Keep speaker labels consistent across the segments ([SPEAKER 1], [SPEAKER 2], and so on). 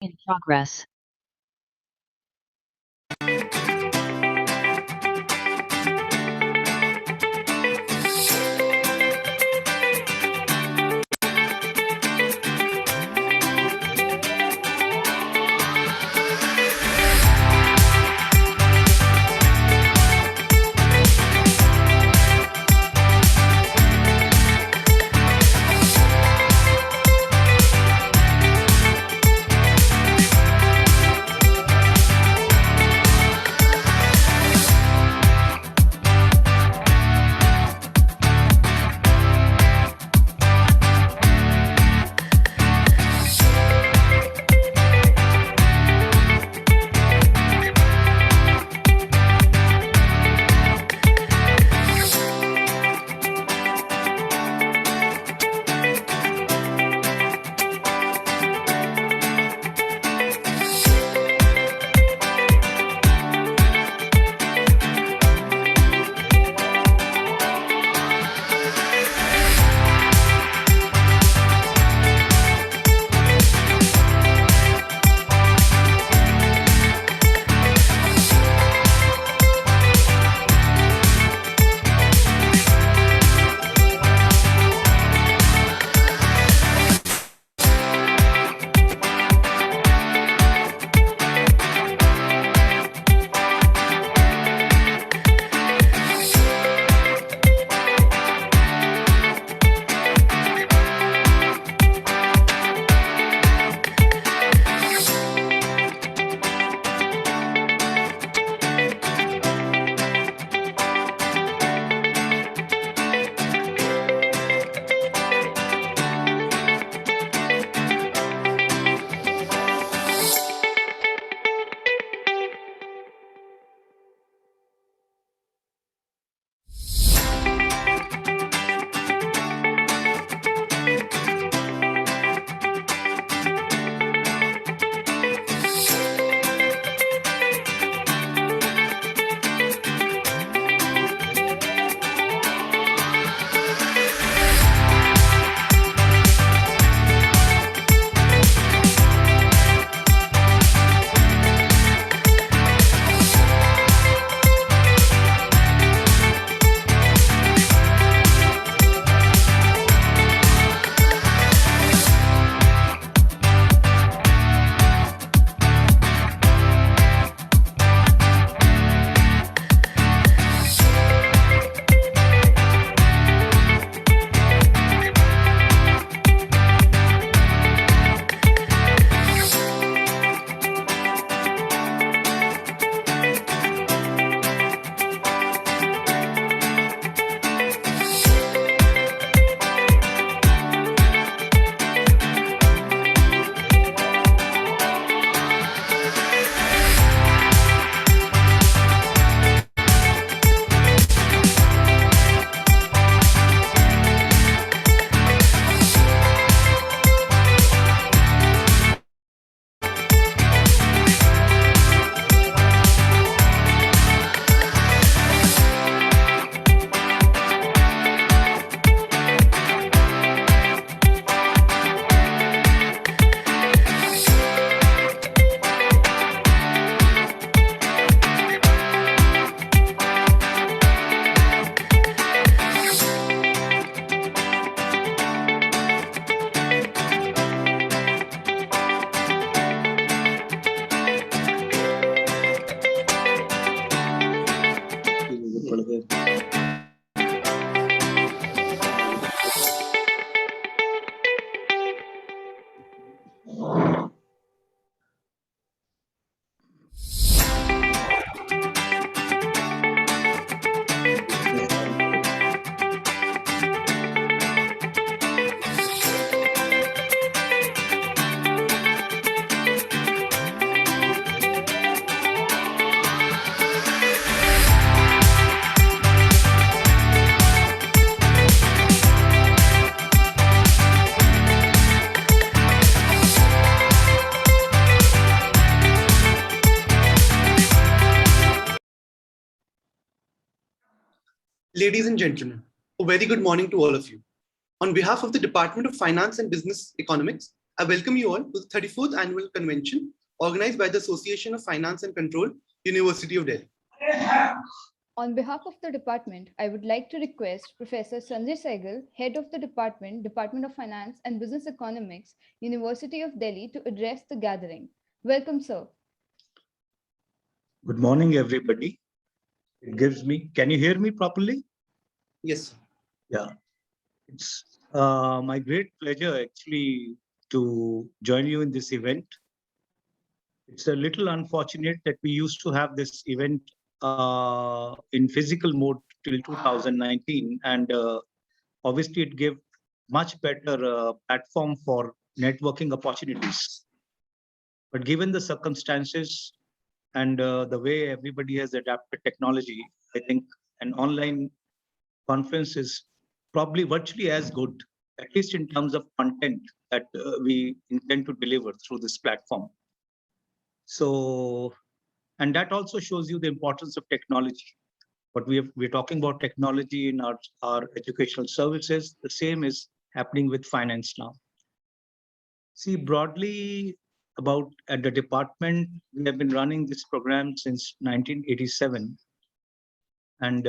[SPEAKER 1] In progress.
[SPEAKER 2] Ladies and gentlemen, a very good morning to all of you. On behalf of the Department of Finance and Business Economics,
[SPEAKER 1] I welcome you all to the 34th Annual Convention organized by the Association of Finance and Control, University of Delhi.
[SPEAKER 2] On behalf of the department, I would like to request Professor Sanjay Sehgal, Head of the Department of Finance and Business Economics, University of Delhi, to address the gathering. Welcome, sir.
[SPEAKER 3] Good morning, everybody. Can you hear me properly?
[SPEAKER 1] Yes.
[SPEAKER 3] Yeah. It's my great pleasure actually to join you in this event. It's a little unfortunate that we used to have this event in physical mode till 2019, and obviously it gave much better platform for networking opportunities. But given the circumstances and the way everybody has adapted technology, I think an online conference is probably virtually as good, at least in terms of content that we intend to deliver through this platform. So, and that also shows you the importance of technology. But we're talking about technology in our educational services. The same is happening with finance now. See, broadly at the department, we have been running this program since 1987. And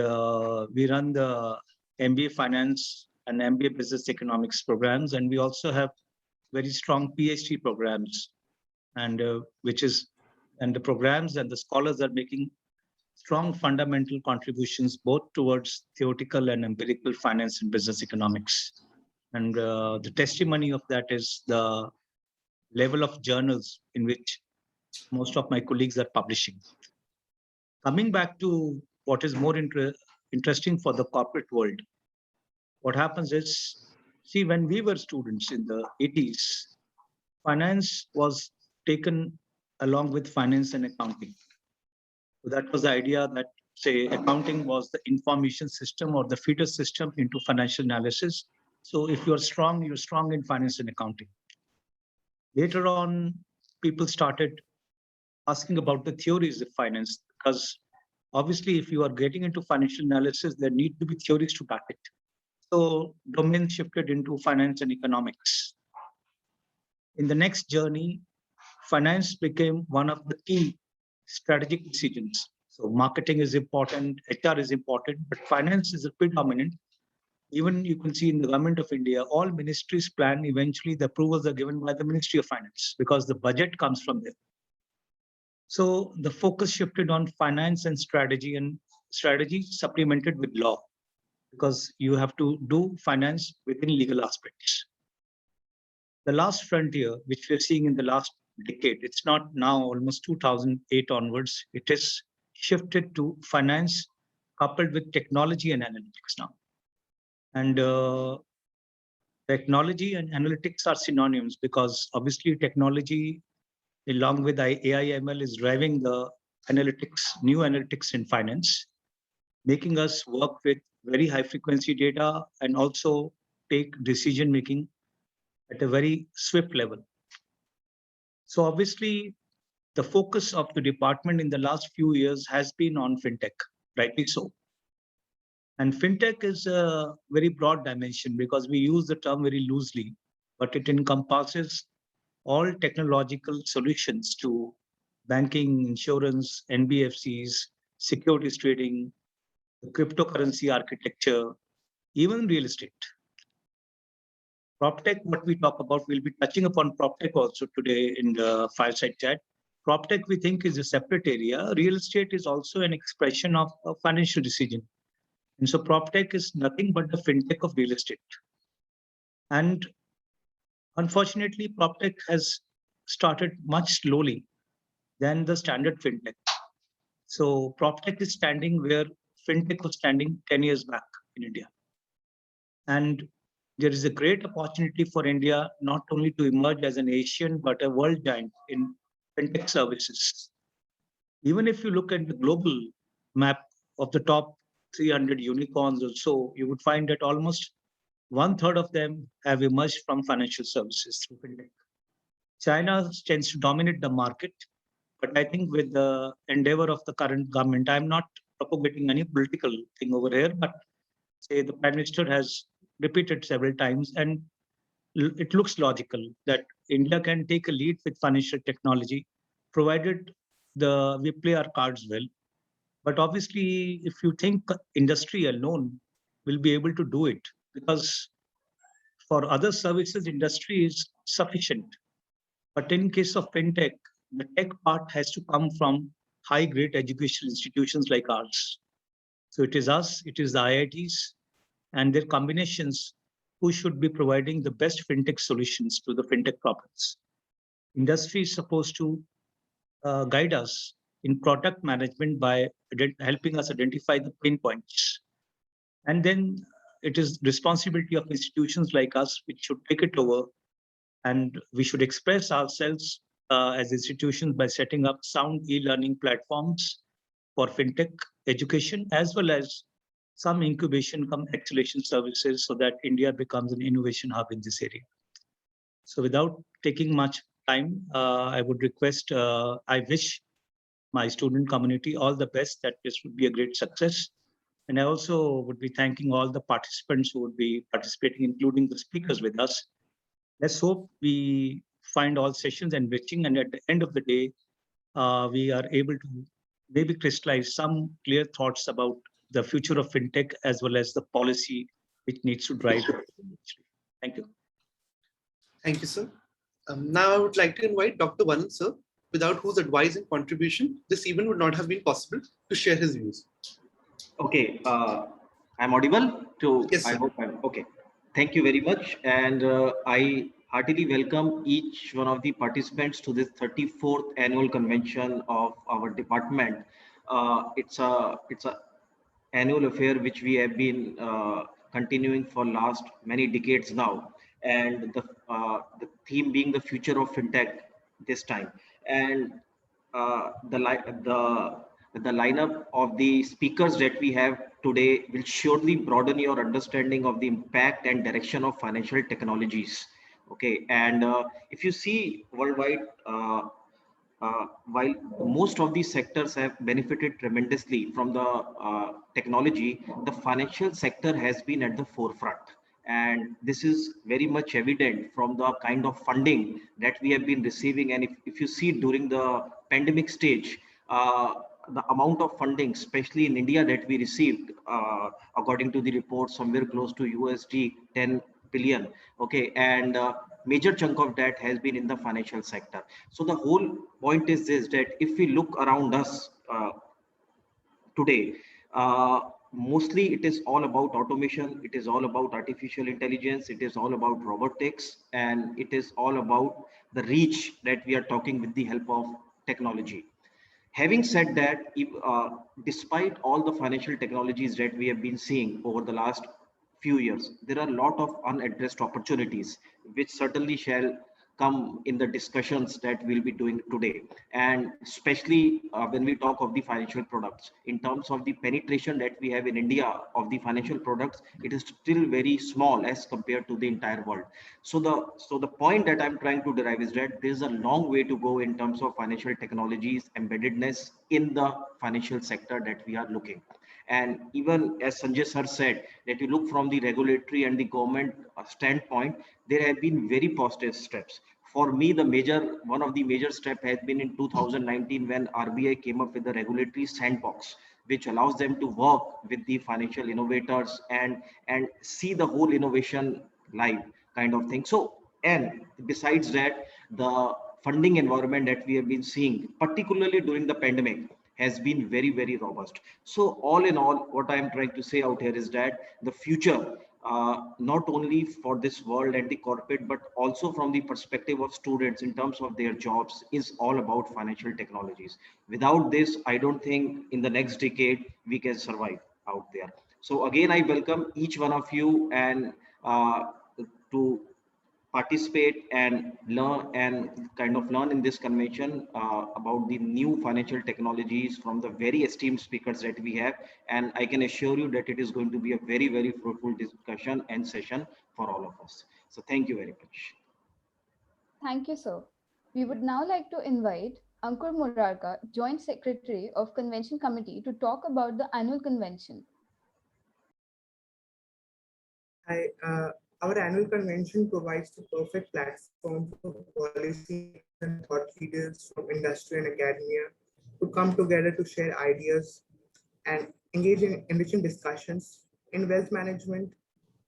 [SPEAKER 3] we run the MBA Finance and MBA Business Economics programs. And we also have very strong PhD programs, and the programs and the scholars are making strong fundamental contributions both towards theoretical and empirical finance and business economics. And the testimony of that is the level of journals in which most of my colleagues are publishing. Coming back to what is more interesting for the corporate world, what happens is, see, when we were students in the 80s, finance was taken along with finance and accounting. So that was the idea that, say, accounting was the information system or the feeder system into financial analysis. So if you're strong in finance and accounting. Later on, people started asking about the theories of finance, because obviously, if you are getting into financial analysis, there need to be theories to back it. So domain shifted into finance and economics. In the next journey, finance became one of the key strategic decisions. So marketing is important, HR is important, but finance is a predominant. Even you can see in the government of India, all ministries plan, eventually the approvals are given by the Ministry of Finance because the budget comes from there. So the focus shifted on finance and strategy supplemented with law, because you have to do finance within legal aspects. The last frontier, which we're seeing in the last decade, it's not now almost 2008 onwards, it is shifted to finance coupled with technology and analytics now. And technology and analytics are synonyms, because obviously technology along with AI ML is driving the new analytics in finance, making us work with very high frequency data and also take decision making at a very swift level. So obviously, the focus of the department in the last few years has been on fintech, rightly so. And fintech is a very broad dimension because we use the term very loosely, but it encompasses all technological solutions to banking, insurance, NBFCs, securities trading, the cryptocurrency architecture, even real estate. PropTech, what we talk about, we'll be touching upon PropTech also today in the fireside chat. PropTech, we think, is a separate area. Real estate is also an expression of a financial decision. And so PropTech is nothing but the fintech of real estate. And unfortunately, PropTech has started much slowly than the standard fintech. So PropTech is standing where fintech was standing 10 years back in India. And there is a great opportunity for India not only to emerge as an Asian, but a world giant in fintech services. Even if you look at the global map of the top 300 unicorns or so, you would find that almost 1/3 of them have emerged from financial services through fintech. China tends to dominate the market, but I think with the endeavor of the current government, I'm not propagating any political thing over here, but say the Prime Minister has repeated several times, and it looks logical that India can take a lead with financial technology, provided we play our cards well. But obviously, if you think industry alone will be able to do it, because for other services, industry is sufficient. But in case of fintech, the tech part has to come from high-grade educational institutions like ours. So it is us, it is the IITs, and their combinations who should be providing the best fintech solutions to the fintech problems. Industry is supposed to guide us in product management by helping us identify the pain points. And then it is responsibility of institutions like us which should take it over, and we should express ourselves as institutions by setting up sound e-learning platforms for fintech education, as well as some incubation, some acceleration services, so that India becomes an innovation hub in this area. So without taking much time, I would request, I wish my student community all the best, that this would be a great success. And I also would be thanking all the participants who would be participating, including the speakers with us. Let's hope we find all sessions enriching, and at the end of the day, we are able to maybe crystallize some clear thoughts about the future of fintech as well as the policy which needs to drive the industry. Thank you.
[SPEAKER 1] Thank you, sir. Now I would like to invite Dr. Vanan, sir, without whose advice and contribution, this event would not have been possible, to share his views.
[SPEAKER 4] Okay, I'm audible to,
[SPEAKER 1] Yes,
[SPEAKER 4] I
[SPEAKER 1] sir.
[SPEAKER 4] hope I'm okay. Thank you very much. And I heartily welcome each one of the participants to this 34th annual convention of our department. It's a annual affair which we have been continuing for last many decades now, and the theme being the future of fintech this time. And the lineup of the speakers that we have today will surely broaden your understanding of the impact and direction of financial technologies. Okay, and if you see worldwide, while most of these sectors have benefited tremendously from the technology, the financial sector has been at the forefront. And this is very much evident from the kind of funding that we have been receiving. And if you see during the pandemic stage, the amount of funding, especially in India, that we received, according to the report, somewhere close to USD 10 billion. Okay, and major chunk of that has been in the financial sector. So the whole point is this, that if we look around us today, mostly it is all about automation, it is all about artificial intelligence, it is all about robotics, and it is all about the reach that we are talking with the help of technology. Having said that, despite all the financial technologies that we have been seeing over the last few years, there are a lot of unaddressed opportunities, which certainly shall come in the discussions that we'll be doing today. And especially when we talk of the financial products, in terms of the penetration that we have in India of the financial products, it is still very small as compared to the entire world. So the point that I'm trying to derive is that there's a long way to go in terms of financial technologies embeddedness in the financial sector that we are looking. And even as Sanjay sir said, that you look from the regulatory and the government standpoint, there have been very positive steps. For me, one of the major steps has been in 2019 when RBI came up with the regulatory sandbox, which allows them to work with the financial innovators and see the whole innovation live kind of thing. So, and besides that, the funding environment that we have been seeing, particularly during the pandemic, has been very, very robust. So all in all, what I am trying to say out here is that the future, not only for this world and the corporate, but also from the perspective of students in terms of their jobs, is all about financial technologies. Without this, I don't think in the next decade we can survive out there. So again, I welcome each one of you and to participate and learn in this convention about the new financial technologies from the very esteemed speakers that we have. And I can assure you that it is going to be a very, very fruitful discussion and session for all of us. So thank you very much.
[SPEAKER 2] Thank you, sir. We would now like to invite Ankur Murarka, Joint Secretary of Convention Committee, to talk about the annual convention.
[SPEAKER 5] Hi, Our annual convention provides the perfect platform for policy and thought leaders from industry and academia to come together to share ideas and engage in enriching discussions in wealth management,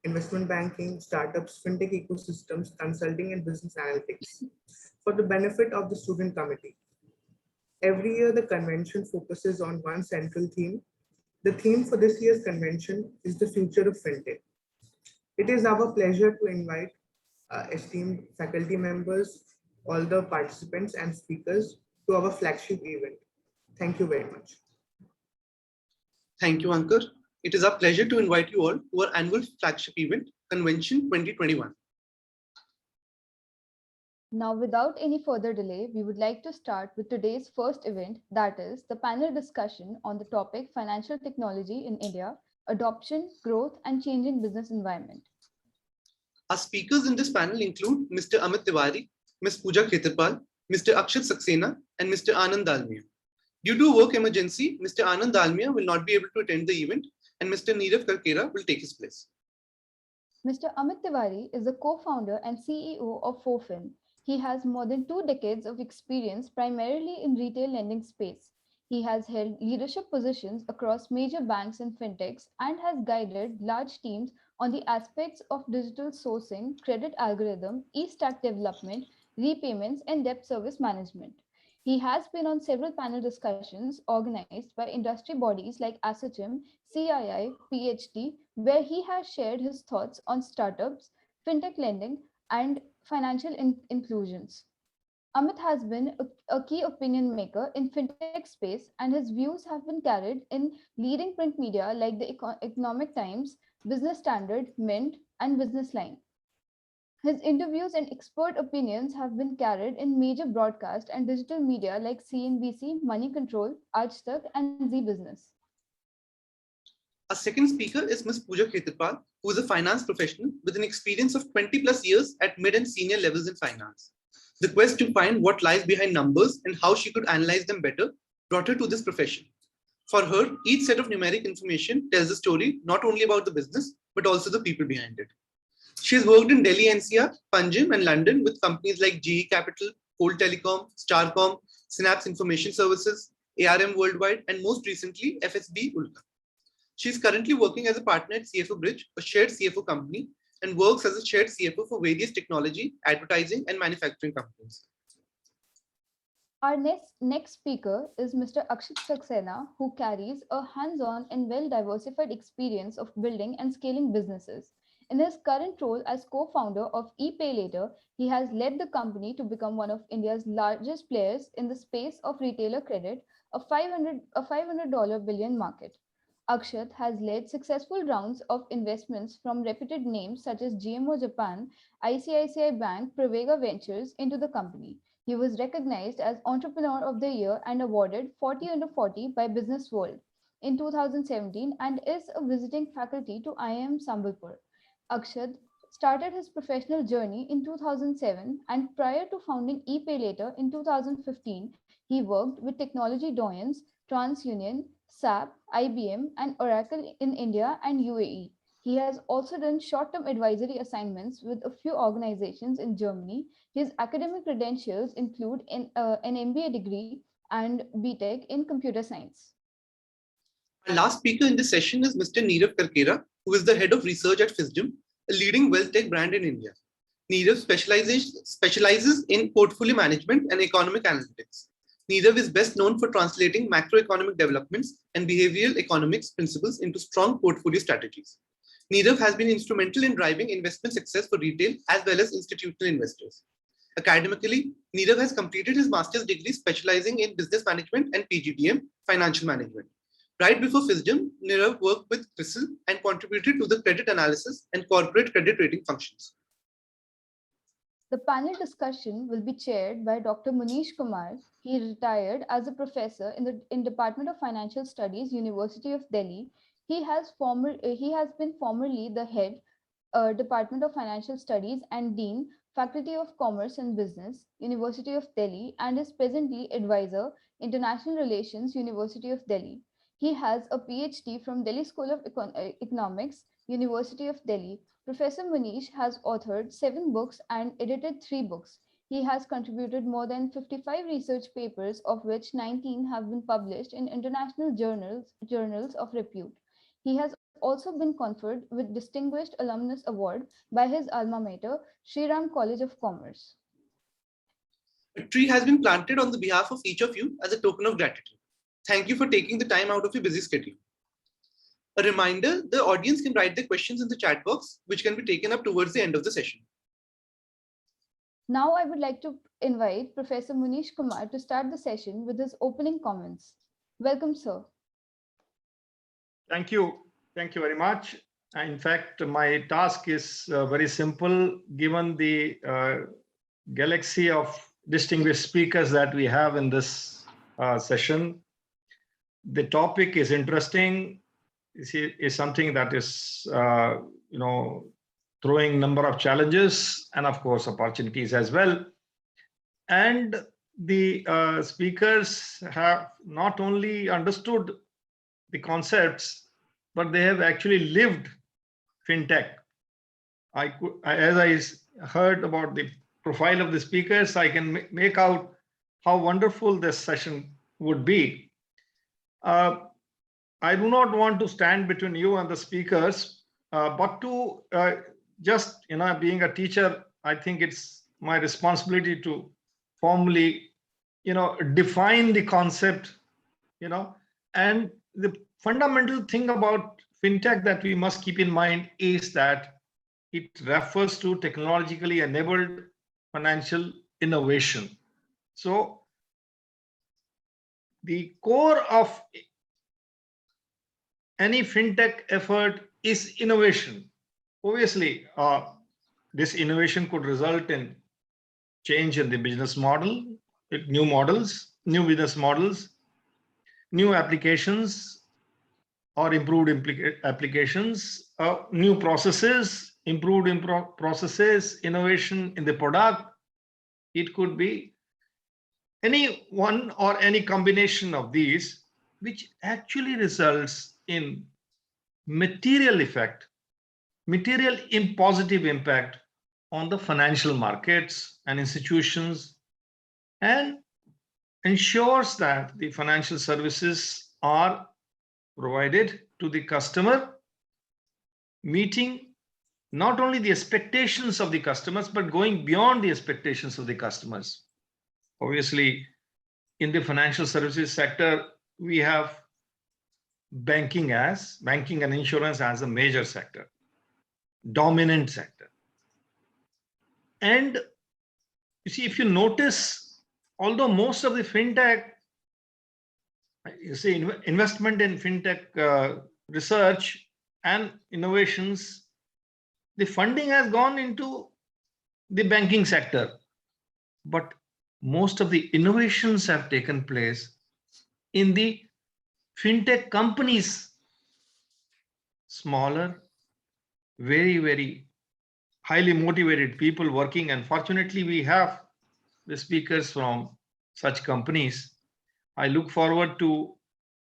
[SPEAKER 5] investment banking, startups, fintech ecosystems, consulting, and business analytics for the benefit of the student committee. Every year, the convention focuses on one central theme. The theme for this year's convention is the future of fintech. It is our pleasure to invite esteemed faculty members, all the participants and speakers to our flagship event. Thank you very much.
[SPEAKER 1] Thank you, Ankur. It is our pleasure to invite you all to our annual flagship event, Convention 2021.
[SPEAKER 2] Now, without any further delay, we would like to start with today's first event, that is the panel discussion on the topic Financial Technology in India, Adoption, Growth, and Changing Business Environment.
[SPEAKER 1] Our speakers in this panel include Mr. Amit Tiwari, Ms. Pooja Khetarpal, Mr. Akshat Saxena, and Mr. Anand Dalmia. Due to a work emergency, Mr. Anand Dalmia will not be able to attend the event, and Mr. Neerav Karkera will take his place.
[SPEAKER 2] Mr. Amit Tiwari is the co-founder and CEO of Fofin. He has more than 2 decades of experience primarily in retail lending space. He has held leadership positions across major banks and fintechs and has guided large teams on the aspects of digital sourcing, credit algorithm, e-stack development, repayments, and debt service management. He has been on several panel discussions organized by industry bodies like ASSOCHAM, CII, PhD, where he has shared his thoughts on startups, fintech lending, and financial inclusions. Amit has been a key opinion maker in fintech space, and his views have been carried in leading print media like the Economic Times, Business Standard, Mint, and Business Line. His interviews and expert opinions have been carried in major broadcast and digital media like CNBC, Money Control, Aaj Tak, and Zee Business.
[SPEAKER 1] Our second speaker is Ms. Pooja Khetarpal, who is a finance professional with an experience of 20 plus years at mid and senior levels in finance. The quest to find what lies behind numbers and how she could analyze them better brought her to this profession. For her, each set of numeric information tells a story not only about the business, but also the people behind it. She has worked in Delhi NCR, Panjim, and London with companies like GE Capital, Colt Telecom, Starcom, Synapse Information Services, ARM Worldwide, and most recently, FSB Ulka. She is currently working as a partner at CFO Bridge, a shared CFO company, and works as a shared CFO for various technology, advertising, and manufacturing companies.
[SPEAKER 2] Our next speaker is Mr. Akshat Saxena, who carries a hands-on and well-diversified experience of building and scaling businesses. In his current role as co-founder of ePayLater, he has led the company to become one of India's largest players in the space of retailer credit, a $500 billion market. Akshat has led successful rounds of investments from reputed names such as GMO Japan, ICICI Bank, Pravega Ventures into the company. He was recognized as Entrepreneur of the Year and awarded 40 under 40 by Business World in 2017 and is a visiting faculty to IIM Sambalpur. Akshat started his professional journey in 2007 and prior to founding ePayLater in 2015, he worked with technology doyens TransUnion, SAP, IBM, and Oracle in India and UAE. He has also done short-term advisory assignments with a few organizations in Germany. His academic credentials include an MBA degree and BTech in computer science.
[SPEAKER 1] Our last speaker in this session is Mr. Neerav Karkera, who is the head of research at Fisdom, a leading wealth tech brand in India. Neerav specializes in portfolio management and economic analytics. Neerav is best known for translating macroeconomic developments and behavioral economics principles into strong portfolio strategies. Neerav has been instrumental in driving investment success for retail as well as institutional investors. Academically, Neerav has completed his master's degree specializing in business management and PGDM, financial management. Right before Fisdom, Neerav worked with CRISIL and contributed to the credit analysis and corporate credit rating functions.
[SPEAKER 2] The panel discussion will be chaired by Dr. Munish Kumar. He retired as a professor in the Department of Financial Studies, University of Delhi. He has been formerly the head Department of Financial Studies and Dean, Faculty of Commerce and Business, University of Delhi, and is presently advisor, International Relations, University of Delhi. He has a PhD from Delhi School of Economics, University of Delhi, Professor Manish has authored 7 books and edited 3 books. He has contributed more than 55 research papers, of which 19 have been published in international journals of repute. He has also been conferred with Distinguished Alumnus Award by his alma mater, Sri Ram College of Commerce.
[SPEAKER 1] A tree has been planted on the behalf of each of you as a token of gratitude. Thank you for taking the time out of your busy schedule. A reminder, the audience can write their questions in the chat box, which can be taken up towards the end of the session.
[SPEAKER 2] Now I would like to invite Professor Manish Kumar to start the session with his opening comments. Welcome, sir.
[SPEAKER 6] Thank you. Thank you very much. In fact, my task is very simple, given the galaxy of distinguished speakers that we have in this session. The topic is interesting, is something that is, throwing number of challenges and of course opportunities as well. And the speakers have not only understood the concepts, but they have actually lived fintech. As I heard about the profile of the speakers, I can make out how wonderful this session would be. I do not want to stand between you and the speakers, but to just, being a teacher, I think it's my responsibility to formally, define the concept, and the fundamental thing about fintech that we must keep in mind is that it refers to technologically enabled financial innovation. So the core of any fintech effort is innovation. Obviously, this innovation could result in change in the business model, new models, new business models, new applications or improved applications, new processes, improved processes, innovation in the product. It could be any one or any combination of these, which actually results in material in positive impact on the financial markets and institutions, and ensures that the financial services are provided to the customer, meeting not only the expectations of the customers, but going beyond the expectations of the customers. Obviously, in the financial services sector, we have banking and insurance as a major sector, dominant sector. And you see, if you notice, although most of the fintech, you see, investment in fintech research and innovations, the funding has gone into the banking sector, but most of the innovations have taken place in the fintech companies, smaller, very, very highly motivated people working. And fortunately, we have the speakers from such companies. I look forward to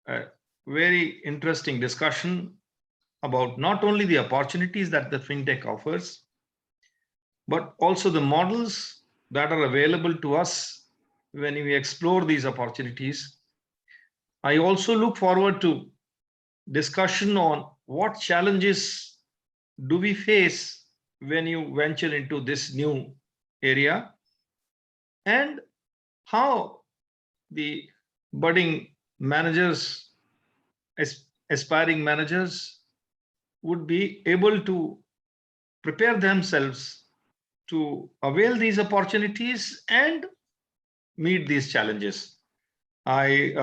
[SPEAKER 6] a very interesting discussion about not only the opportunities that the fintech offers, but also the models that are available to us when we explore these opportunities. I also look forward to discussion on what challenges do we face when you venture into this new area, and how the budding managers, aspiring managers would be able to prepare themselves to avail these opportunities and meet these challenges. I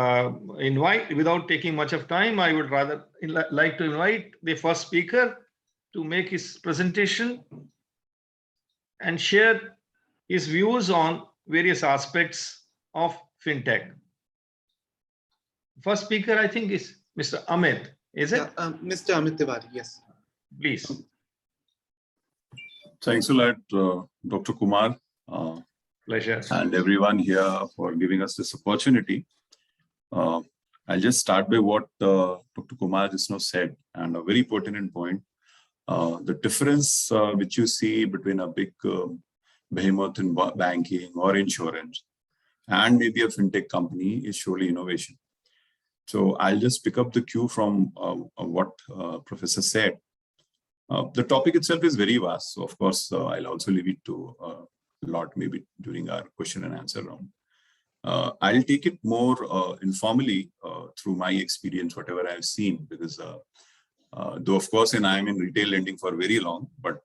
[SPEAKER 6] invite, without taking much of time, I would rather like to invite the first speaker to make his presentation and share his views on various aspects of fintech. First speaker, I think, is Mr. Amit. Is it?
[SPEAKER 1] Yeah, Mr. Amit Tiwari, yes.
[SPEAKER 6] Please.
[SPEAKER 7] Thanks a lot, Dr. Kumar.
[SPEAKER 6] Pleasure.
[SPEAKER 7] And everyone here for giving us this opportunity. I'll just start by what Dr. Kumar just now said, and a very pertinent point. The difference which you see between a big behemoth in banking or insurance and maybe a fintech company is surely innovation. So I'll just pick up the cue from what Professor said. The topic itself is very vast. So of course, I'll also leave it to Lot maybe during our question and answer round. I'll take it more informally through my experience, whatever I've seen, because though of course, and I'm in retail lending for very long, but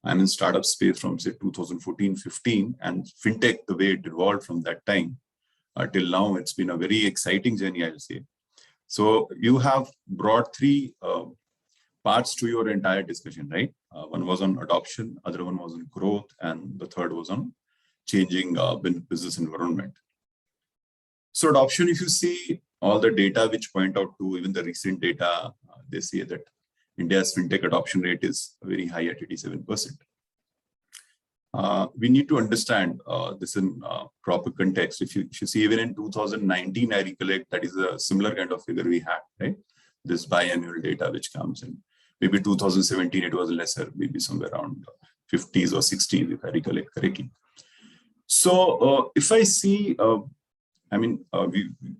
[SPEAKER 7] I'm in startup space from say 2014-15, and fintech, the way it evolved from that time till now, it's been a very exciting journey, I'll say. So you have brought three parts to your entire discussion, right? One was on adoption, other one was on growth, and the third was on changing business environment. So adoption, if you see all the data which point out to even the recent data, they say that India's fintech adoption rate is very high at 87%. We need to understand this in proper context. If you see, even in 2019, I recollect that is a similar kind of figure we had, right? This biannual data which comes in. Maybe 2017, it was lesser, maybe somewhere around 50s or 60s, if I recollect correctly. So if I see, I mean,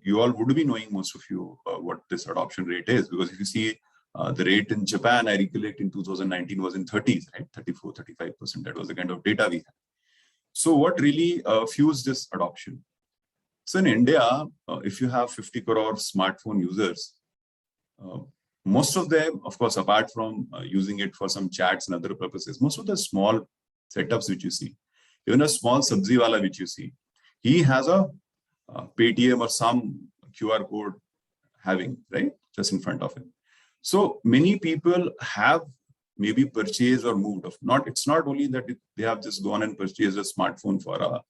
[SPEAKER 7] you all would be knowing, most of you, what this adoption rate is, because if you see the rate in Japan, I recollect in 2019 was in 30s, right? 34, 35%. That was the kind of data we had. So what really fused this adoption? So in India, if you have 50 crore smartphone users, most of them, of course, apart from using it for some chats and other purposes, most of the small setups which you see, even a small sabzi wala which you see, he has a Paytm or some QR code having, right, just in front of him. So many people have maybe purchased or moved off. It's not only that they have just gone and purchased a smartphone for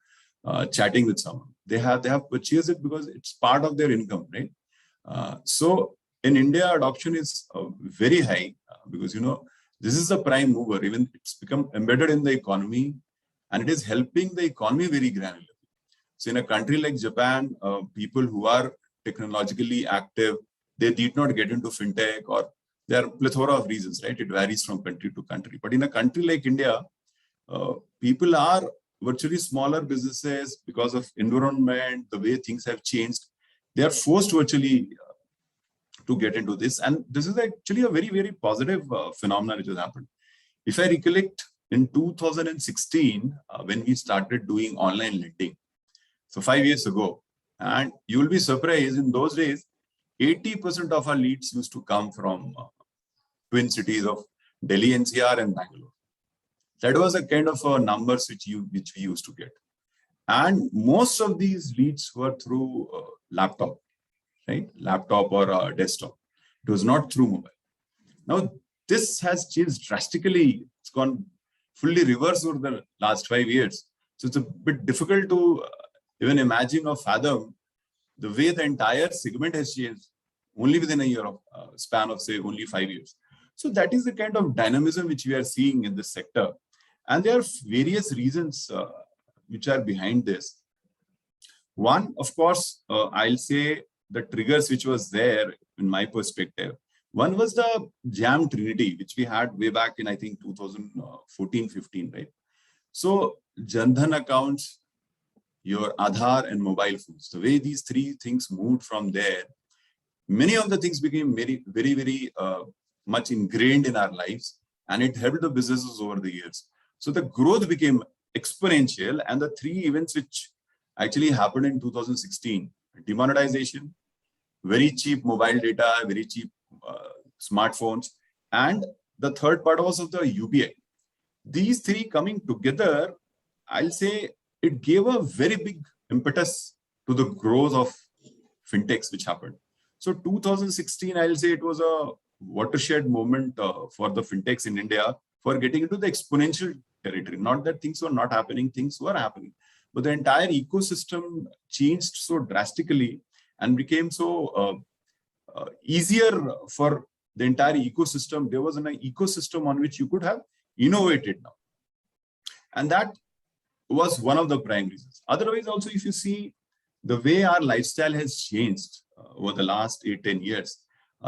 [SPEAKER 7] chatting with someone. They have purchased it because it's part of their income, right? So in India, adoption is very high because, you know, this is a prime mover. Even it's become embedded in the economy, and it is helping the economy very granularly. So in a country like Japan, people who are technologically active, they did not get into fintech, or there are a plethora of reasons, right? It varies from country to country. But in a country like India, people are virtually smaller businesses because of environment, the way things have changed. They are forced virtually to get into this. And this is actually a very, very positive phenomenon which has happened. If I recollect, in 2016, when we started doing online lending, so 5 years ago, and you will be surprised, in those days, 80% of our leads used to come from twin cities of Delhi NCR and Bangalore. That was a kind of numbers which we used to get. And most of these leads were through laptop, right? Laptop or desktop. It was not through mobile. Now, this has changed drastically. It's gone fully reverse over the last 5 years. So it's a bit difficult to even imagine or fathom the way the entire segment has changed only within a year of span of say only 5 years. So that is the kind of dynamism which we are seeing in this sector. And there are various reasons which are behind this. One, of course, I'll say the triggers which was there in my perspective. One was the Jam Trinity, which we had way back in, I think, 2014-15, right? So Jan Dhan accounts, your Aadhaar and mobile phones, the way these three things moved from there, many of the things became very, very, very much ingrained in our lives, and it helped the businesses over the years. So the growth became exponential, and the three events which actually happened in 2016, demonetization, very cheap mobile data, very cheap smartphones, and the third part was of the UPI. These three coming together, I'll say it gave a very big impetus to the growth of fintechs which happened. So 2016, I'll say it was a watershed moment for the fintechs in India for getting into the exponential territory. Not that things were not happening, things were happening, but the entire ecosystem changed so drastically and became so easier for the entire ecosystem. There was an ecosystem on which you could have innovated now. And that was one of the prime reasons. Otherwise, also, if you see the way our lifestyle has changed over the last 8-10 years,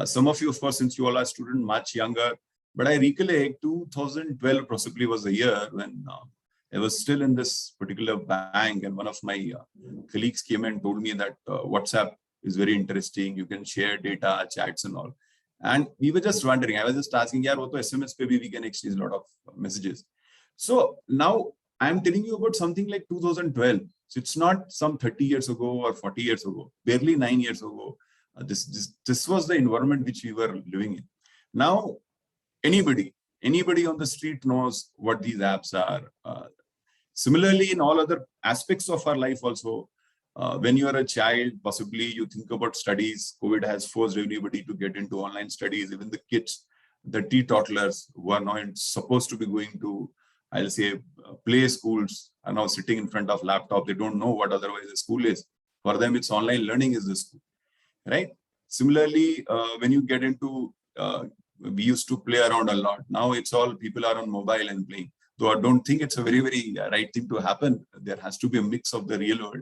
[SPEAKER 7] some of you, of course, since you all are students much younger, But I recollect 2012 possibly was the year when I was still in this particular bank, and one of my colleagues came and told me that WhatsApp is very interesting. You can share data, chats, and all. And we were just wondering. I was just asking, yeah, what SMS pe bhi we can exchange a lot of messages. So now I'm telling you about something like 2012. So it's not some 30 years ago or 40 years ago, barely 9 years ago. This was the environment which we were living in. Now, anybody on the street knows what these apps are. Similarly, in all other aspects of our life also, when you are a child, possibly you think about studies. COVID has forced everybody to get into online studies, even the kids, the toddlers who are now supposed to be going to, I'll say, play schools are now sitting in front of laptop. They don't know what otherwise a school is. For them, it's online learning is the school, right? Similarly, when you get into, we used to play around a lot. Now it's all people are on mobile and playing. Though I don't think it's a very, very right thing to happen. There has to be a mix of the real world.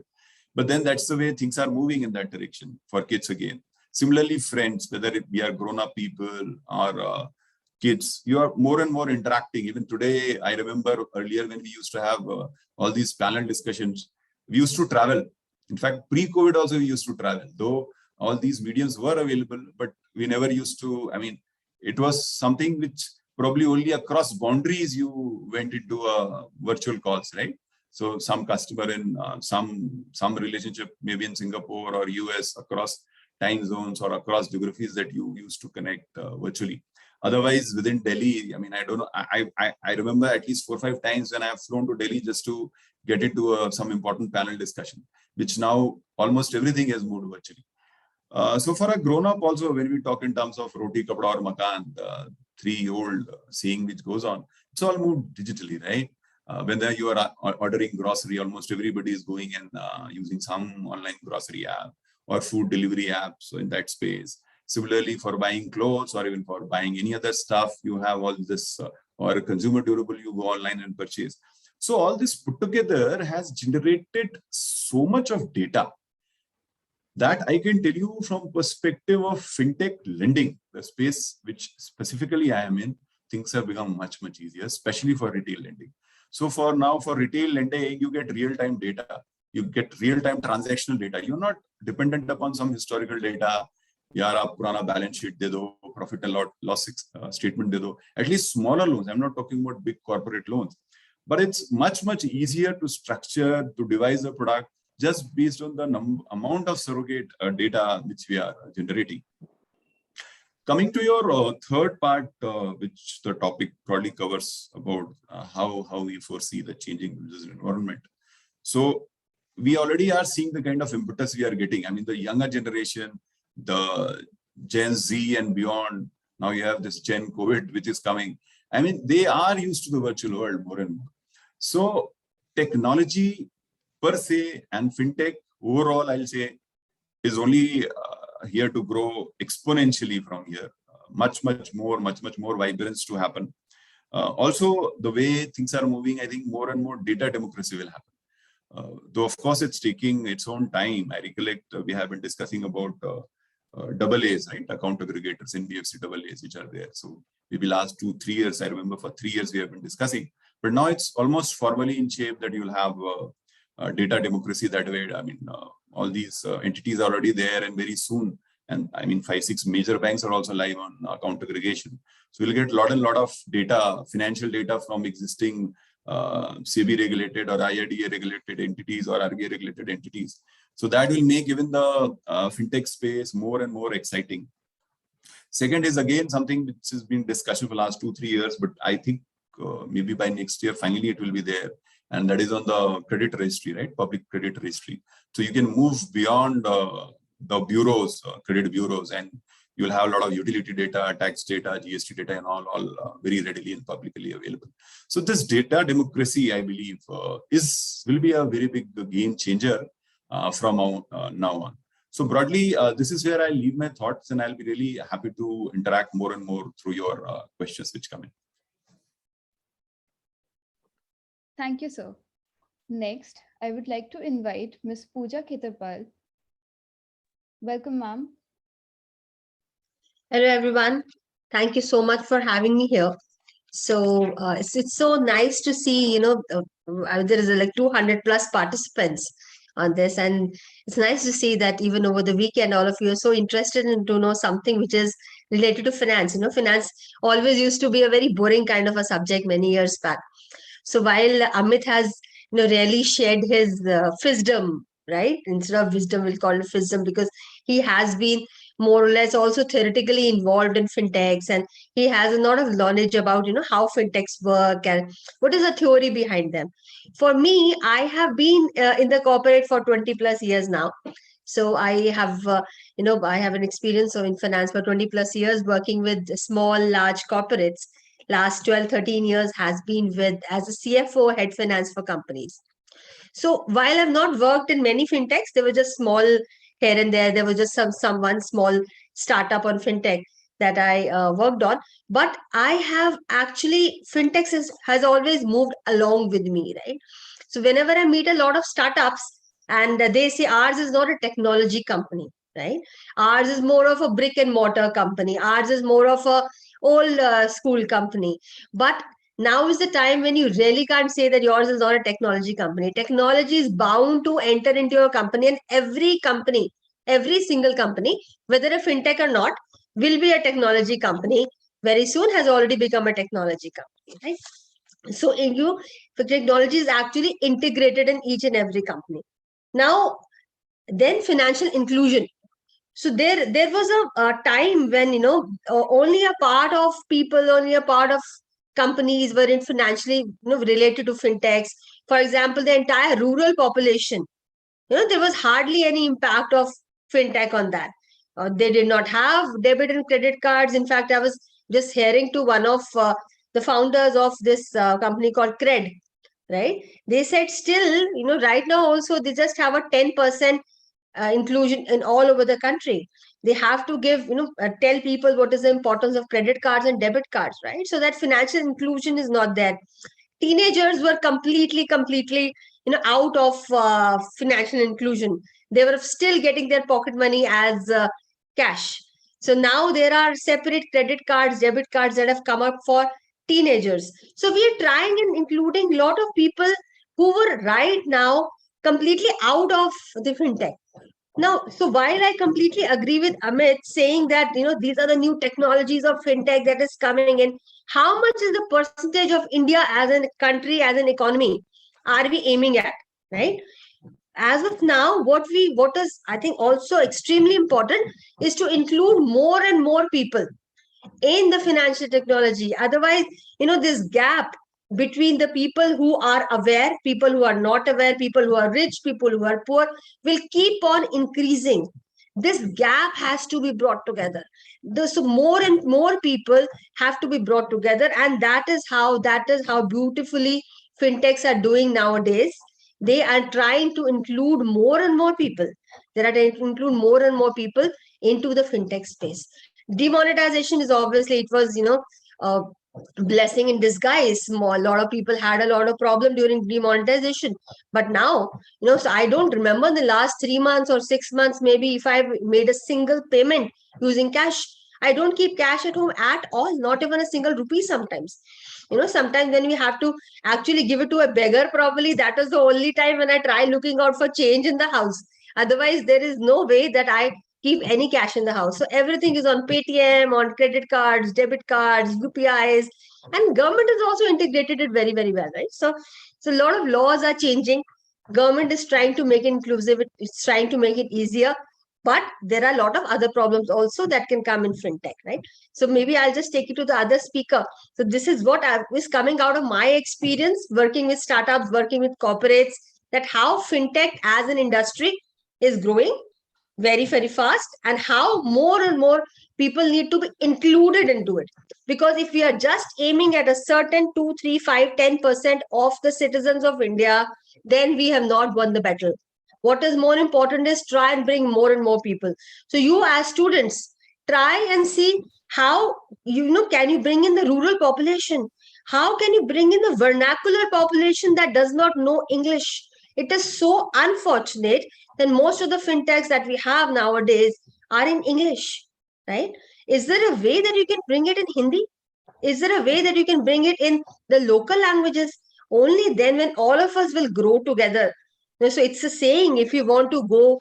[SPEAKER 7] But then that's the way things are moving in that direction for kids again. Similarly, friends, whether we are grown-up people or kids, you are more and more interacting. Even today, I remember earlier when we used to have all these panel discussions, we used to travel. In fact, pre-COVID also we used to travel, though all these mediums were available, but we never used to, I mean, it was something which probably only across boundaries you went into virtual calls, right? So some customer in some relationship, maybe in Singapore or US, across time zones or across geographies that you used to connect virtually. Otherwise, within Delhi, I mean, I don't know. I remember at least 4 or 5 times when I have flown to Delhi just to get into some important panel discussion, which now almost everything has moved virtually. So for a grown-up also, when we talk in terms of roti, kapda or makan, the 3-year-old saying which goes on, it's all moved digitally, right? Whether you are ordering grocery, almost everybody is going and using some online grocery app or food delivery apps in that space. Similarly, for buying clothes or even for buying any other stuff, you have all this, or consumer durable, you go online and purchase. So all this put together has generated so much of data that I can tell you from perspective of fintech lending, the space which specifically I am in, things have become much, much easier, especially for retail lending. So for now, for retail lending, you get real-time data, you get real-time transactional data. You're not dependent upon some historical data. यार आप पुराना balance sheet दे दो, profit and loss statement दे दो. At least smaller loans. I'm not talking about big corporate loans, but it's much, much easier to structure, to devise a product just based on the amount of surrogate data which we are generating. Coming to your third part, which the topic probably covers about how we foresee the changing business environment. So we already are seeing the kind of impetus we are getting. I mean, the younger generation, the Gen Z and beyond, now you have this Gen COVID, which is coming. I mean, they are used to the virtual world more and more. So technology per se and fintech overall, I'll say, is only here to grow exponentially from here. Much more vibrance to happen. Also, the way things are moving, I think more and more data democracy will happen. Though, of course, it's taking its own time. I recollect we have been discussing about AA's, right? Account aggregators, NBFC AA's, which are there. So maybe last 2-3 years, I remember for 3 years we have been discussing. But now it's almost formally in shape that you'll have data democracy that way. I mean, all these entities are already there, and very soon, and I mean 5-6 major banks are also live on account aggregation. So we'll get a lot of data, financial data from existing SEBI regulated or IRDA regulated entities or RBI regulated entities. So that will make even the fintech space more and more exciting. Second is again something which has been discussed for the last 2-3 years, but I think maybe by next year finally it will be there, and that is on the credit registry, right? Public credit registry. So you can move beyond the bureaus, credit bureaus, and you'll have a lot of utility data, tax data, GST data, and all very readily and publicly available. So this data democracy, I believe, will be a very big game changer from now on. So broadly, this is where I leave my thoughts, and I'll be really happy to interact more and more through your questions which come in.
[SPEAKER 2] Thank you, sir. Next, I would like to invite Ms. Pooja Khetarpal. Welcome, ma'am.
[SPEAKER 8] Hello, everyone. Thank you so much for having me here. So it's so nice to see, there is like 200 plus participants on this. And it's nice to see that even over the weekend, all of you are so interested in to know something which is related to finance. Finance always used to be a very boring kind of a subject many years back. So while Amit has, really shared his wisdom, right? Instead of wisdom, we'll call it wisdom, because he has been more or less also theoretically involved in fintechs, and he has a lot of knowledge about, how fintechs work and what is the theory behind them. For me, I have been in the corporate for 20 plus years now. So I have, I have an experience in finance for 20 plus years working with small, large corporates. Last 12, 13 years has been with as a CFO, head finance for companies. So while I've not worked in many fintechs, there were just small here and there. There was just one small startup on fintech that I worked on. But I have actually, fintechs has always moved along with me, right? So whenever I meet a lot of startups and they say ours is not a technology company, right? Ours is more of a brick and mortar company. Ours is more of a old school company. But now is the time when you really can't say that yours is not a technology company. Technology is bound to enter into your company, and every company, every single company, whether a fintech or not, will be a technology company very soon, has already become a technology company, right? So the technology is actually integrated in each and every company. Now, then financial inclusion. So there was a time when, only a part of people, only a part of companies were in financially, related to fintechs. For example, the entire rural population, there was hardly any impact of fintech on that. They did not have debit and credit cards. In fact, I was just hearing to one of the founders of this company called Cred, right? They said still, right now also they just have a 10% inclusion in all over the country. They have to give, tell people what is the importance of credit cards and debit cards, right? So that financial inclusion is not there. Teenagers were completely, out of financial inclusion. They were still getting their pocket money as cash. So now there are separate credit cards, debit cards that have come up for teenagers. So we are trying and including a lot of people who were right now completely out of the fintech. Now, so while I completely agree with Amit saying that, these are the new technologies of fintech that is coming in, how much is the percentage of India as a country, as an economy, are we aiming at, right? As of now, what is, I think, also extremely important is to include more and more people in the financial technology. Otherwise, this gap between the people who are aware, people who are not aware, people who are rich, people who are poor, will keep on increasing. This gap has to be brought together. So more and more people have to be brought together, and that is how beautifully fintechs are doing nowadays. They are trying to include more and more people. They are trying to include more and more people into the fintech space. Demonetization is obviously, it was, a blessing in disguise. A lot of people had a lot of problem during demonetization, but now, so I don't remember in the last 3 months or 6 months, maybe, if I've made a single payment using cash. I don't keep cash at home at all, not even a single rupee sometimes. Sometimes when we have to actually give it to a beggar, probably that is the only time when I try looking out for change in the house. Otherwise, there is no way that I keep any cash in the house. So everything is on Paytm, on credit cards, debit cards, UPIs, and government has also integrated it very, very well, right? So a lot of laws are changing. Government is trying to make it inclusive. It's trying to make it easier. But there are a lot of other problems also that can come in fintech, right? So maybe I'll just take you to the other speaker. So this is what is coming out of my experience working with startups, working with corporates, that how fintech as an industry is growing very, very fast, and how more and more people need to be included into it. Because if we are just aiming at a certain 2, 3, 5, 10% of the citizens of India, then we have not won the battle. What is more important is try and bring more and more people. So you as students, try and see how, can you bring in the rural population? How can you bring in the vernacular population that does not know English? It is so unfortunate that most of the fintechs that we have nowadays are in English, right? Is there a way that you can bring it in Hindi? Is there a way that you can bring it in the local languages? Only then when all of us will grow together. So it's a saying, if you want to go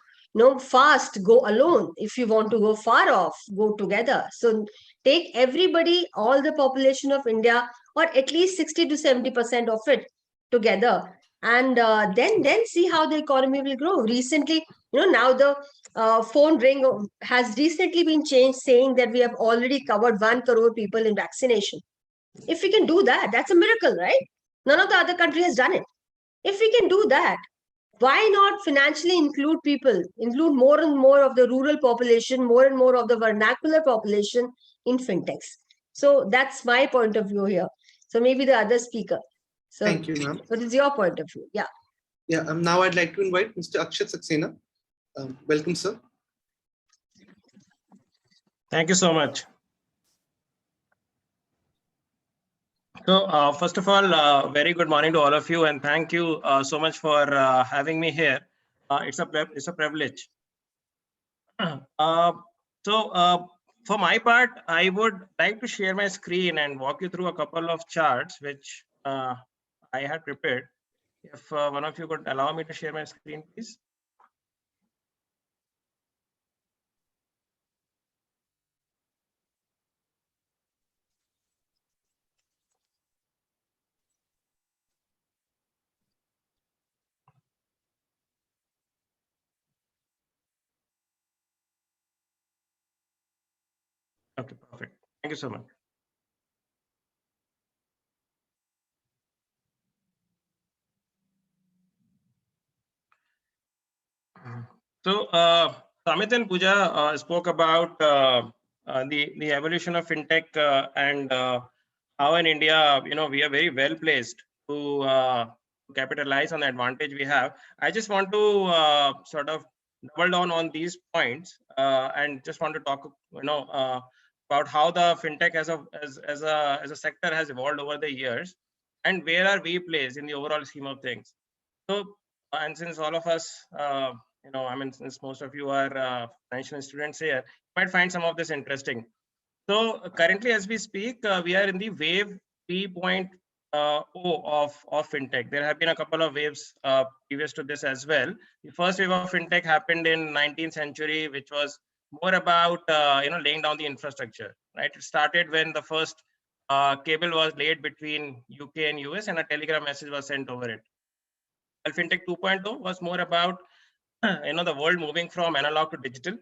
[SPEAKER 8] fast, go alone. If you want to go far off, go together. So take everybody, all the population of India, or at least 60 to 70% of it together. And then see how the economy will grow. Recently, now the phone ring has recently been changed, saying that we have already covered 1 crore people in vaccination. If we can do that, that's a miracle, right? None of the other country has done it. If we can do that, why not financially include people, include more and more of the rural population, more and more of the vernacular population in fintechs? So that's my point of view here. So maybe the other speaker. So
[SPEAKER 1] Thank you, ma'am.
[SPEAKER 8] what is your point of view? Yeah.
[SPEAKER 1] Yeah, now I'd like to invite Mr. Akshat Saxena. Welcome, sir.
[SPEAKER 9] Thank you so much. So first of all, very good morning to all of you, and thank you so much for having me here. It's a privilege. For my part, I would like to share my screen and walk you through a couple of charts which I had prepared. If one of you could allow me to share my screen, please. Okay, perfect. Thank you so much. So Amit and Pooja spoke about the evolution of fintech and how in India, we are very well placed to capitalize on the advantage we have. I just want to sort of double down on these points and just want to talk, about how the fintech as a sector has evolved over the years, and where are we placed in the overall scheme of things. So, and since all of us, since most of you are financial students here, you might find some of this interesting. So currently, as we speak, we are in the wave 3.0 of fintech. There have been a couple of waves previous to this as well. The first wave of fintech happened in 19th century, which was more about laying down the infrastructure. Right, it started when the first cable was laid between UK and US, and a telegram message was sent over it. Well, fintech 2.0 was more about the world moving from analog to digital,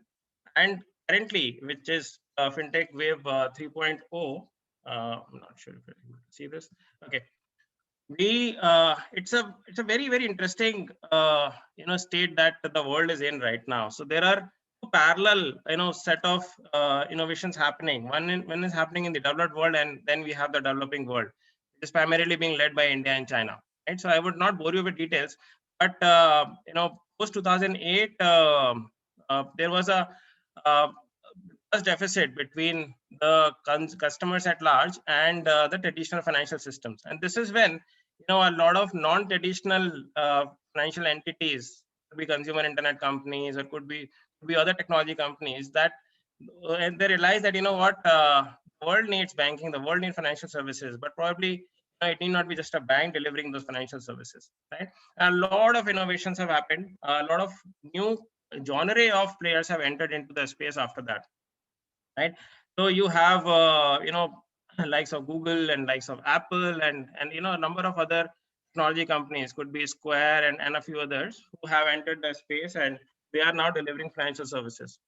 [SPEAKER 9] and currently, which is fintech wave 3.0. I'm not sure if you can see this. Okay, it's a very interesting state that the world is in right now. So there are two parallel set of innovations happening. One is happening in the developed world, and then we have the developing world. It is primarily being led by India and China. Right? So I would not bore you with details, but post 2008, there was a deficit between the customers at large and the traditional financial systems, and this is when a lot of non-traditional financial entities, could be consumer internet companies or could be other technology companies, that and they realize that the world needs banking, the world needs financial services, but probably it need not be just a bank delivering those financial services, right? A lot of innovations have happened. A lot of new genre of players have entered into the space after that, right? So you have likes of Google and likes of Apple and a number of other technology companies, could be Square and a few others, who have entered the space, and they are now delivering financial services.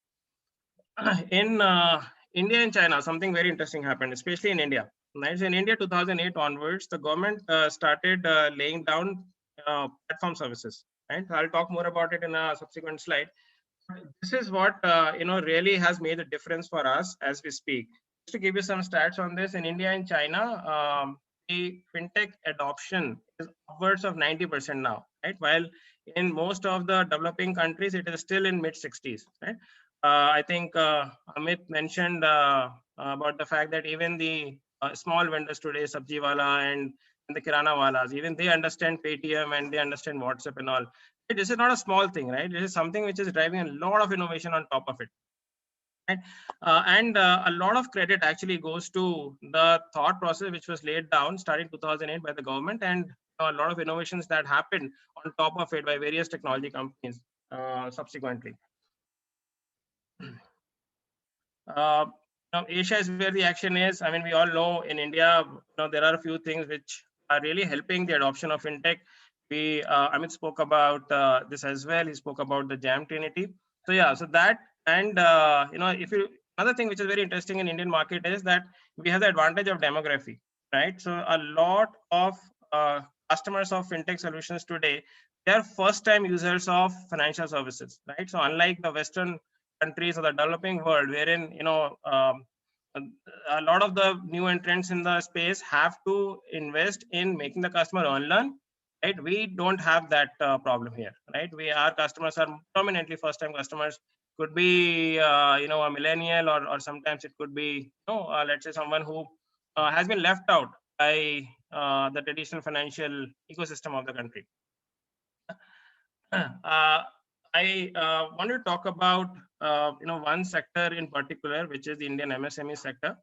[SPEAKER 9] In India and China, something very interesting happened, especially in India. Right? So in India, 2008 onwards, the government started laying down platform services. Right? So I'll talk more about it in a subsequent slide. This is what really has made a difference for us as we speak. Just to give you some stats on this, in India and China, the fintech adoption is upwards of 90% now, right? While in most of the developing countries, it is still in mid-60s, right? I think Amit mentioned about the fact that even the small vendors today, Sabjiwala and the Kirana Walas, even they understand Paytm and they understand WhatsApp and all. This is not a small thing, right? This is something which is driving a lot of innovation on top of it. Right? A lot of credit actually goes to the thought process which was laid down starting 2008 by the government, and a lot of innovations that happened on top of it by various technology companies subsequently. Now Asia is where the action is. I mean, we all know in India, there are a few things which are really helping the adoption of fintech. Amit spoke about this as well. He spoke about the Jam Trinity. So yeah, so that, and another thing which is very interesting in Indian market is that we have the advantage of demography, right? So a lot of customers of fintech solutions today, they are first-time users of financial services, right? So unlike the Western countries or the developing world, wherein a lot of the new entrants in the space have to invest in making the customer learn, right? We don't have that problem here, right? Our customers are prominently first-time customers. Could be a millennial, or sometimes it could be let's say someone who has been left out by the traditional financial ecosystem of the country. I want to talk about one sector in particular, which is the Indian MSME sector,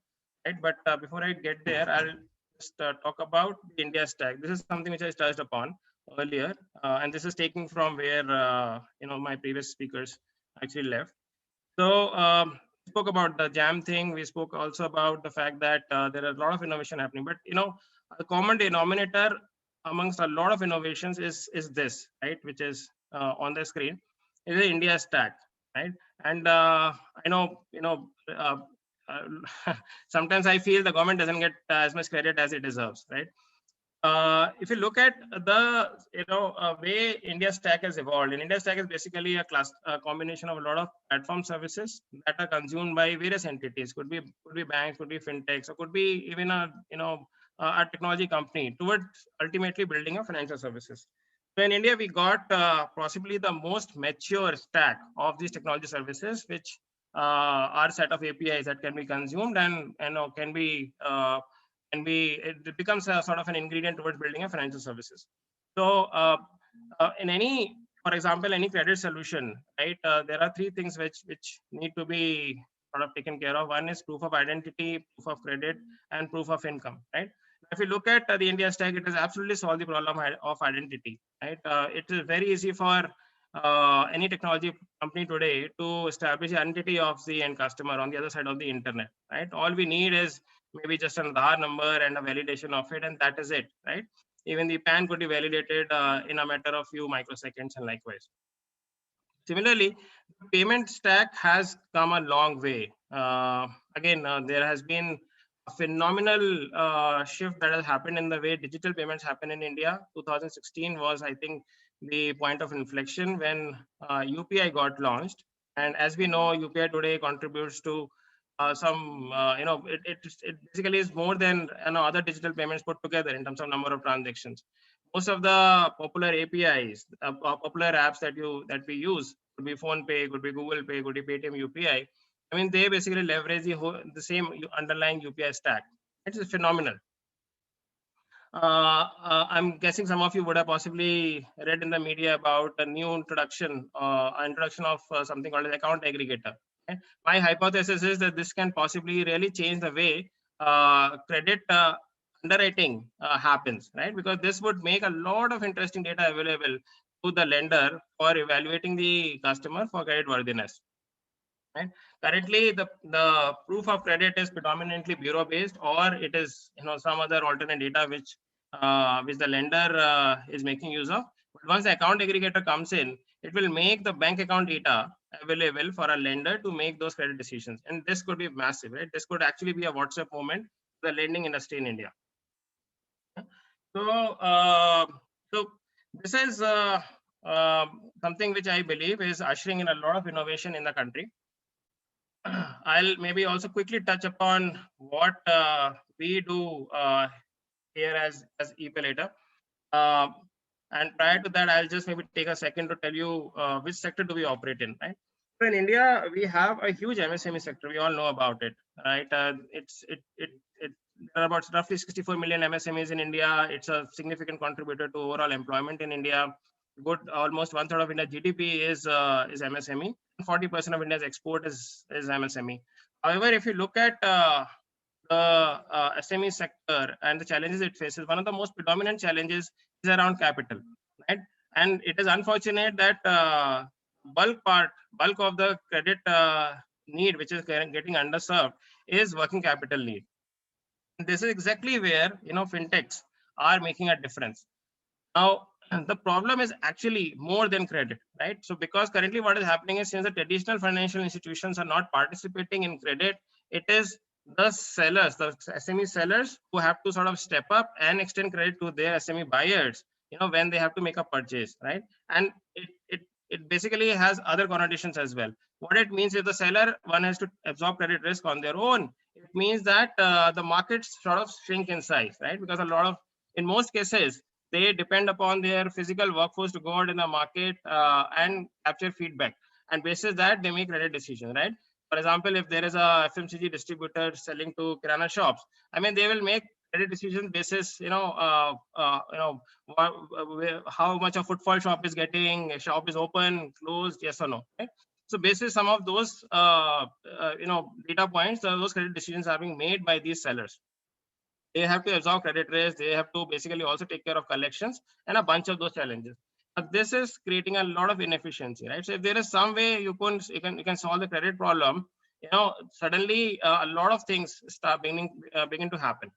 [SPEAKER 9] right? But before I get there, I'll just talk about the India Stack. This is something which I touched upon earlier, and this is taken from where my previous speakers actually left. So we spoke about the Jam thing. We spoke also about the fact that there are a lot of innovation happening, but the common denominator amongst a lot of innovations is this, right, which is on the screen, is the India Stack, right? And sometimes I feel the government doesn't get as much credit as it deserves, right? If you look at the way India Stack has evolved, and India Stack is basically a combination of a lot of platform services that are consumed by various entities. Could be banks, could be fintechs, or could be even a technology company towards ultimately building a financial services. So in India, we got possibly the most mature stack of these technology services, which are a set of APIs that can be consumed and it becomes a sort of an ingredient towards building a financial services. So for example, any credit solution, right? There are three things which need to be sort of taken care of. One is proof of identity, proof of credit, and proof of income, right? If you look at the India Stack, it has absolutely solved the problem of identity, right? It is very easy for any technology company today to establish the identity of the end customer on the other side of the internet, right? All we need is maybe just an Aadhaar number and a validation of it, and that is it, right? Even the PAN could be validated in a matter of few microseconds, and likewise. Similarly, the payment stack has come a long way. Again, there has been a phenomenal shift that has happened in the way digital payments happen in India. 2016 was, I think, the point of inflection when UPI got launched. And as we know, UPI today contributes to it basically is more than other digital payments put together in terms of number of transactions. Most of the popular APIs, popular apps that we use, could be PhonePe, could be Google Pay, could be Paytm UPI. I mean, they basically leverage the same underlying UPI stack. It is phenomenal. I'm guessing some of you would have possibly read in the media about a new introduction of something called an account aggregator. Okay? My hypothesis is that this can possibly really change the way credit underwriting happens, right? Because this would make a lot of interesting data available to the lender for evaluating the customer for credit worthiness. Right? Currently, the proof of credit is predominantly bureau based, or it is some other alternate data which the lender is making use of. But once the account aggregator comes in, it will make the bank account data available for a lender to make those credit decisions, and this could be massive, right? This could actually be a WhatsApp moment to the lending industry in India. So, this is something which I believe is ushering in a lot of innovation in the country. I'll maybe also quickly touch upon what we do here as ePayLater. And prior to that, I'll just maybe take a second to tell you which sector do we operate in, right? So in India, we have a huge MSME sector. We all know about it, right? There are about roughly 64 million MSMEs in India. It's a significant contributor to overall employment in India. good almost 1/3 of India's GDP is MSME. 40% of India's export is MSME. However, if you look at the SME sector and the challenges it faces, one of the most predominant challenges is around capital, right? And it is unfortunate that bulk of the credit need, which is getting underserved, is working capital need. And this is exactly where fintechs are making a difference. Now, the problem is actually more than credit, right? So because currently what is happening is, since the traditional financial institutions are not participating in credit, it is the sellers, the SME sellers, who have to sort of step up and extend credit to their SME buyers, when they have to make a purchase, right? And it basically has other connotations as well. What it means is the seller, one has to absorb credit risk on their own. It means that the markets sort of shrink in size, right? Because in most cases, they depend upon their physical workforce to go out in the market and capture feedback. And basis that, they make credit decisions, right? For example, if there is a FMCG distributor selling to Kirana shops, I mean, they will make credit decisions basis, how much a footfall shop is getting, a shop is open, closed, yes or no, right? So basis some of those, data points, those credit decisions are being made by these sellers. They have to absorb credit risk. They have to basically also take care of collections and a bunch of those challenges. But this is creating a lot of inefficiency, right? So if there is some way you can solve the credit problem, suddenly a lot of things start begin to happen.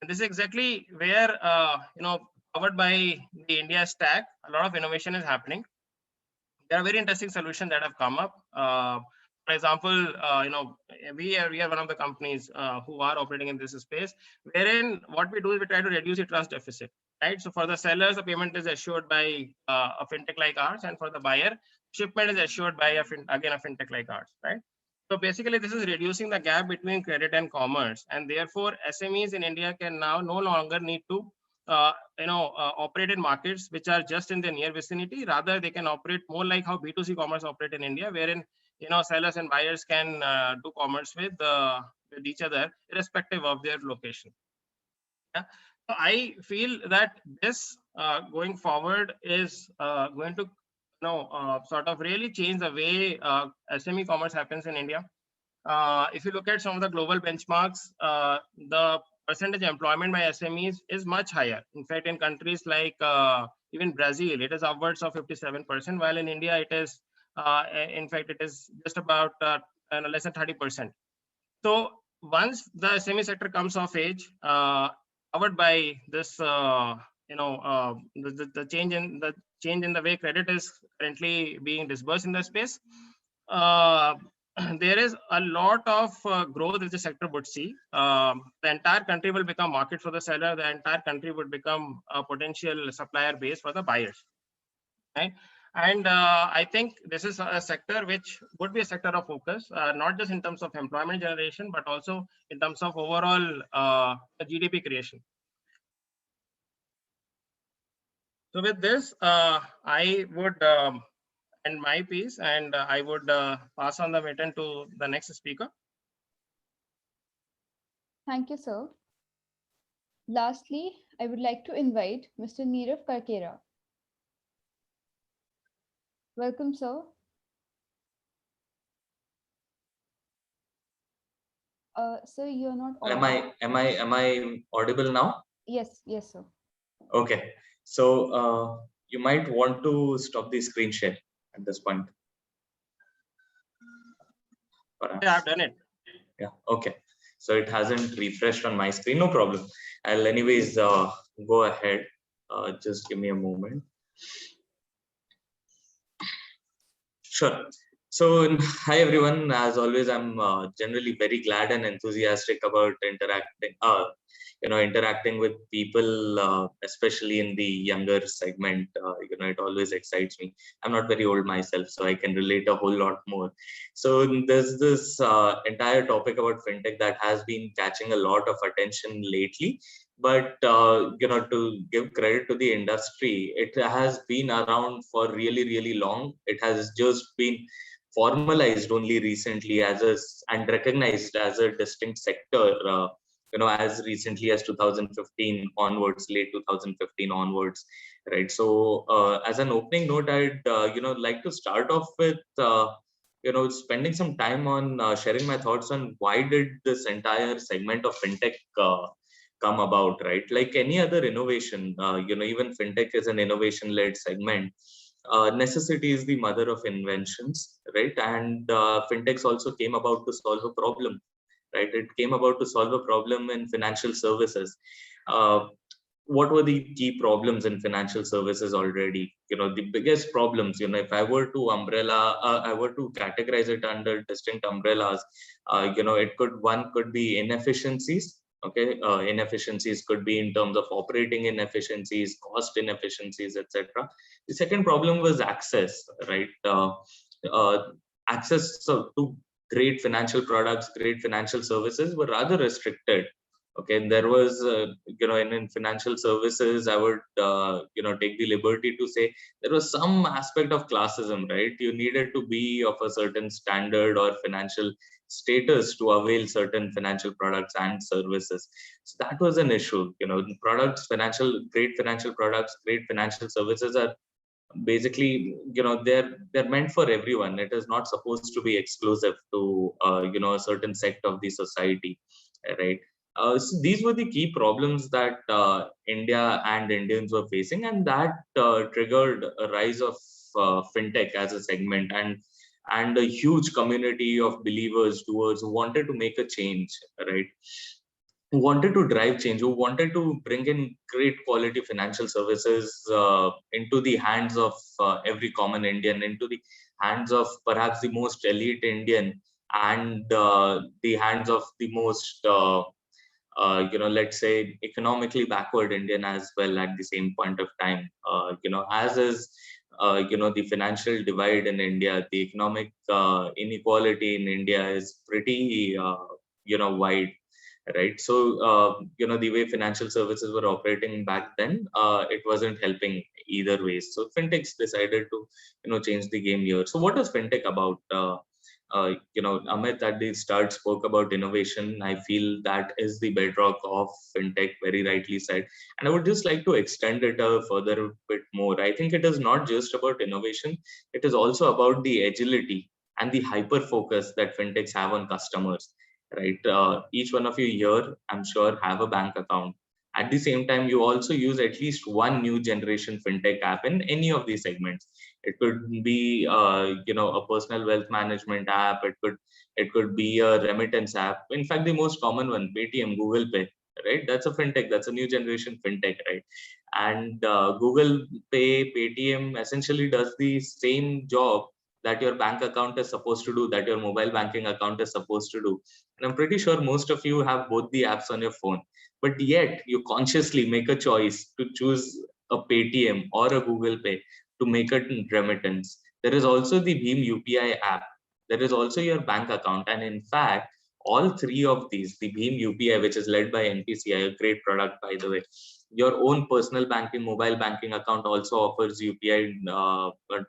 [SPEAKER 9] And this is exactly where covered by the India Stack, a lot of innovation is happening. There are very interesting solutions that have come up. For example, we are one of the companies who are operating in this space, wherein what we do is we try to reduce the trust deficit, right? So for the sellers, the payment is assured by a fintech like ours, and for the buyer, shipment is assured by a fintech like ours, right? So basically, this is reducing the gap between credit and commerce, and therefore SMEs in India can now no longer need to operate in markets which are just in the near vicinity. Rather, they can operate more like how B2C commerce operate in India, wherein sellers and buyers can do commerce with each other, irrespective of their location. Yeah. So I feel that this going forward is going to sort of really change the way SME commerce happens in India. If you look at some of the global benchmarks, the percentage employment by SMEs is much higher. In fact, in countries like even Brazil, it is upwards of 57%, while in India it is in fact, it is just about less than 30%. So once the SME sector comes of age, covered by this, the change in the way credit is currently being disbursed in the space, there is a lot of growth that the sector would see. The entire country will become market for the seller. The entire country would become a potential supplier base for the buyers, right? And I think this is a sector which would be a sector of focus, not just in terms of employment generation, but also in terms of overall GDP creation. So with this, I would end my piece, and I would pass on the baton to the next speaker.
[SPEAKER 2] Thank you, sir. Lastly, I would like to invite Mr. Nirav Karkera. Welcome, sir. Sir, you're not audible.
[SPEAKER 10] Am I audible now?
[SPEAKER 2] Yes, sir.
[SPEAKER 10] Okay. So you might want to stop the screen share at this point. Perhaps.
[SPEAKER 9] Yeah, I've done it.
[SPEAKER 10] Yeah. Okay. So it hasn't refreshed on my screen. No problem. I'll anyways go ahead. Just give me a moment. Sure. So hi everyone. As always, I'm generally very glad and enthusiastic about interacting with people, especially in the younger segment. It always excites me. I'm not very old myself, so I can relate a whole lot more. So there's this entire topic about fintech that has been catching a lot of attention lately. But to give credit to the industry, it has been around for really, really long. It has just been formalized only recently and recognized as a distinct sector. As recently as 2015 onwards, late 2015 onwards, right? So as an opening note, I'd like to start off with spending some time on sharing my thoughts on why did this entire segment of fintech come about, right? Like any other innovation, even fintech is an innovation-led segment. Necessity is the mother of inventions, right? And fintechs also came about to solve a problem, right? It came about to solve a problem in financial services. What were the key problems in financial services already? The biggest problems, if I were to I were to categorize it under distinct umbrellas, one could be inefficiencies. Okay, inefficiencies could be in terms of operating inefficiencies, cost inefficiencies, etc. The second problem was access, right? Access to great financial products, great financial services were rather restricted. Okay, there was, in financial services, I would, take the liberty to say there was some aspect of classism, right? You needed to be of a certain standard or financial status to avail certain financial products and services. So that was an issue. Great financial products, great financial services are basically, they're meant for everyone. It is not supposed to be exclusive to, a certain sect of the society, right? So these were the key problems that India and Indians were facing, and that triggered a rise of fintech as a segment and a huge community of believers towards who wanted to make a change, right? Who wanted to drive change, who wanted to bring in great quality financial services into the hands of every common Indian, into the hands of perhaps the most elite Indian, and the hands of the most let's say economically backward Indian as well at the same point of time. As is the financial divide in India, the economic inequality in India is pretty wide, right? So the way financial services were operating back then, it wasn't helping either way. So fintechs decided to change the game here. So what is fintech about? Amit at the start spoke about innovation. I feel that is the bedrock of fintech, very rightly said. And I would just like to extend it a further bit more. I think it is not just about innovation. It is also about the agility and the hyper focus that fintechs have on customers, right? Each one of you here, I'm sure, have a bank account. At the same time, you also use at least one new generation fintech app in any of these segments. It could be, a personal wealth management app. It could be a remittance app. In fact, the most common one, Paytm, Google Pay, right? That's a fintech. That's a new generation fintech, right? And Google Pay, Paytm essentially does the same job that your bank account is supposed to do, that your mobile banking account is supposed to do. And I'm pretty sure most of you have both the apps on your phone, but yet you consciously make a choice to choose a Paytm or a Google Pay to make a remittance. There is also the Bheem UPI app. There is also your bank account. And in fact, all three of these, the Bheem UPI, which is led by NPCI, a great product, by the way, your own personal banking, mobile banking account also offers UPI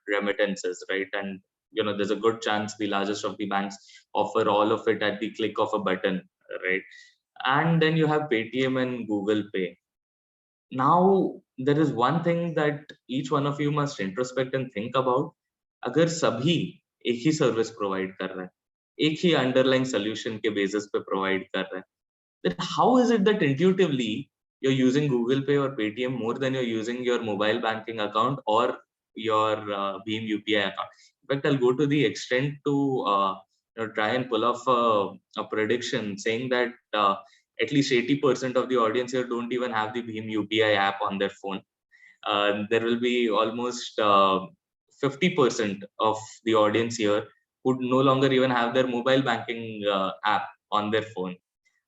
[SPEAKER 10] remittances, right? And there's a good chance the largest of the banks offer all of it at the click of a button, right? And then you have Paytm and Google Pay. Now, there is one thing that each one of you must introspect and think about. अगर सभी एक ही service provide कर रहा है, एक ही underlying solution के basis पे provide कर रहा है, then how is it that intuitively you're using Google Pay or Paytm more than you're using your mobile banking account or your Bheem UPI account? In fact, I'll go to the extent to try and pull off a prediction saying that at least 80% of the audience here don't even have the Bheem UPI app on their phone. There will be almost 50% of the audience here who no longer even have their mobile banking app on their phone.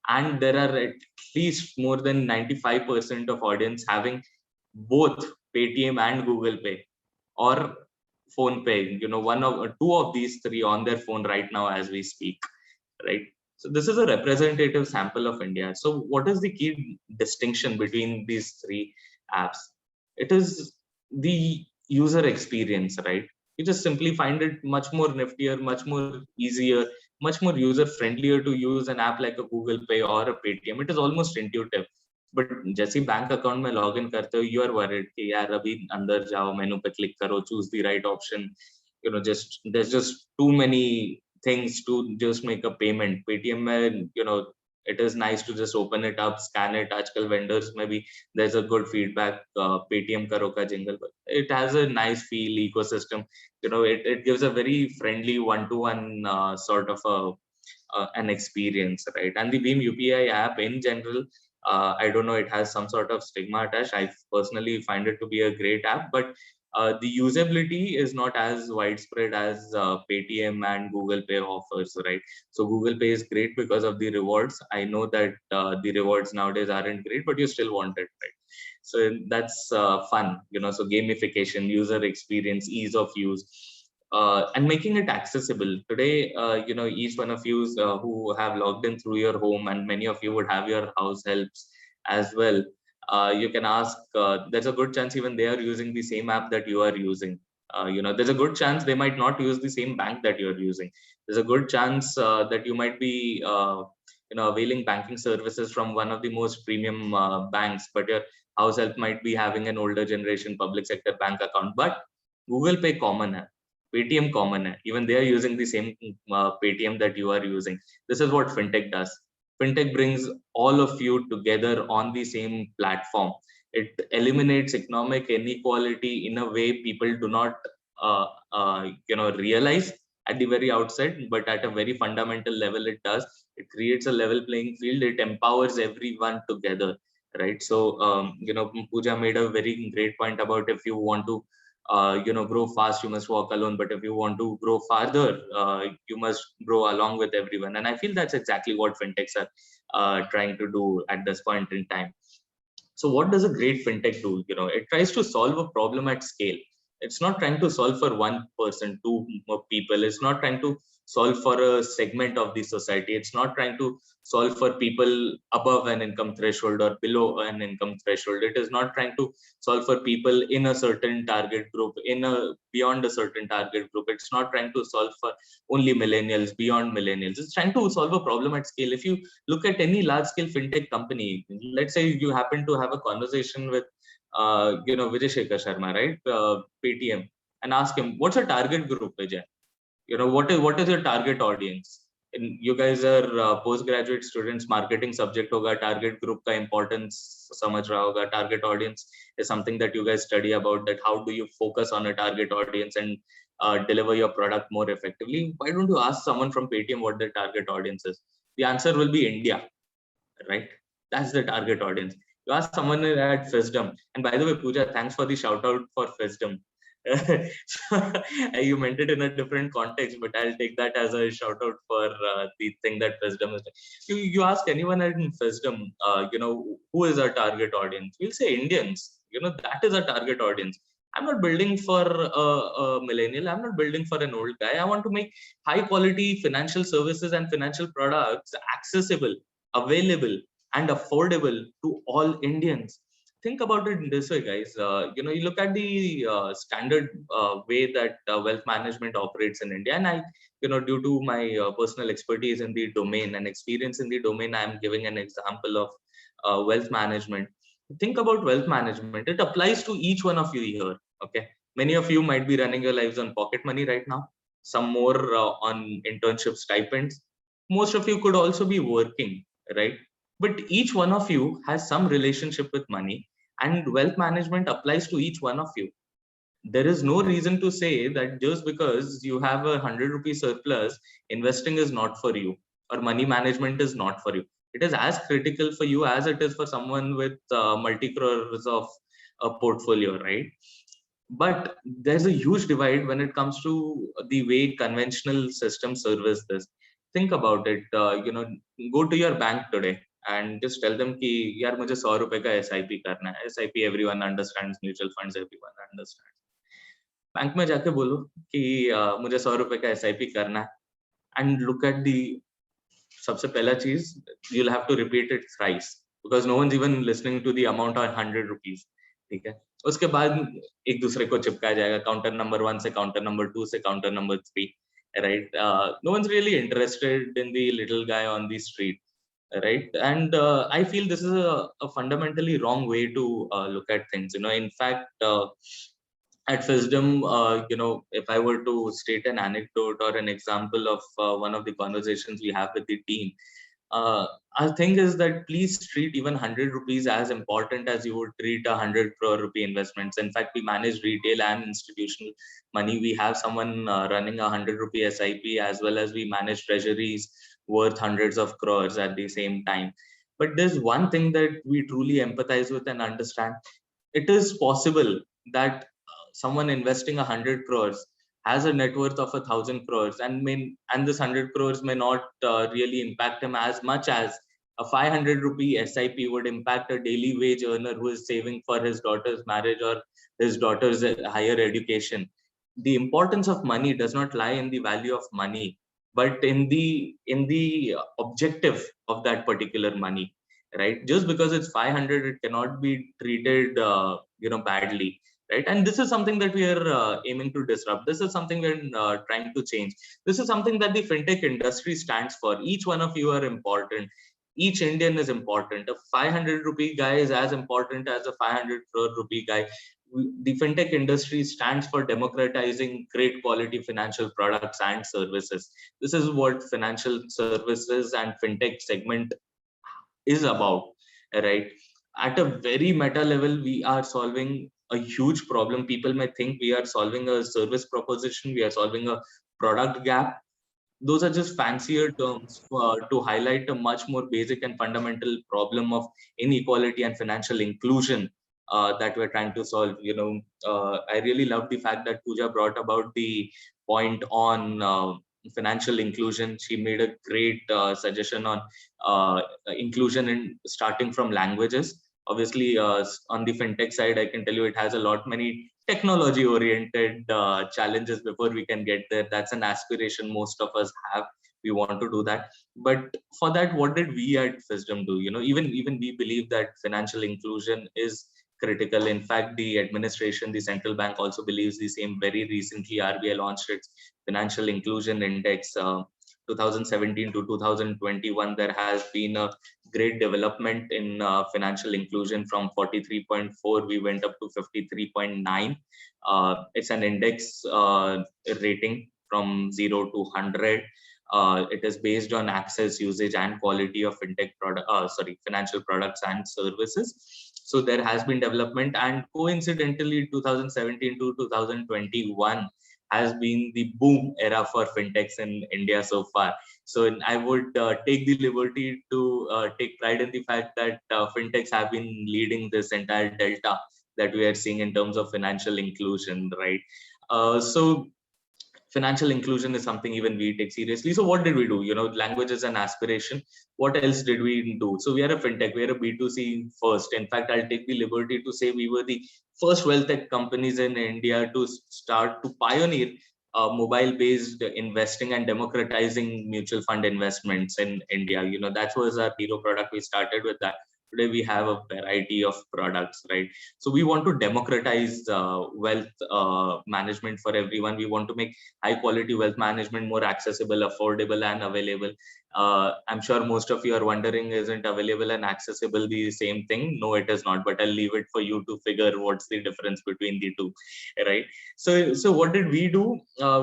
[SPEAKER 10] And there are at least more than 95% of audience having both Paytm and Google Pay or Phone Pay, two of these three on their phone right now as we speak, right? So this is a representative sample of India. So what is the key distinction between these three apps? It is the user experience, right? You just simply find it much more niftier, much more easier, much more user friendlier to use an app like a Google Pay or a Paytm. It is almost intuitive. But जैसे bank account में log in करते हो, you are worried कि यार अभी अंदर जाओ, मेनू पे क्लिक करो, choose the right option, just there's just too many things to just make a payment. Paytm में it is nice to just open it up, scan it. आजकल vendors में भी there's a good feedback. Paytm करो का jingle, it has a nice feel, ecosystem. It gives a very friendly one-to-one sort of an experience, right? And the Beam UPI app in general, I don't know, it has some sort of stigma attached. I personally find it to be a great app, but the usability is not as widespread as Paytm and Google Pay offers, right? So Google Pay is great because of the rewards. I know that the rewards nowadays aren't great, but you still want it, right? So that's fun, so gamification, user experience, ease of use. And making it accessible today, each one of you who have logged in through your home, and many of you would have your house helps as well. You can ask, there's a good chance even they are using the same app that you are using. There's a good chance they might not use the same bank that you're using. There's a good chance that you might be availing banking services from one of the most premium banks, but your house help might be having an older generation public sector bank account. But Google Pay common hai, Paytm common hai, even they are using the same Paytm that you are using. This is what fintech does. Fintech brings all of you together on the same platform. It eliminates economic inequality in a way people do not realize at the very outset, but at a very fundamental level it does. It creates a level playing field. It empowers everyone together, right? So Pooja made a very great point about, if you want to grow fast, you must walk alone, but if you want to grow farther, you must grow along with everyone. And I feel that's exactly what fintechs are trying to do at this point in time. So what does a great fintech do? It tries to solve a problem at scale. It's not trying to solve for one person, two people. It's not trying to solve for a segment of the society. It's not trying to solve for people above an income threshold or below an income threshold. It is not trying to solve for people in a certain target group, beyond a certain target group. It's not trying to solve for only millennials, beyond millennials. It's trying to solve a problem at scale. If you look at any large scale fintech company, let's say you happen to have a conversation with Vijay Shekhar Sharma, right? Paytm, and ask him, what's your target group, Vijay? What is your target audience? And you guys are postgraduate students, marketing subject hoga, target group ka importance samajh raha hoga. Target audience is something that you guys study about, that how do you focus on a target audience and deliver your product more effectively. Why don't you ask someone from Paytm what their target audience is? The answer will be India, right? That's the target audience. You ask someone at Fisdom, and by the way, Pooja, thanks for the shout out for Fisdom. You meant it in a different context, but I'll take that as a shout out for the thing that Fisdom is. You ask anyone in Fisdom, who is our target audience? We'll say Indians. That is our target audience. I'm not building for a millennial. I'm not building for an old guy. I want to make high quality financial services and financial products accessible, available, and affordable to all Indians. Think about it in this way, guys. You look at the standard way that wealth management operates in India, and I, due to my personal expertise in the domain and experience in the domain, I am giving an example of wealth management. Think about wealth management. It applies to each one of you here. Okay, many of you might be running your lives on pocket money right now. Some more on internship stipends. Most of you could also be working, right? But each one of you has some relationship with money, and wealth management applies to each one of you. There is no reason to say that just because you have a 100 rupee surplus, investing is not for you, or money management is not for you. It is as critical for you as it is for someone with multi-crores of a portfolio, right? But there's a huge divide when it comes to the way conventional systems service this. Think about it. Go to your bank today and just tell them कि यार मुझे 100 रुपए का SIP करना है. SIP everyone understands, mutual funds everyone understands. Bank में जाके बोलो कि मुझे 100 रुपए का SIP करना है, and look at the सबसे पहला चीज, you'll have to repeat it thrice because no one's even listening to the amount of 100 rupees. ठीक है, उसके बाद एक दूसरे को चिपकाया जाएगा, काउंटर नंबर 1 से काउंटर नंबर 2 से counter number 3, right? No one's really interested in the little guy on the street. right? And I feel this is a fundamentally wrong way to look at things. In fact, at Fisdom, if I were to state an anecdote or an example of one of the conversations we have with the team, our thing is that please treat even 100 rupees as important as you would treat 100 crore rupee investments. In fact, we manage retail and institutional money. We have someone running 100 rupee SIP, as well as we manage treasuries worth hundreds of crores at the same time. But there's one thing that we truly empathize with and understand. It is possible that someone investing 100 crores has a net worth of 1,000 crores, and this 100 crores may not really impact him as much as a 500 rupee SIP would impact a daily wage earner who is saving for his daughter's marriage or his daughter's higher education. The importance of money does not lie in the value of money, but in the objective of that particular money, right? Just because it's 500, it cannot be treated badly, right? And this is something that we are aiming to disrupt. This is something we're trying to change. This is something that the fintech industry stands for. Each one of you are important. Each Indian is important. A 500 rupee guy is as important as a 500 crore rupee guy. The fintech industry stands for democratizing great quality financial products and services. This is what financial services and fintech segment is about, right? At a very meta level, we are solving a huge problem. People may think we are solving a service proposition, we are solving a product gap. Those are just fancier terms to highlight a much more basic and fundamental problem of inequality and financial inclusion that we're trying to solve. I really love the fact that Pooja brought about the point on financial inclusion. She made a great suggestion on inclusion in starting from languages. Obviously, on the fintech side, I can tell you it has a lot many technology oriented challenges before we can get there. That's an aspiration most of us have. We want to do that. But for that, what did we at Fisdom do? Even we believe that financial inclusion is critical. In fact, the administration, the central bank also believes the same. Very recently, RBI launched its financial inclusion index. 2017 to 2021, there has been a great development in financial inclusion. From 43.4, we went up to 53.9. It's an index rating from 0 to 100. It is based on access, usage, and quality of financial products and services. So there has been development, and coincidentally, 2017 to 2021 has been the boom era for fintechs in India so far. So I would take the liberty to take pride in the fact that fintechs have been leading this entire delta that we are seeing in terms of financial inclusion, right? So financial inclusion is something even we take seriously. So what did we do? Language is an aspiration. What else did we do? So we are a fintech, we are a B2C first. In fact, I'll take the liberty to say we were the first wealth tech companies in India to start to pioneer mobile-based investing and democratizing mutual fund investments in India. That was our hero product. We started with that. Today we have a variety of products, right? So we want to democratize wealth management for everyone. We want to make high quality wealth management more accessible, affordable, and available. I'm sure most of you are wondering, isn't available and accessible the same thing? No, it is not, but I'll leave it for you to figure what's the difference between the two, right? So what did we do?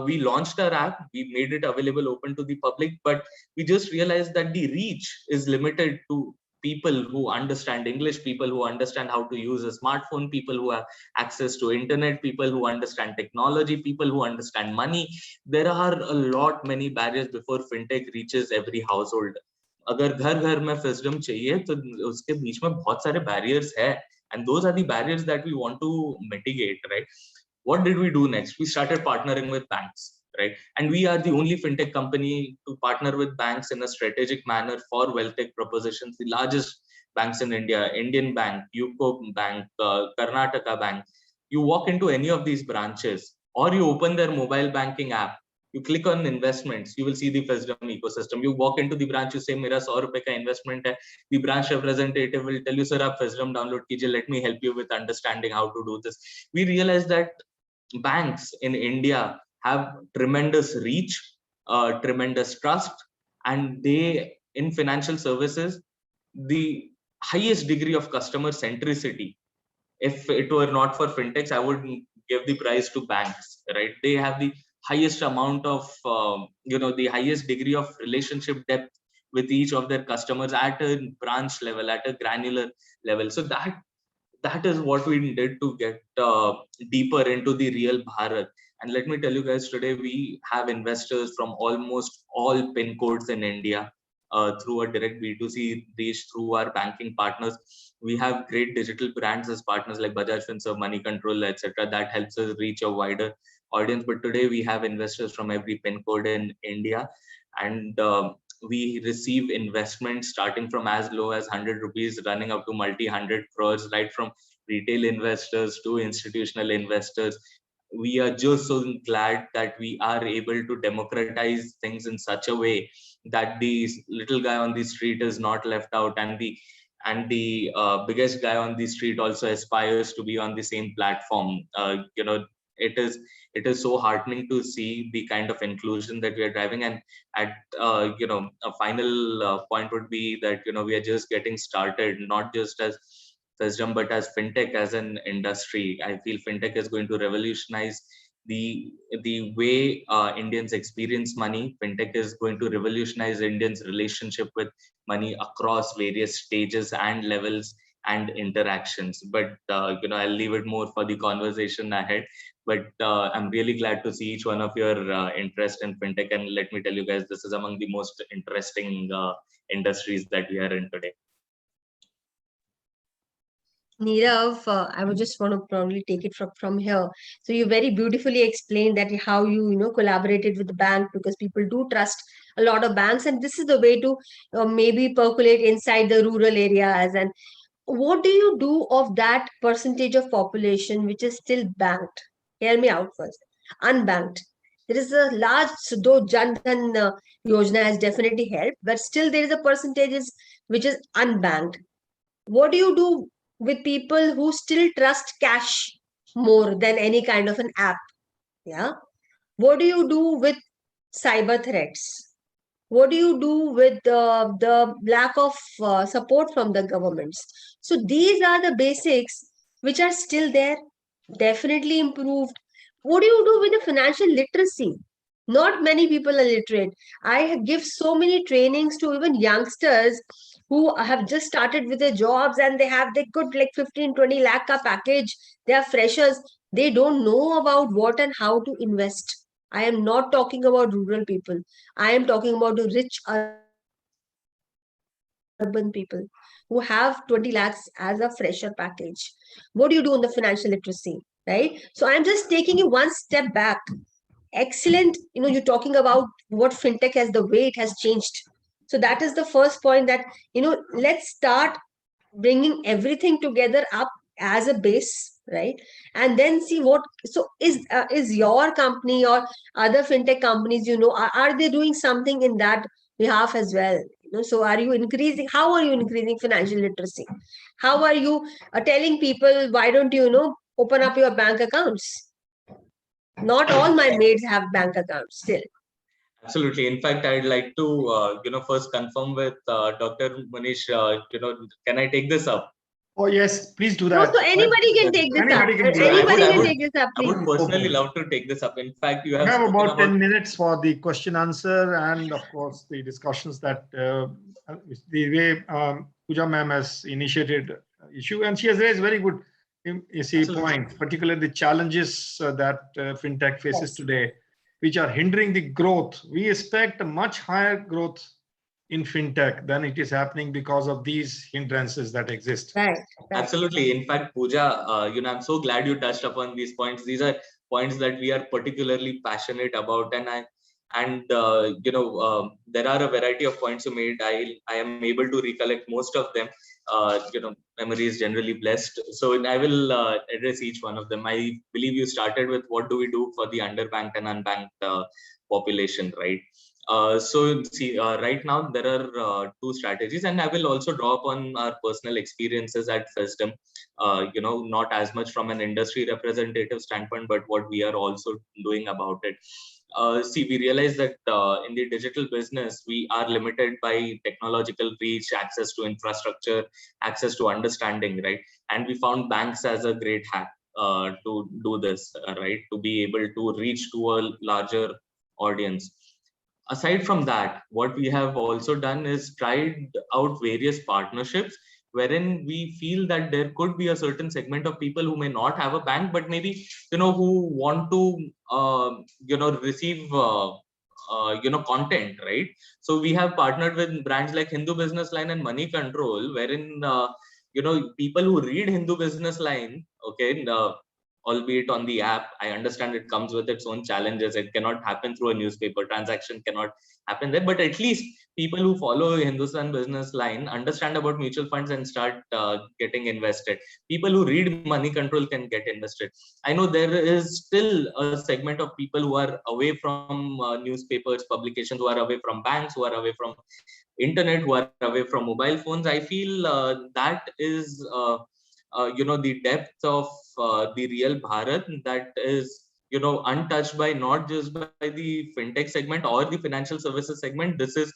[SPEAKER 10] We launched our app, we made it available open to the public, but we just realized that the reach is limited to people who understand English, people who understand how to use a smartphone, people who have access to internet, people who understand technology, people who understand money. There are a lot many barriers before fintech reaches every household. अगर घर घर में Fisdom चाहिए तो उसके बीच में बहुत सारे barriers है, and those are the barriers that we want to mitigate, right? What did we do next? We started partnering with banks, right? And we are the only fintech company to partner with banks in a strategic manner for wealth tech propositions. The largest banks in India, Indian Bank, UCO Bank, Karnataka Bank. You walk into any of these branches, or you open their mobile banking app, you click on investments, you will see the Fisdom ecosystem. You walk into the branch, you say, "Mera 100 rupees ka investment hai." The branch representative will tell you, "Sir, aap Fisdom download kijiye. Let me help you with understanding how to do this." We realize that banks in India have tremendous reach, tremendous trust, and they in financial services the highest degree of customer centricity. If it were not for fintechs, I would give the prize to banks, right? They have the highest amount of, the highest degree of relationship depth with each of their customers at a branch level, at a granular level. So that is what we did to get deeper into the real Bharat. And let me tell you guys, today we have investors from almost all PIN codes in India through a direct B2C reach through our banking partners. We have great digital brands as partners like Bajaj Finserv, Money Control, etc. That helps us reach a wider audience. But today we have investors from every PIN code in India, and we receive investments starting from as low as 100 rupees, running up to multi-100 crores, right from retail investors to institutional investors. We are just so glad that we are able to democratize things in such a way that the little guy on the street is not left out, and the biggest guy on the street also aspires to be on the same platform. It is so heartening to see the kind of inclusion that we are driving. And at a final point would be that we are just getting started, not just as Fisdom, but as fintech as an industry. I feel fintech is going to revolutionize the way Indians experience money. Fintech is going to revolutionize Indians' relationship with money across various stages and levels and interactions. But I'll leave it more for the conversation ahead. But I'm really glad to see each one of your interest in fintech. And let me tell you guys, this is among the most interesting industries that we are in today.
[SPEAKER 8] Nirav, I would just want to probably take it from here. So you very beautifully explained that how you collaborated with the bank, because people do trust a lot of banks, and this is the way to maybe percolate inside the rural areas. And what do you do of that percentage of population which is still banked? Hear me out first. Unbanked. There is a large, though Jan Dhan Yojana has definitely helped, but still there is a percentage which is unbanked. What do you do with people who still trust cash more than any kind of an app? Yeah. What do you do with cyber threats? What do you do with the lack of support from the governments? So these are the basics which are still there, definitely improved. What do you do with the financial literacy? Not many people are literate. I give so many trainings to even youngsters who have just started with their jobs, and they could like 15-20 lakh ka package. They are freshers. They don't know about what and how to invest. I am not talking about rural people. I am talking about the rich urban people who have 20 lakhs as a fresher package. What do you do on the financial literacy, right? So I'm just taking you one step back. Excellent. You're talking about what fintech has, the way it has changed. So that is the first point, that, let's start bringing everything together up as a base, right? And then see what, so is your company or other fintech companies, are they doing something in that behalf as well? So how are you increasing financial literacy? How are you telling people, why don't you, open up your bank accounts? Not all my maids have bank accounts still.
[SPEAKER 10] Absolutely. In fact, I'd like to, first confirm with Dr. Manish, can I take this up?
[SPEAKER 6] Oh, yes, please do that.
[SPEAKER 8] So anybody can take this up. Anybody can take this up, please.
[SPEAKER 10] I would personally love to take this up. In fact, you have
[SPEAKER 6] about 10 minutes for the question answer, and of course the discussions that the way Pooja ma'am has initiated issue, and she has raised very good point, particularly the challenges that fintech faces today, which are hindering the growth. We expect a much higher growth in fintech than it is happening because of these hindrances that exist.
[SPEAKER 8] Right.
[SPEAKER 10] Absolutely. In fact, Pooja, I'm so glad you touched upon these points. These are points that we are particularly passionate about, and there are a variety of points you made. I am able to recollect most of them. Memory is generally blessed. So I will address each one of them. I believe you started with what do we do for the underbanked and unbanked population, right? Right now there are two strategies, and I will also draw upon our personal experiences at Fisdom. Not as much from an industry representative standpoint, but what we are also doing about it. see, we realize that in the digital business, we are limited by technological reach, access to infrastructure, access to understanding, right? And we found banks as a great hack to do this, right? To be able to reach to a larger audience. Aside from that, what we have also done is tried out various partnerships wherein we feel that there could be a certain segment of people who may not have a bank, but maybe, who want to, receive, content, right? So we have partnered with brands like Hindu Business Line and Money Control, wherein, people who read Hindu Business Line, okay, albeit on the app. I understand it comes with its own challenges. It cannot happen through a newspaper. Transaction cannot happen there. But at least people who follow Hindustan Business Line understand about mutual funds and start getting invested. People who read Money Control can get invested. I know there is still a segment of people who are away from newspapers, publications, who are away from banks, who are away from internet, who are away from mobile phones. I feel that is the depth of the real Bharat that is untouched by not just by the fintech segment or the financial services segment. This is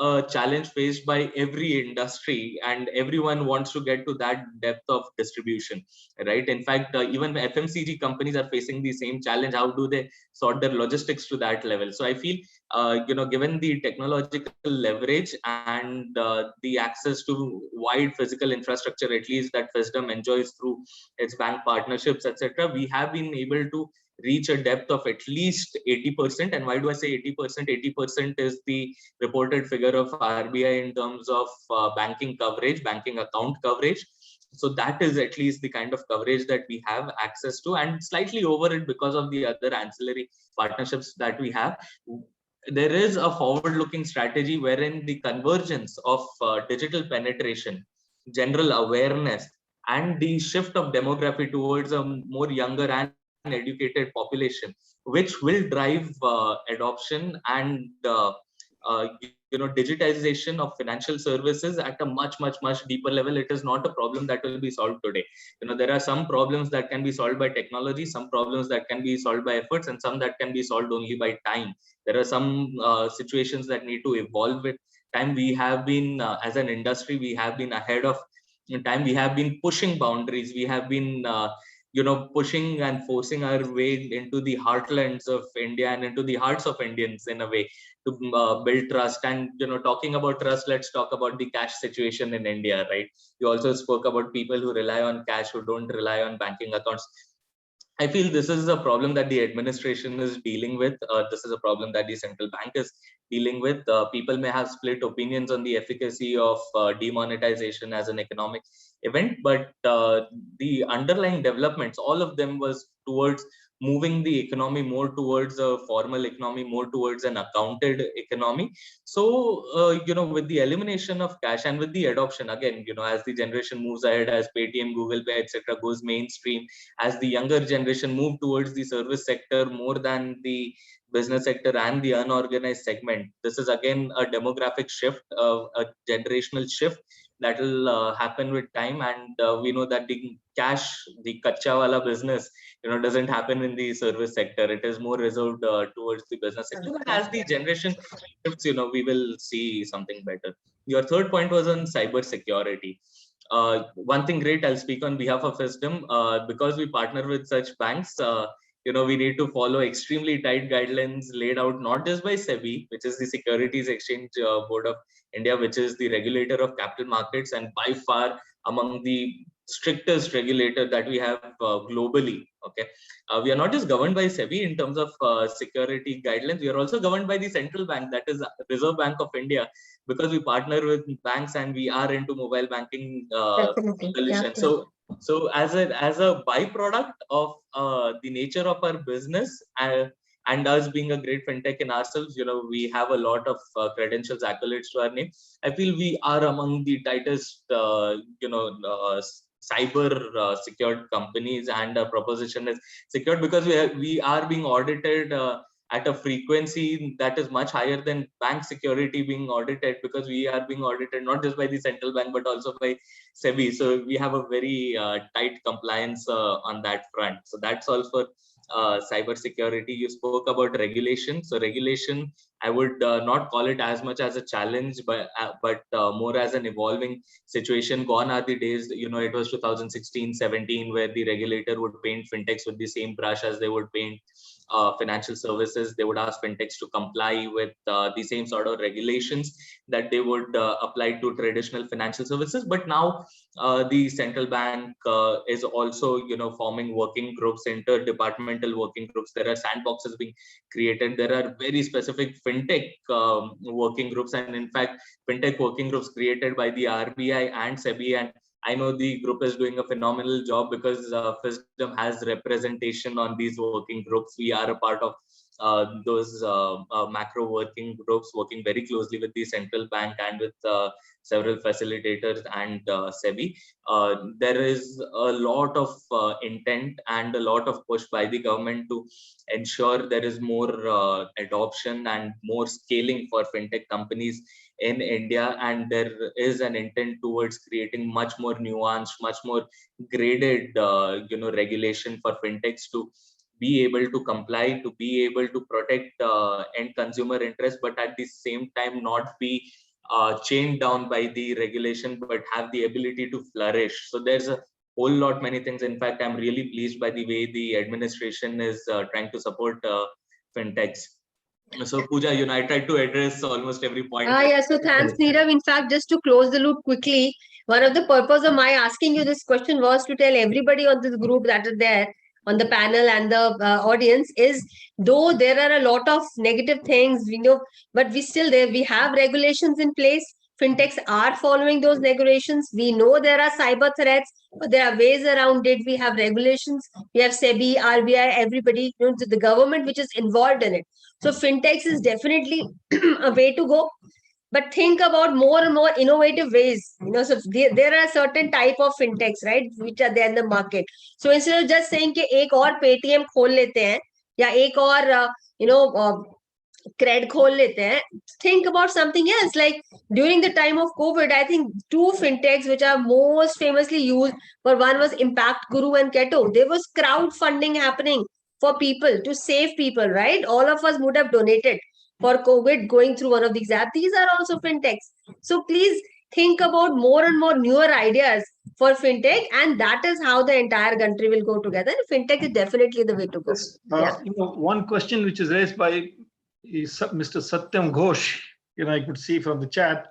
[SPEAKER 10] a challenge faced by every industry, and everyone wants to get to that depth of distribution, right? In fact, even FMCG companies are facing the same challenge. How do they sort their logistics to that level? So I feel, given the technological leverage and the access to wide physical infrastructure, at least that Fisdom enjoys through its bank partnerships, etc., we have been able to reach a depth of at least 80%. And why do I say 80%? 80% is the reported figure of RBI in terms of banking coverage, banking account coverage. So that is at least the kind of coverage that we have access to, and slightly over it because of the other ancillary partnerships that we have. There is a forward-looking strategy wherein the convergence of digital penetration, general awareness, and the shift of demography towards a more younger and educated population, which will drive adoption and digitization of financial services at a much deeper level. It is not a problem that will be solved today. There are some problems that can be solved by technology, some problems that can be solved by efforts, and some that can be solved only by time. There are some situations that need to evolve with time. We have been, as an industry, we have been ahead of time. We have been pushing boundaries. We have been pushing and forcing our way into the heartlands of India and into the hearts of Indians in a way to build trust. And talking about trust, let's talk about the cash situation in India, right? You also spoke about people who rely on cash, who don't rely on banking accounts. I feel this is a problem that the administration is dealing with. This is a problem that the central bank is dealing with. People may have split opinions on the efficacy of demonetization as an economic event, but the underlying developments, all of them was towards moving the economy more towards a formal economy, more towards an accounted economy. So, with the elimination of cash and with the adoption, again, as the generation moves ahead, as Paytm, Google Pay, etc., goes mainstream, as the younger generation move towards the service sector more than the business sector and the unorganized segment, this is again a demographic shift, a generational shift that will happen with time. And we know that the cash, the kacha wala business, doesn't happen in the service sector. It is more reserved towards the business sector. But as the generation shifts, we will see something better. Your third point was on cyber security. One thing great, I'll speak on behalf of Fisdom, because we partner with such banks. We need to follow extremely tight guidelines laid out not just by SEBI, which is the Securities Exchange Board of India, which is the regulator of capital markets and by far among the strictest regulator that we have globally. Okay, we are not just governed by SEBI in terms of security guidelines. We are also governed by the central bank, that is Reserve Bank of India, because we partner with banks and we are into mobile banking solutions.
[SPEAKER 8] Yeah.
[SPEAKER 10] So as a byproduct of the nature of our business and us being a great fintech in ourselves, we have a lot of credentials, accolades to our name. I feel we are among the tightest, cyber secured companies, and our proposition is secured because we are being audited at a frequency that is much higher than bank security being audited, because we are being audited not just by the central bank but also by SEBI. So we have a very tight compliance on that front. So that's all for cyber security. You spoke about regulation. So regulation, I would not call it as much as a challenge, but more as an evolving situation. Gone are the days, it was 2016-17 where the regulator would paint fintechs with the same brush as they would paint financial services. They would ask fintechs to comply with the same sort of regulations that they would apply to traditional financial services. But now the central bank is also, forming working groups, interdepartmental working groups. There are sandboxes being created. There are very specific fintech working groups, and in fact, fintech working groups created by the RBI and SEBI. And I know the group is doing a phenomenal job because Fisdom has representation on these working groups. We are a part of those macro working groups, working very closely with the central bank and with several facilitators and SEBI. There is a lot of intent and a lot of push by the government to ensure there is more adoption and more scaling for fintech companies in India, and there is an intent towards creating much more nuanced, much more graded, regulation for fintechs to be able to comply, to be able to protect end consumer interest, but at the same time not be chained down by the regulation, but have the ability to flourish. So there's a whole lot many things. In fact, I'm really pleased by the way the administration is trying to support fintechs. So Pooja, I tried to address almost every point.
[SPEAKER 8] Yeah, so thanks, Nirav. In fact, just to close the loop quickly, one of the purpose of my asking you this question was to tell everybody on this group that are there on the panel and the audience is, though there are a lot of negative things, but we have regulations in place. Fintechs are following those regulations. We know there are cyber threats, but there are ways around it. We have regulations. We have SEBI, RBI, everybody, the government which is involved in it. So fintechs is definitely a way to go. But think about more and more innovative ways. So there are certain type of fintechs, right, which are there in the market. So instead of just saying कि एक और Paytm खोल लेते हैं या एक और cred खोल लेते हैं, think about something else. Like during the time of COVID, I think 2 fintechs which are most famously used, but one was Impact Guru and Keto. There was crowdfunding happening for people to save people, right? All of us would have donated for COVID going through one of these apps. These are also fintechs. So please think about more and more newer ideas for fintech, and that is how the entire country will go together. Fintech is definitely the way to go.
[SPEAKER 6] One question which is raised by Mr. Satyam Ghosh, I could see from the chat,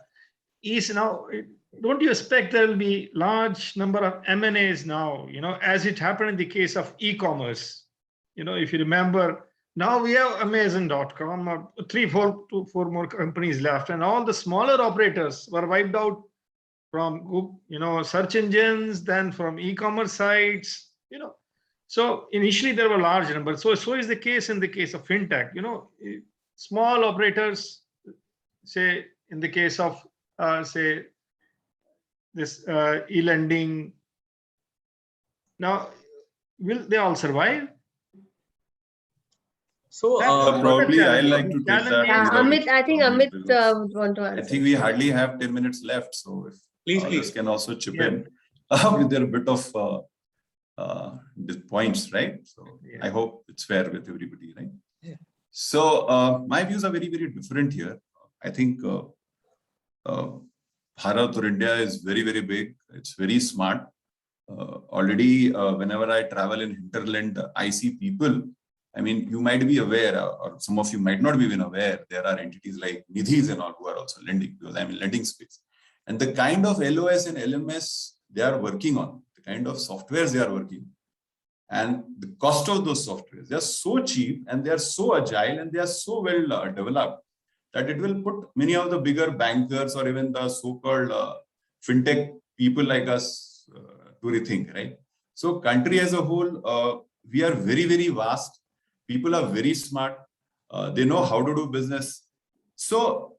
[SPEAKER 6] is don't you expect there will be large number of M&As now, as it happened in the case of e-commerce? If you remember, now we have Amazon.com, 4 more companies left, and all the smaller operators were wiped out from, search engines, then from e-commerce sites, So initially there were large numbers. So is the case in the case of fintech. Small operators, say in the case of say this e-lending. Now, will they all survive?
[SPEAKER 10] So
[SPEAKER 7] probably I like to take that.
[SPEAKER 8] Yeah, Amit, I think Amit would want to answer.
[SPEAKER 7] I think we hardly have 10 minutes left, so if
[SPEAKER 10] please
[SPEAKER 7] can also chip in with their bit of points, right? So I hope it's fair with everybody, right?
[SPEAKER 6] Yeah.
[SPEAKER 7] So my views are very, very different here. I think Bharat or India is very, very big. It's very smart. Already, whenever I travel in hinterland, I see people. I mean, you might be aware, or some of you might not be even aware, there are entities like Nidhis and all who are also lending, because I'm in lending space. And the kind of LOS and LMS they are working on, the kind of softwares they are working on, and the cost of those softwares, they are so cheap and they are so agile and they are so well developed that it will put many of the bigger bankers or even the so-called fintech people like us to rethink, right? So country as a whole, we are very, very vast. People are very smart. They know how to do business. So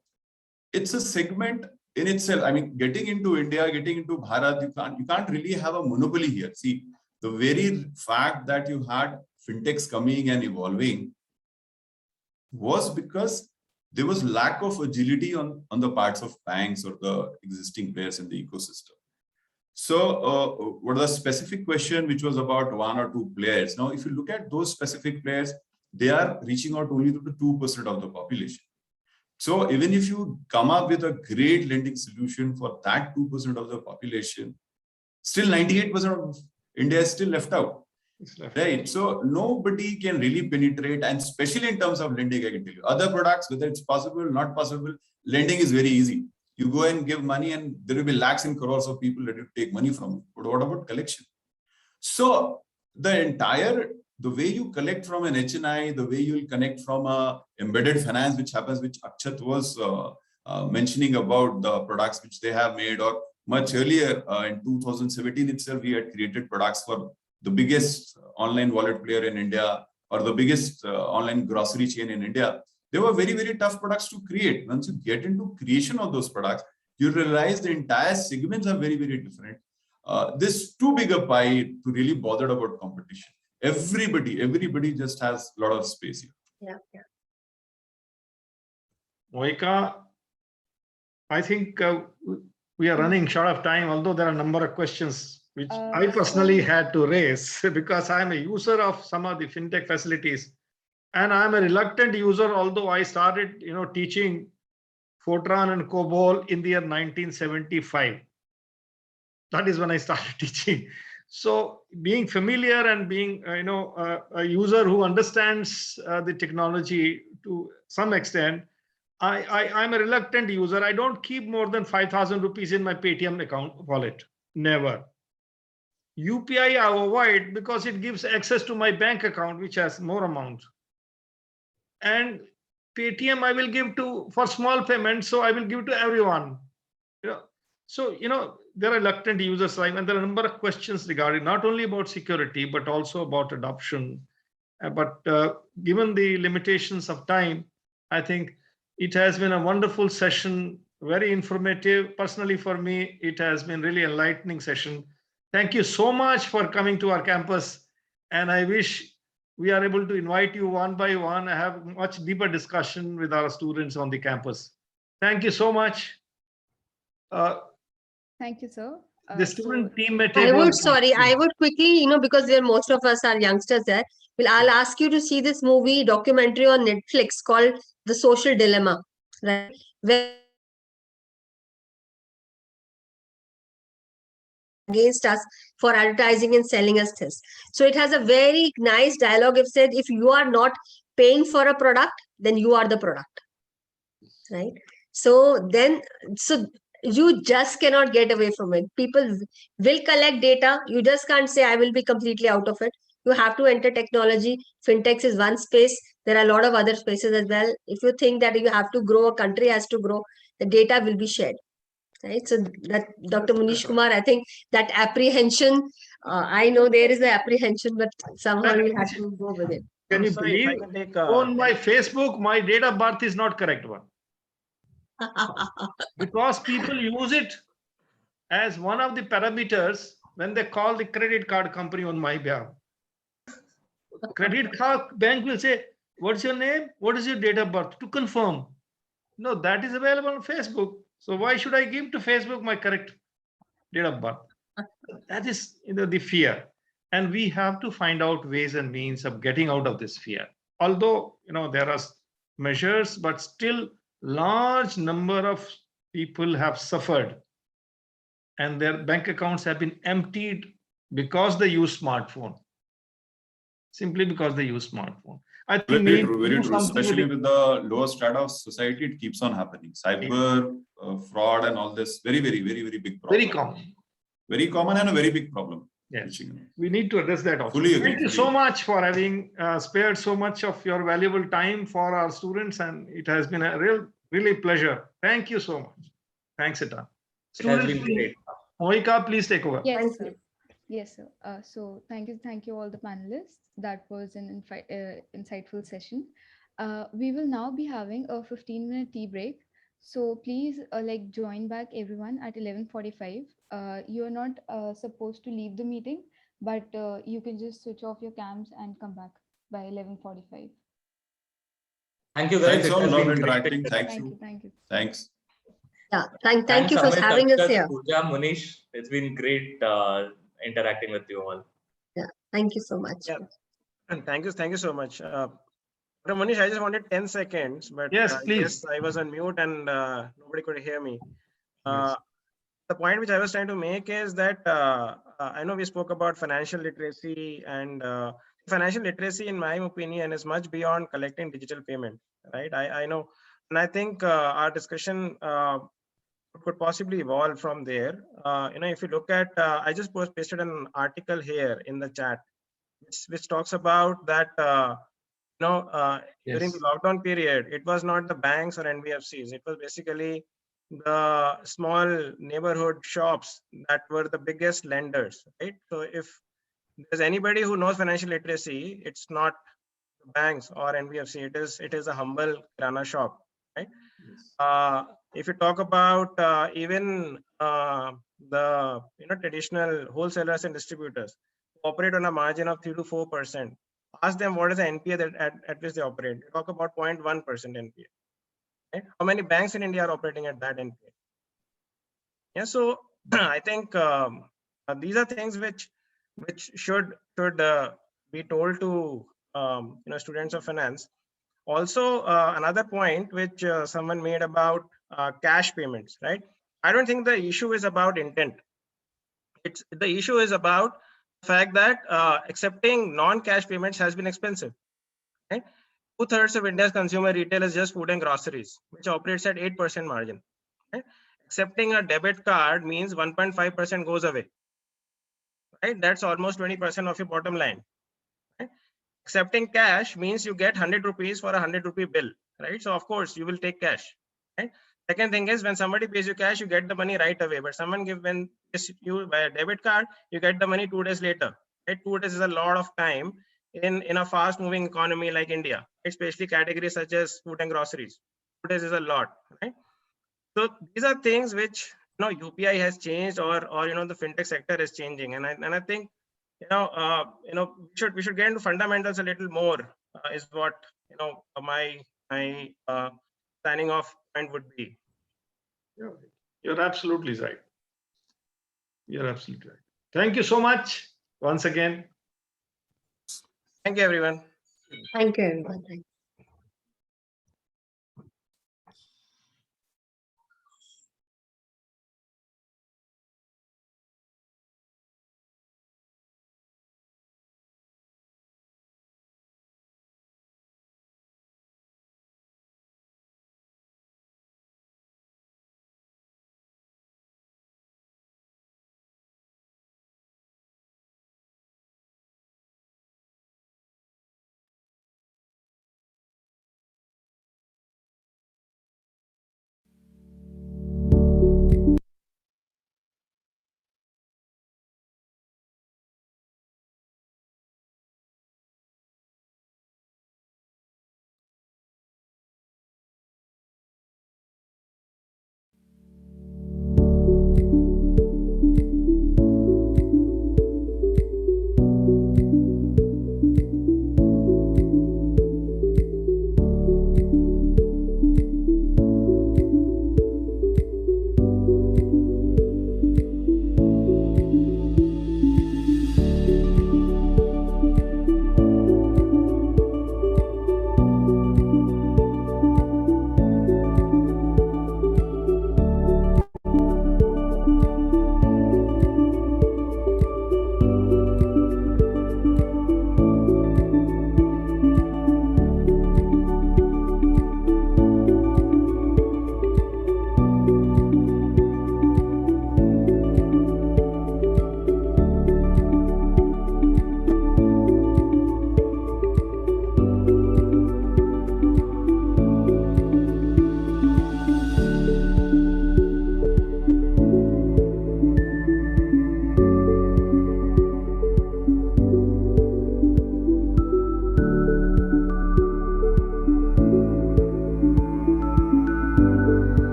[SPEAKER 7] it's a segment in itself. I mean, getting into India, getting into Bharat, you can't really have a monopoly here. See, the very fact that you had fintechs coming and evolving was because there was lack of agility on the parts of banks or the existing players in the ecosystem. So what was the specific question, which was about 1 or 2 players? Now, if you look at those specific players, they are reaching out only to the 2% of the population. So even if you come up with a great lending solution for that 2% of the population, still 98% of India is still left out. Right. So nobody can really penetrate, and especially in terms of lending, I can tell you. Other products, whether it's possible, not possible, lending is very easy. You go and give money and there will be lakhs and crores of people that you take money from. But what about collection? So the way you collect from an HNI, the way you will connect from a embedded finance, which happens, which Akshat was mentioning about the products which they have made, or much earlier in 2017 itself, we had created products for the biggest online wallet player in India, or the biggest online grocery chain in India. They were very, very tough products to create. Once you get into creation of those products, you realize the entire segments are very, very different. This too big a pie to really bother about competition. Everybody just has a lot of space here.
[SPEAKER 8] Yeah.
[SPEAKER 6] Mohika, I think we are running short of time, although there are a number of questions which I personally had to raise because I'm a user of some of the fintech facilities. And I'm a reluctant user, although I started, teaching Fortran and COBOL in the year 1975. That is when I started teaching. So being familiar and being, a user who understands the technology to some extent, I'm a reluctant user. I don't keep more than 5,000 rupees in my Paytm account wallet. Never. UPI I avoid because it gives access to my bank account, which has more amount. And Paytm I will give for small payments, so I will give to everyone. So there are reluctant users, and there are a number of questions regarding not only about security but also about adoption. But given the limitations of time, I think it has been a wonderful session, very informative. Personally, for me, it has been really an enlightening session. Thank you so much for coming to our campus, and I wish we are able to invite you one by one and have much deeper discussion with our students on the campus. Thank you so much.
[SPEAKER 2] Thank you, sir.
[SPEAKER 6] The student team may take
[SPEAKER 8] I
[SPEAKER 6] over.
[SPEAKER 8] would quickly, because most of us are youngsters there. I'll ask you to see this movie documentary on Netflix called The Social Dilemma, right? Where against us for advertising and selling us this. So it has a very nice dialogue. It said, if you are not paying for a product, then you are the product, right? So you just cannot get away from it. People will collect data. You just can't say, I will be completely out of it. You have to enter technology. Fintech is one space. There are a lot of other spaces as well. If you think that you have to grow, a country has to grow, the data will be shared. Right. So that Dr. Munish Kumar, I think that apprehension, I know there is an apprehension, but somehow you have to go with it.
[SPEAKER 6] Can you believe on my Facebook, my date of birth is not correct one? Because people use it as one of the parameters when they call the credit card company on my behalf. Credit card bank will say, what's your name? What is your date of birth? To confirm. No, that is available on Facebook. So why should I give to Facebook my correct date of birth? That is the fear. And we have to find out ways and means of getting out of this fear. Although there are measures, but still large number of people have suffered and their bank accounts have been emptied because they use smartphone. Simply because they use smartphone. I think
[SPEAKER 7] very true. Especially with the lower strata of society, it keeps on happening. Cyber fraud and all this, very big problem.
[SPEAKER 6] Very common.
[SPEAKER 7] Very common and a very big problem.
[SPEAKER 6] Yes, we need to address that also.
[SPEAKER 7] Fully agree.
[SPEAKER 6] Thank you so much for having spared so much of your valuable time for our students, and it has been a really pleasure. Thank you so much. Thanks, Ita. Students, Mohika, please take over.
[SPEAKER 2] Yes, sir. Yes, sir. So thank you all the panelists. That was an insightful session. We will now be having a 15-minute tea break. So please join back everyone at 11:45. You are not supposed to leave the meeting, but you can just switch off your cams and come back by 11:45.
[SPEAKER 10] Thank you guys.
[SPEAKER 7] Thanks all, love interacting. Thank you.
[SPEAKER 2] Thank you.
[SPEAKER 7] Thanks.
[SPEAKER 8] Yeah, thank
[SPEAKER 10] Thanks,
[SPEAKER 8] you for
[SPEAKER 10] Amit,
[SPEAKER 8] having us
[SPEAKER 10] Avikas,
[SPEAKER 8] here.
[SPEAKER 10] Pooja, Munish. It's been great interacting with you all.
[SPEAKER 8] Yeah, thank you so much.
[SPEAKER 9] Yeah. And thank you so much. Dr. Manish, I just wanted 10 seconds, but
[SPEAKER 6] Yes,
[SPEAKER 9] I
[SPEAKER 6] please.
[SPEAKER 9] guess I was on mute and nobody could hear me.
[SPEAKER 6] Yes.
[SPEAKER 9] The point which I was trying to make is that I know we spoke about financial literacy, and financial literacy, in my opinion, is much beyond collecting digital payment, right? I know, and I think our discussion could possibly evolve from there. If you look at, I just pasted an article here in the chat, which talks about that. During the
[SPEAKER 6] Yes.
[SPEAKER 9] lockdown period, it was not the banks or NBFCs. It was basically the small neighborhood shops that were the biggest lenders, right? So if there's anybody who knows financial literacy, it's not banks or NBFC. It is a humble kirana shop, right? If you talk about even the traditional wholesalers and distributors who operate on a margin of 3 to 4%, ask them what is the NPA that at which they operate. You talk about 0.1% NPA. Right? How many banks in India are operating at that NPA? Yeah, so I think these are things which should be told to students of finance. Also, another point which someone made about cash payments, right? I don't think the issue is about intent. The issue is about the fact that accepting non-cash payments has been expensive. Right? 2/3 of India's consumer retail is just food and groceries, which operates at 8% margin. Right? Accepting a debit card means 1.5% goes away. Right? That's almost 20% of your bottom line. Right? Accepting cash means you get 100 rupees for a 100 rupee bill. Right? So of course you will take cash. Right? Second thing is, when somebody pays you cash, you get the money right away. But when you buy a debit card, you get the money 2 days later. Right? 2 days is a lot of time in a fast-moving economy like India, especially categories such as food and groceries. 2 days is a lot, right? So these are things which UPI has changed, or the fintech sector is changing, and I think we should get into fundamentals a little more. Is what my signing off point would be.
[SPEAKER 6] You're absolutely right. You're absolutely right. Thank you so much once again.
[SPEAKER 9] Thank you, everyone.
[SPEAKER 8] Thank you, everyone. Thank you.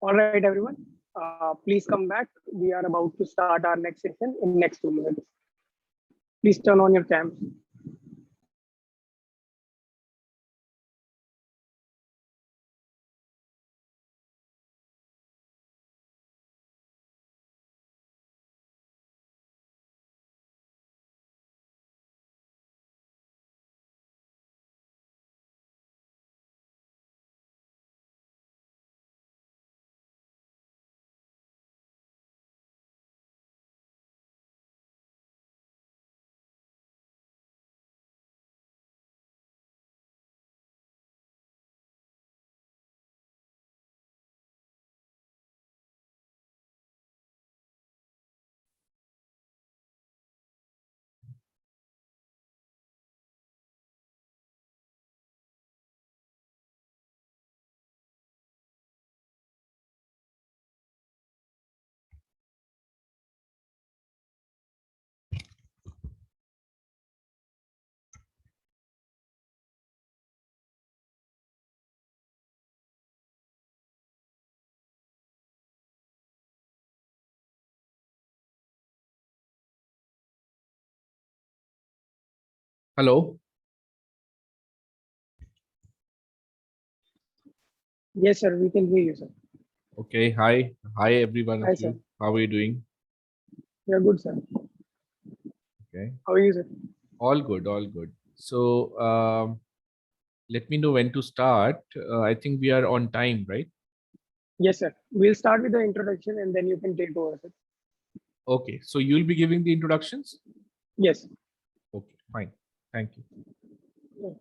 [SPEAKER 11] All right, everyone. Please come back. We are about to start our next session in next 2 minutes. Please turn on your cams.
[SPEAKER 12] Hello.
[SPEAKER 11] Yes, sir. We can hear you, sir.
[SPEAKER 12] Okay. Hi. Hi, everyone
[SPEAKER 11] Hi,
[SPEAKER 12] of
[SPEAKER 11] sir.
[SPEAKER 12] you. How are you doing?
[SPEAKER 11] We are good, sir.
[SPEAKER 12] Okay.
[SPEAKER 11] How are you, sir?
[SPEAKER 12] All good. All good. So let me know when to start. I think we are on time, right?
[SPEAKER 11] Yes, sir. We'll start with the introduction and then you can take over, sir.
[SPEAKER 12] Okay. So you'll be giving the introductions?
[SPEAKER 11] Yes.
[SPEAKER 12] Okay. Fine. Thank you.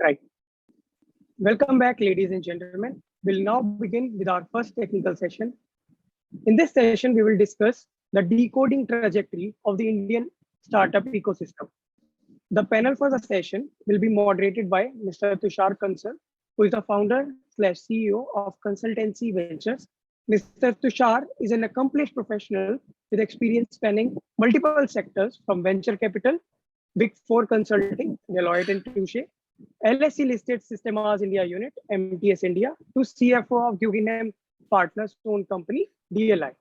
[SPEAKER 11] Right. Welcome back, ladies and gentlemen. We'll now begin with our first technical session. In this session, we will discuss the decoding trajectory of the Indian startup ecosystem. The panel for the session will be moderated by Mr. Tushar Kansal, who is the founder/CEO of Consultancy Ventures. Mr. Tushar is an accomplished professional with experience spanning multiple sectors from venture capital, Big Four Consulting, Deloitte and Touche, LSE listed Systemas India Unit, MTS India, to CFO of Guggenheim Partners own company, DLI.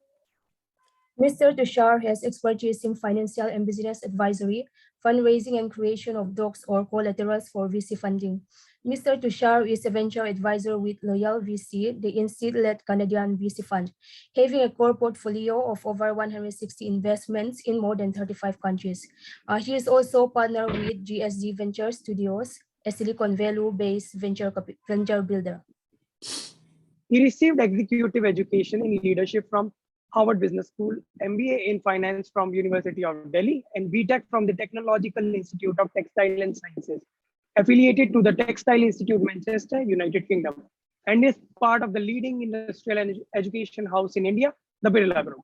[SPEAKER 13] Mr. Tushar has expertise in financial and business advisory, fundraising and creation of docs or collaterals for VC funding. Mr. Tushar is a venture advisor with Loyal VC, the institute-led Canadian VC fund, having a core portfolio of over 160 investments in more than 35 countries. He is also partner with GSD Venture Studios, a Silicon Valley-based venture builder.
[SPEAKER 11] He received executive education in leadership from Harvard Business School, MBA in finance from University of Delhi, and BTech from the Technological Institute of Textile and Sciences, affiliated to the Textile Institute Manchester, United Kingdom, and is part of the leading industrial and education house in India, the Birla Group.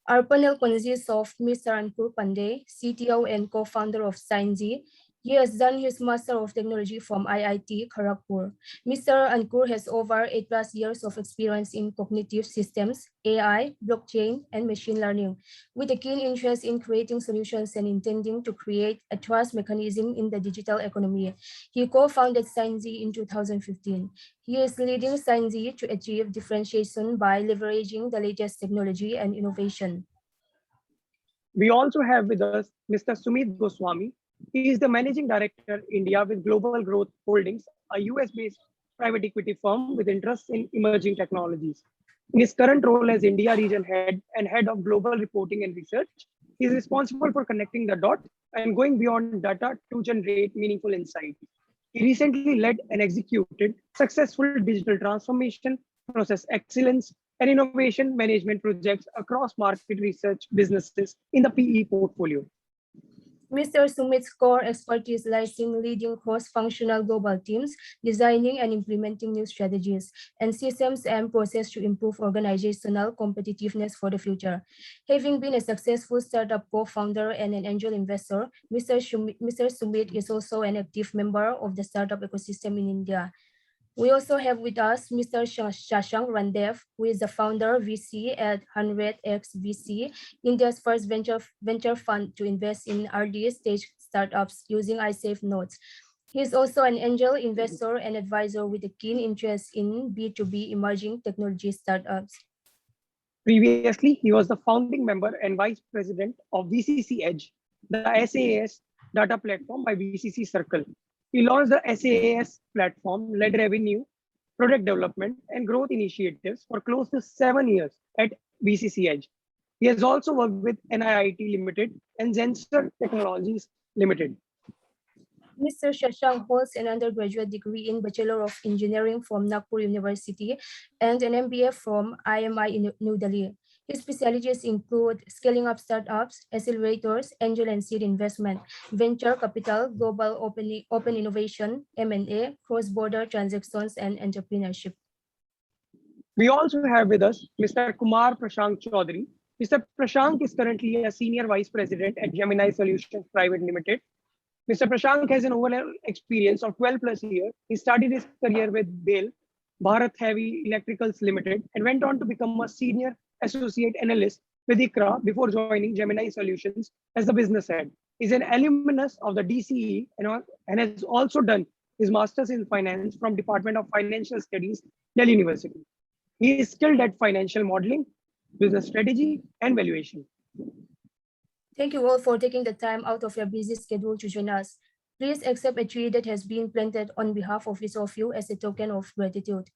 [SPEAKER 13] Our panel consists of Mr. Ankur Pandey, CTO and co-founder of Scienzy. He has done his Master of Technology from IIT Kharagpur. Mr. Ankur has over 8+ years of experience in cognitive systems, AI, blockchain, and machine learning, with a keen interest in creating solutions and intending to create a trust mechanism in the digital economy. He co-founded Scienzy in 2015. He is leading Scienzy to achieve differentiation by leveraging the latest technology and innovation.
[SPEAKER 11] We also have with us Mr. Sumit Goswami. He is the Managing Director, India with Global Growth Holdings, a US-based private equity firm with interests in emerging technologies. In his current role as India Region Head and Head of Global Reporting and Research, he is responsible for connecting the dots and going beyond data to generate meaningful insight. He recently led and executed successful digital transformation, process excellence, and innovation management projects across market research businesses in the PE portfolio.
[SPEAKER 13] Mr. Sumit's core expertise lies in leading cross-functional global teams, designing and implementing new strategies and systems and processes to improve organizational competitiveness for the future. Having been a successful startup co-founder and an angel investor, Mr. Sumit is also an active member of the startup ecosystem in India. We also have with us Mr. Shashank Randev, who is the founder VC at 100X VC, India's first venture fund to invest in early stage startups using iSafe notes. He is also an angel investor and advisor with a keen interest in B2B emerging technology startups.
[SPEAKER 11] Previously, he was the founding member and vice president of VCC Edge, the SaaS data platform by VCC Circle. He launched the SaaS platform, led revenue, product development, and growth initiatives for close to 7 years at VCC Edge. He has also worked with NIIT Limited and Zensar Technologies Limited.
[SPEAKER 13] Mr. Shashank holds an undergraduate degree in Bachelor of Engineering from Nagpur University and an MBA from IMI in New Delhi. His specialties include scaling up startups, accelerators, angel and seed investment, venture capital, global open innovation, M&A, cross-border transactions, and entrepreneurship.
[SPEAKER 11] We also have with us Mr. Kumar Prashant Chaudhary. Mr. Prashant is currently a Senior Vice President at Gemini Solutions Private Limited. Mr. Prashant has an overall experience of 12+ years. He started his career with BHEL, Bharat Heavy Electricals Limited, and went on to become a Senior Associate Analyst with ICRA before joining Gemini Solutions as the business head. He's an alumnus of the DCE and has also done his Master's in Finance from Department of Financial Studies, Delhi University. He is skilled at financial modeling, business strategy, and valuation.
[SPEAKER 13] Thank you all for taking the time out of your busy schedule to join us. Please accept a tree that has been planted on behalf of each of you as a token of gratitude.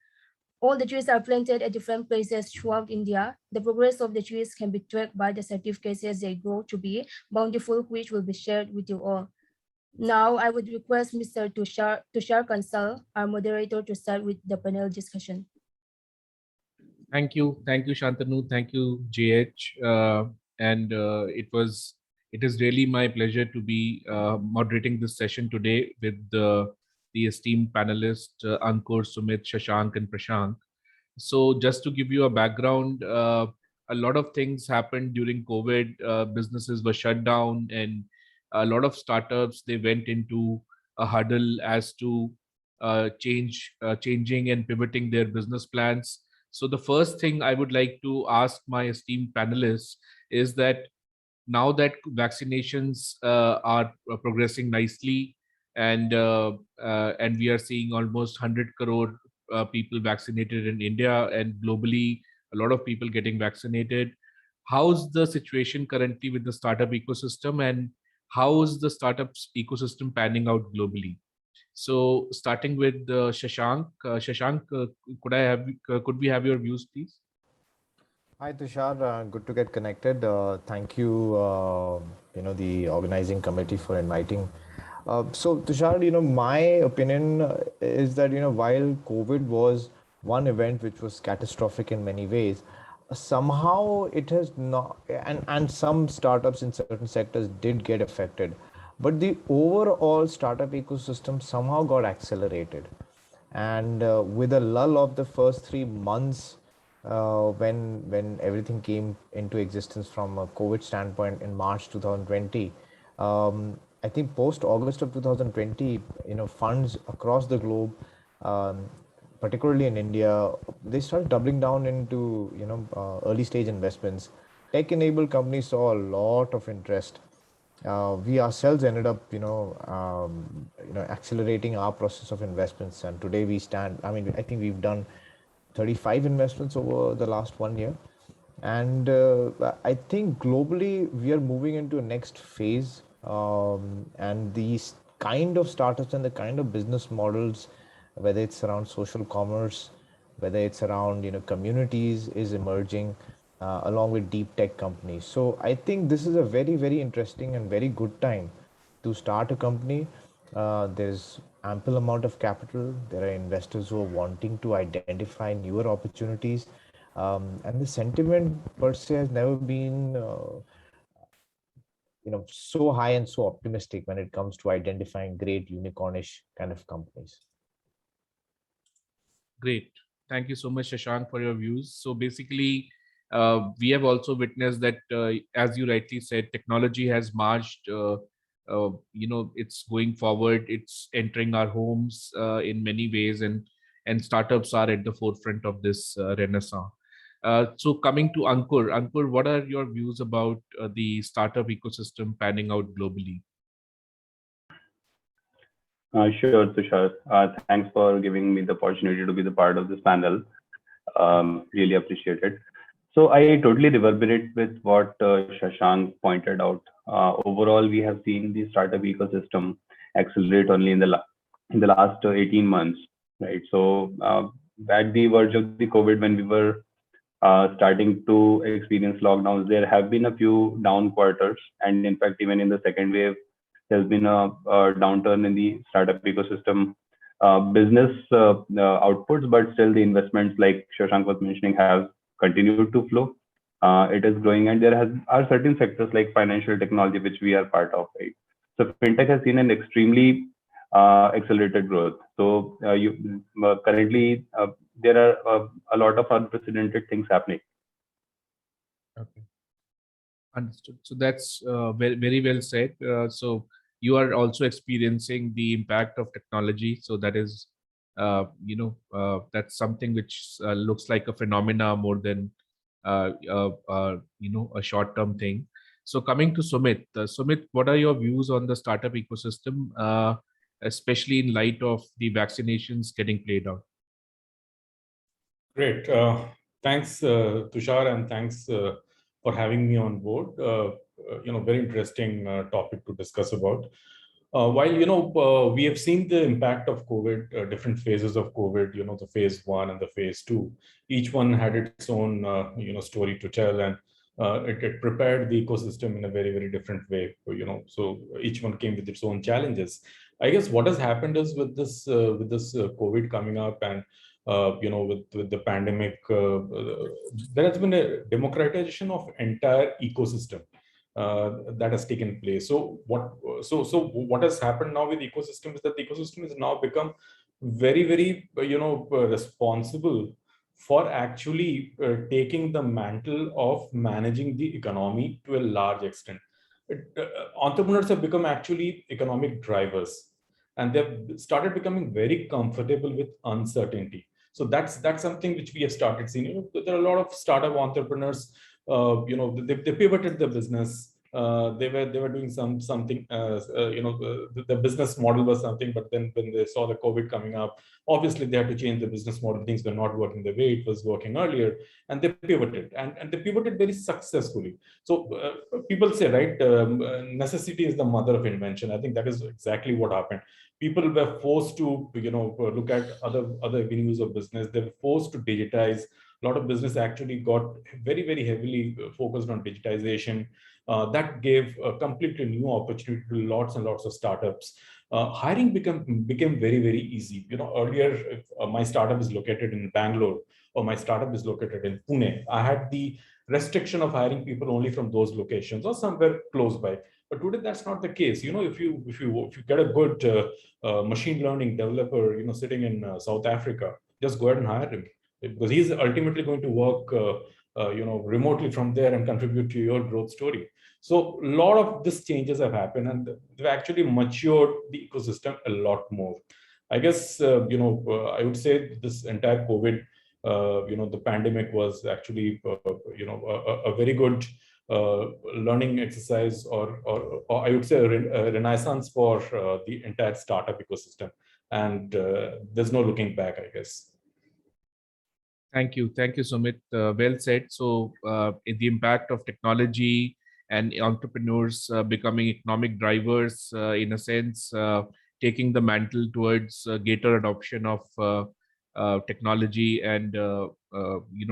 [SPEAKER 13] All the trees are planted at different places throughout India. The progress of the trees can be tracked by the certificates as they grow to be bountiful, which will be shared with you all. Now, I would request Mr. Tushar Kansal, our moderator, to start with the panel discussion.
[SPEAKER 12] Thank you, Shantanu. Thank you, JH. It was It is really my pleasure to be moderating this session today with the esteemed panelists Ankur, Sumit, Shashank, and Prashant. So just to give you a background, a lot of things happened during COVID. Businesses were shut down, and a lot of startups, they went into a huddle as to changing and pivoting their business plans. So the first thing I would like to ask my esteemed panelists is that now that vaccinations are progressing nicely, and we are seeing almost 100 crore people vaccinated in India, and globally a lot of people getting vaccinated. How's the situation currently with the startup ecosystem, and how is the startups ecosystem panning out globally? So starting with Shashank. Shashank, could we have your views, please?
[SPEAKER 14] Hi Tushar, good to get connected. Thank you, the organizing committee for inviting. So Tushar, my opinion is that, while COVID was one event which was catastrophic in many ways, somehow it has not, and some startups in certain sectors did get affected, but the overall startup ecosystem somehow got accelerated. And with a lull of the first 3 months, when everything came into existence from a COVID standpoint in March 2020, I think post August of 2020, funds across the globe, particularly in India, they started doubling down into early stage investments. Tech-enabled companies saw a lot of interest. We ourselves ended up, accelerating our process of investments, and today we stand. I mean, I think we've done 35 investments over the last 1 year. And I think globally, we are moving into a next phase. And these kind of startups and the kind of business models, whether it's around social commerce, whether it's around, communities, is emerging along with deep tech companies. So I think this is a very, very interesting and very good time to start a company. There's ample amount of capital. There are investors who are wanting to identify newer opportunities. And the sentiment per se has never been, so high and so optimistic when it comes to identifying great unicornish kind of companies.
[SPEAKER 12] Great. Thank you so much, Shashank, for your views. So basically, we have also witnessed that, as you rightly said, technology has marched. It's going forward. It's entering our homes in many ways, and startups are at the forefront of this renaissance. So coming to Ankur. Ankur, what are your views about the startup ecosystem panning out globally?
[SPEAKER 15] Sure, Tushar. Thanks for giving me the opportunity to be the part of this panel. Really appreciate it. So I totally reverberate with what Shashank pointed out. Overall, we have seen the startup ecosystem accelerate only in the last 18 months, right? So at the verge of the COVID, when we were starting to experience lockdowns, there have been a few down quarters, and in fact, even in the second wave, there's been a downturn in the startup ecosystem business outputs, but still the investments, like Shashank was mentioning, have continued to flow. It is growing, and there are certain sectors like financial technology, which we are part of, right? So fintech has seen an extremely accelerated growth. So currently there are a lot of unprecedented things happening.
[SPEAKER 12] Okay, understood. So that's very, very well said. So you are also experiencing the impact of technology. So that is, that's something which looks like a phenomena more than a short-term thing. So coming to Sumit. Sumit, what are your views on the startup ecosystem, especially in light of the vaccinations getting played out?
[SPEAKER 16] Great. Thanks, Tushar, and thanks for having me on board. Very interesting topic to discuss about. While we have seen the impact of COVID, different phases of COVID, the phase 1 and the phase 2, each one had its own story to tell, and it prepared the ecosystem in a very, very different way. So each one came with its own challenges. I guess what has happened is with this COVID coming up, and with the pandemic, there has been a democratization of entire ecosystem. that has taken place. So what has happened now with ecosystem is that the ecosystem has now become very responsible for actually taking the mantle of managing the economy to a large extent. Entrepreneurs have become actually economic drivers, and they've started becoming very comfortable with uncertainty. So that's something which we have started seeing. There are a lot of startup entrepreneurs. They pivoted the business. They were doing something. The business model was something, but then when they saw the COVID coming up, obviously they had to change the business model. Things were not working the way it was working earlier, and they pivoted, and they pivoted very successfully. So people say, right, necessity is the mother of invention. I think that is exactly what happened. People were forced to look at other avenues of business. They were forced to digitize. A lot of business actually got very heavily focused on digitization. That gave a completely new opportunity to lots and lots of startups. Hiring became very easy. Earlier, if my startup is located in Bangalore or my startup is located in Pune, I had the restriction of hiring people only from those locations or somewhere close by. But today, that's not the case. If you get a good machine learning developer, sitting in South Africa, just go ahead and hire him, because he's ultimately going to work, remotely from there and contribute to your growth story. So a lot of these changes have happened, and they've actually matured the ecosystem a lot more. I guess I would say this entire COVID, the pandemic was actually a very good learning exercise, or I would say a renaissance for the entire startup ecosystem. And there's no looking back, I guess.
[SPEAKER 12] Thank you, Sumit. Well said. So the impact of technology and entrepreneurs becoming economic drivers, in a sense, taking the mantle towards greater adoption of technology and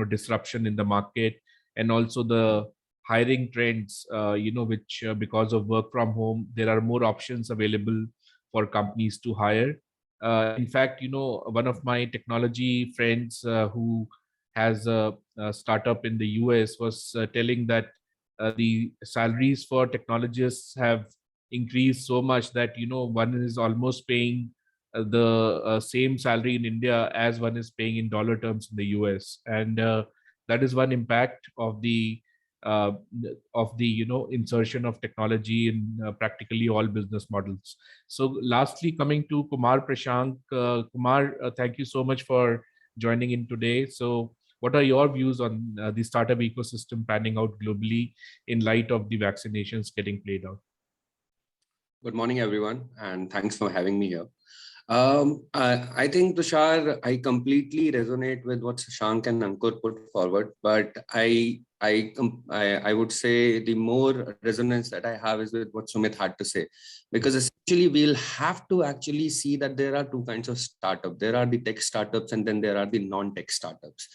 [SPEAKER 12] disruption in the market, and also the hiring trends, which because of work from home, there are more options available for companies to hire. In fact, one of my technology friends who has a startup in the US was telling that the salaries for technologists have increased so much that one is almost paying the same salary in India as one is paying in dollar terms in the US, and that is one impact of the insertion of technology in practically all business models. So lastly, coming to Kumar Prashank. Kumar, thank you so much for joining in today. So what are your views on the startup ecosystem panning out globally in light of the vaccinations getting played out?
[SPEAKER 17] Good morning, everyone, and thanks for having me here. I think, Tushar, I completely resonate with what Shashank and Ankur put forward, but I would say the more resonance that I have is with what Sumit had to say, because essentially we'll have to actually see that there are two kinds of startups. There are the tech startups, and then there are the non-tech startups.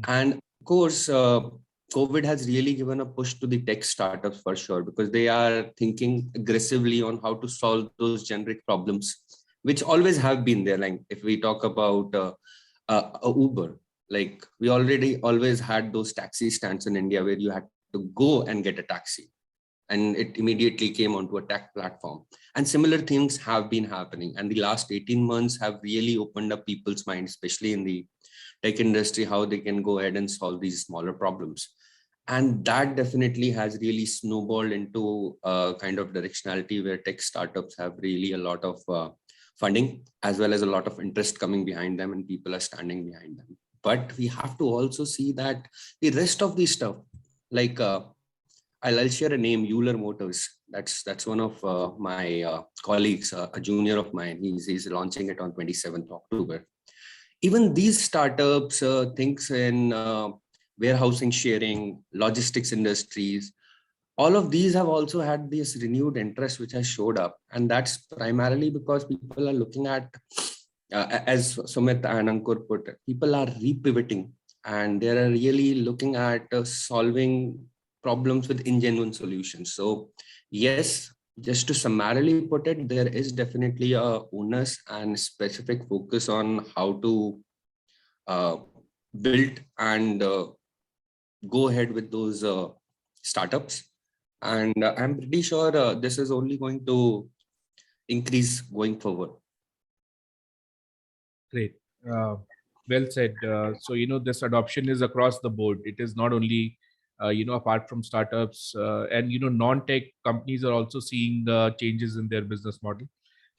[SPEAKER 17] And of course, COVID has really given a push to the tech startups for sure, because they are thinking aggressively on how to solve those generic problems, which always have been there. Like if we talk about Uber, like we always had those taxi stands in India where you had to go and get a taxi, and it immediately came onto a tech platform. And similar things have been happening. And the last 18 months have really opened up people's minds, especially in the tech industry, how they can go ahead and solve these smaller problems. And that definitely has really snowballed into a kind of directionality where tech startups have really a lot of funding, as well as a lot of interest coming behind them, and people are standing behind them. But we have to also see that the rest of the stuff, like I'll share a name, Euler Motors. That's one of my colleagues, a junior of mine. He's launching it on 27th October. Even these startups, things in warehousing, sharing, logistics industries, all of these have also had this renewed interest which has showed up. And that's primarily because people are looking at, as Sumit and Ankur put it, people are repivoting, and they're really looking at solving problems with ingenuine solutions. So yes, just to summarily put it, there is definitely a onus and specific focus on how to build and go ahead with those startups. And I'm pretty sure this is only going to increase going forward.
[SPEAKER 12] Great. Well said. So, this adoption is across the board. It is not only, apart from startups and, non-tech companies are also seeing changes in their business model.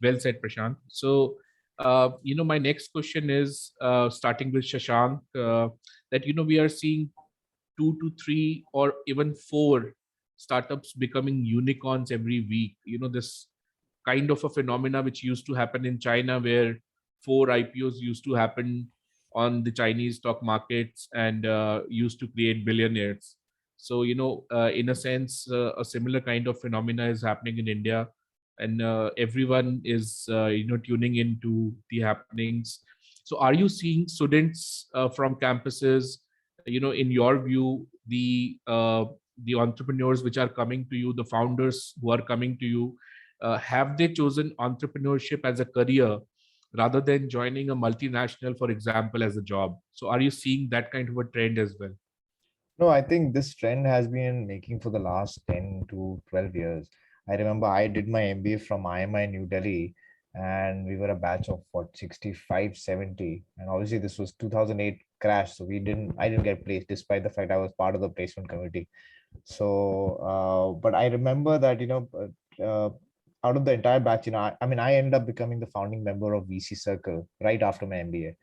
[SPEAKER 12] Well said, Prashant. So, my next question is starting with Shashank, that, we are seeing 2 to 3 or even 4 startups becoming unicorns every week. This kind of a phenomena which used to happen in China, where 4 IPOs used to happen on the Chinese stock markets and used to create billionaires. So, in a sense, a similar kind of phenomena is happening in India, and everyone is, tuning into the happenings. So, are you seeing students from campuses, in your view, the entrepreneurs which are coming to you, the founders who are coming to you, have they chosen entrepreneurship as a career rather than joining a multinational, for example, as a job? So are you seeing that kind of a trend as well?
[SPEAKER 14] No, I think this trend has been making for the last 10 to 12 years. I remember I did my MBA from IMI New Delhi, and we were a batch of 65, 70. And obviously this was 2008 crash. So I didn't get placed despite the fact I was part of the placement committee. So, but I remember that, out of the entire batch, I mean, I ended up becoming the founding member of VC Circle right after my MBA.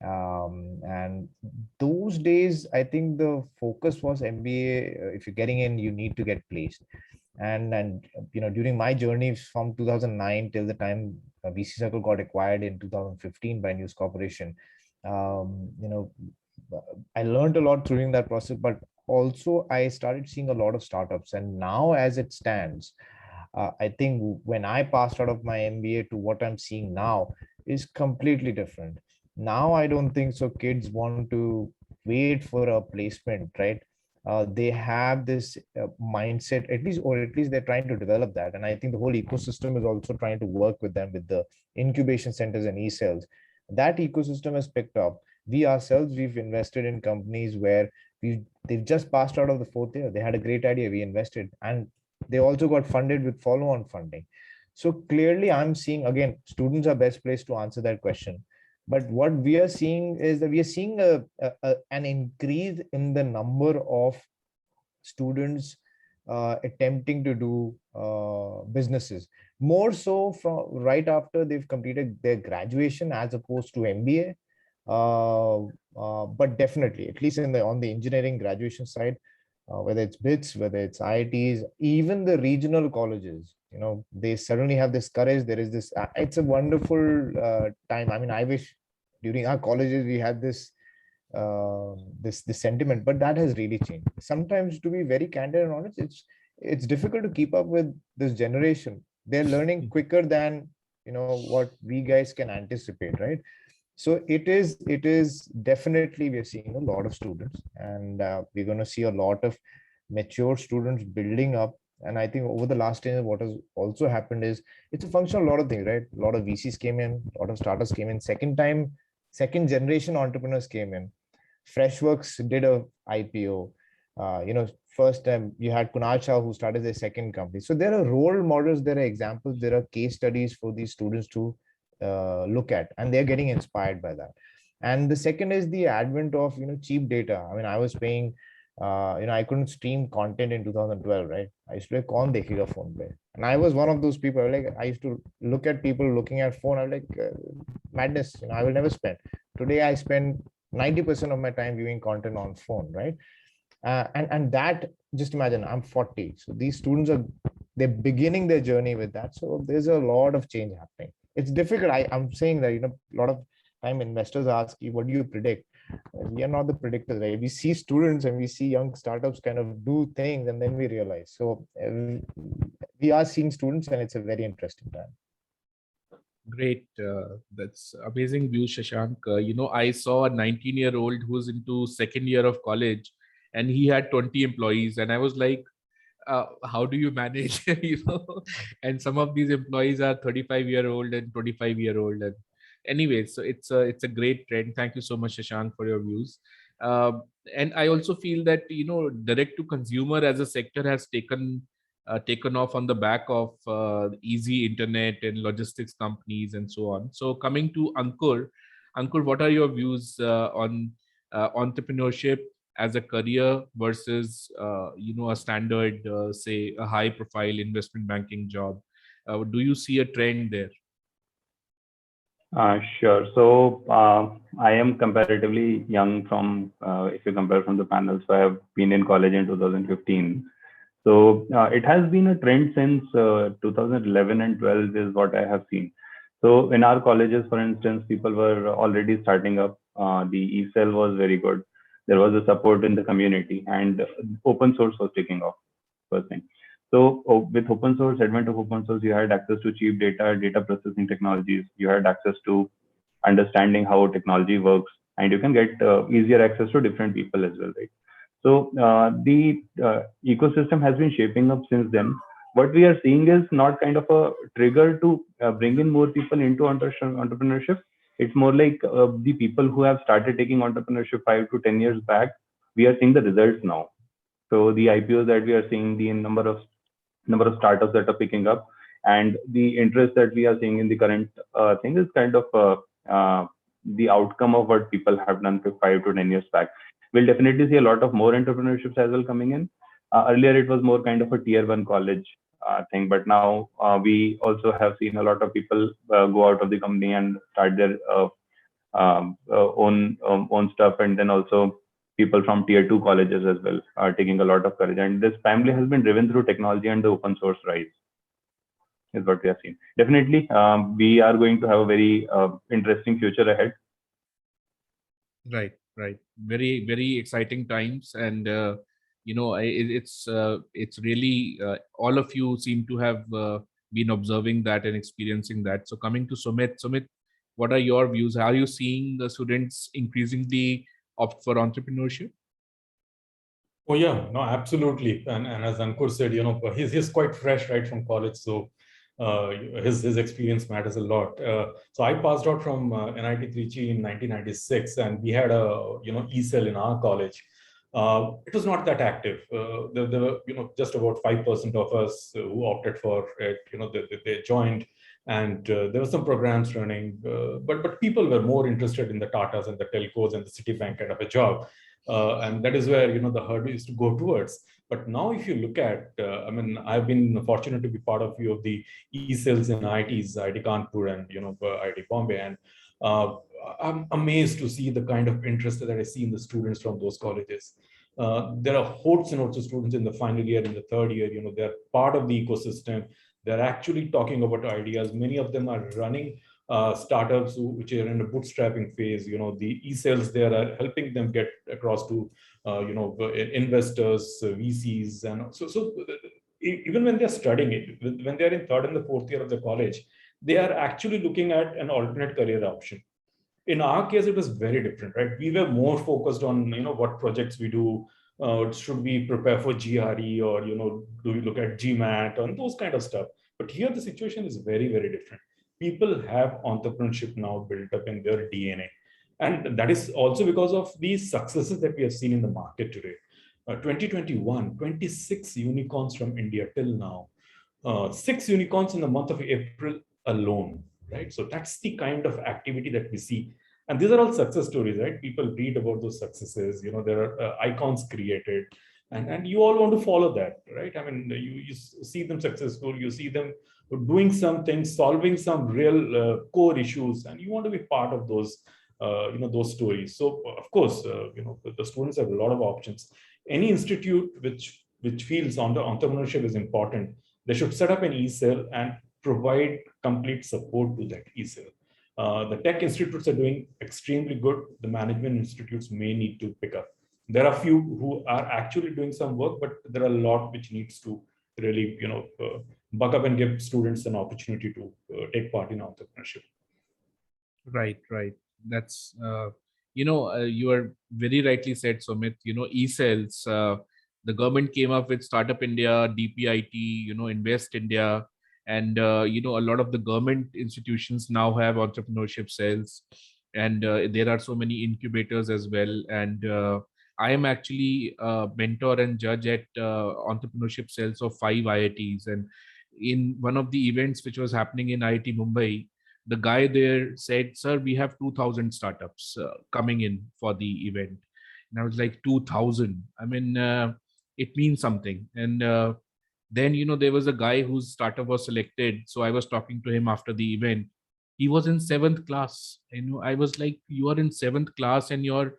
[SPEAKER 14] And those days, I think the focus was MBA. If you're getting in, you need to get placed. And during my journey from 2009 till the time VC Circle got acquired in 2015 by News Corporation, I learned a lot during that process, but also I started seeing a lot of startups. And now as it stands, I think when I passed out of my MBA to what I'm seeing now is completely different. Now I don't think so kids want to wait for a placement, right? They have this mindset, at least they're trying to develop that. And I think the whole ecosystem is also trying to work with them with the incubation centers and e-cells. That ecosystem has picked up. We ourselves, we've invested in companies where they've just passed out of the 4th year. They had a great idea, we invested, and they also got funded with follow-on funding. So clearly I'm seeing, again, students are best placed to answer that question. But what we are seeing is that we are seeing an increase in the number of students attempting to do businesses, more so from right after they've completed their graduation as opposed to MBA. But definitely, at least on the engineering graduation side, whether it's BITS, whether it's IITs, even the regional colleges, they suddenly have this courage. There is this, it's a wonderful time. I mean, I wish during our colleges we had this sentiment, but that has really changed. Sometimes, to be very candid and honest, it's difficult to keep up with this generation. They're learning quicker than what we guys can anticipate, right? So it is definitely, we're seeing a lot of students, and we're going to see a lot of mature students building up. And I think over the last 10 years, what has also happened is it's a function of a lot of things, right? A lot of VCs came in, a lot of startups came in, second generation entrepreneurs came in. Freshworks did a IPO. First time you had Kunal Shah, who started their second company. So there are role models, there are examples, there are case studies for these students to look at, and they're getting inspired by that. And the second is the advent of cheap data. I mean, I was paying I couldn't stream content in 2012, right? I used to like, kaun dekhega phone pe? And I was one of those people. I used to look at people looking at phone. I'm like, madness. I will never spend. Today I spend 90% of my time viewing content on phone, right? And that, just imagine, I'm 40. So these students they're beginning their journey with that. So there's a lot of change happening. It's difficult. I'm saying that, a lot of time investors ask you, what do you predict? We are not the predictors, right? We see students and we see young startups kind of do things, and then we realize. So we are seeing students, and it's a very interesting time.
[SPEAKER 12] Great. That's amazing view, Shashank. I saw a 19-year-old who's into second year of college, and he had 20 employees. And I was like, how do you manage? And some of these employees are 35-year-old and 25-year-old. And anyway, so it's a great trend. Thank you so much, Shashank, for your views. And I also feel that direct to consumer as a sector has taken taken off on the back of easy internet and logistics companies and so on. So coming to Ankur, what are your views on entrepreneurship as a career versus a standard, say, a high profile investment banking job? Do you see a trend there?
[SPEAKER 15] Sure. So I am comparatively young from, if you compare from the panel. So I have been in college in 2015. So it has been a trend since 2011 and 12 is what I have seen. So in our colleges, for instance, people were already starting up. The eCell was very good. There was a support in the community, and open source was taking off, first thing. So with open source, advent of open source, you had access to cheap data processing technologies. You had access to understanding how technology works, and you can get easier access to different people as well, right? So the ecosystem has been shaping up since then. What we are seeing is not kind of a trigger to bring in more people into entrepreneurship. It's more like the people who have started taking entrepreneurship 5 to 10 years back, we are seeing the results now. So the IPOs that we are seeing, the number of startups that are picking up, and the interest that we are seeing in the current thing is kind of the outcome of what people have done 5 to 10 years back. We'll definitely see a lot of more entrepreneurships as well coming in. Earlier, it was more kind of a tier 1 college thing, but now we also have seen a lot of people go out of the company and start their own stuff, and then also people from tier 2 colleges as well are taking a lot of courage. And this family has been driven through technology and the open source rise is what we have seen. Definitely, we are going to have a very interesting future ahead.
[SPEAKER 12] Right. Very, very exciting times. And, it's really, all of you seem to have been observing that and experiencing that. So coming to Sumit, what are your views? Are you seeing the students increasingly opt for entrepreneurship?
[SPEAKER 16] Oh yeah, no, absolutely. And as Ankur said, he's quite fresh right from college, so his experience matters a lot. So I passed out from NIT Trichy in 1996, and we had a eCell in our college. It was not that active. There were just about 5% of us who opted for it. They joined, and there were some programs running, but people were more interested in the Tatas and the telcos and the Citibank kind of a job. And that is where the hurdle is to go towards. But now, if you look at, I've been fortunate to be part of a few of the eCells in IITs, IIT Kanpur and IIT Bombay, and I'm amazed to see the kind of interest that I see in the students from those colleges. There are hordes and hordes of students in the final year, in the third year. They're part of the ecosystem. They're actually talking about ideas. Many of them are running startups which are in a bootstrapping phase. The eCells there are helping them get across to investors, VCs, and so even when they're studying it, when they're in third and the fourth year of the college, they are actually looking at an alternate career option. In our case, it was very different, right? We were more focused on what projects we do. Should we prepare for GRE, or do we look at GMAT and those kind of stuff? But here the situation is very, very different. People have entrepreneurship now built up in their DNA. And that is also because of these successes that we have seen in the market today. 2021, 26 unicorns from India till now. 6 unicorns in the month of April alone, right? So that's the kind of activity that we see. And these are all success stories, right? People read about those successes. There are icons created. And you all want to follow that, right? You see them successful, you see them doing something, solving some real core issues, and you want to be part of those those stories. So of course, the students have a lot of options. Any institute which feels entrepreneurship is important, they should set up an eCell and provide complete support to that eCell. The tech institutes are doing extremely good. The management institutes may need to pick up. There are few who are actually doing some work, but there are a lot which needs to really, buck up and give students an opportunity to take part in entrepreneurship.
[SPEAKER 12] Right. That's, you are very rightly said, Sumit. eCells, the government came up with Startup India, DPIT, Invest India, and, a lot of the government institutions now have entrepreneurship cells, and there are so many incubators as well. And I am actually a mentor and judge at entrepreneurship cells of 5 IITs. And in one of the events which was happening in IIT Mumbai, the guy there said, "Sir, we have 2,000 startups coming in for the event." And I was like, 2,000? I mean, it means something. And then, there was a guy whose startup was selected. So I was talking to him after the event. He was in 7th class. I was like, "You are in 7th class and your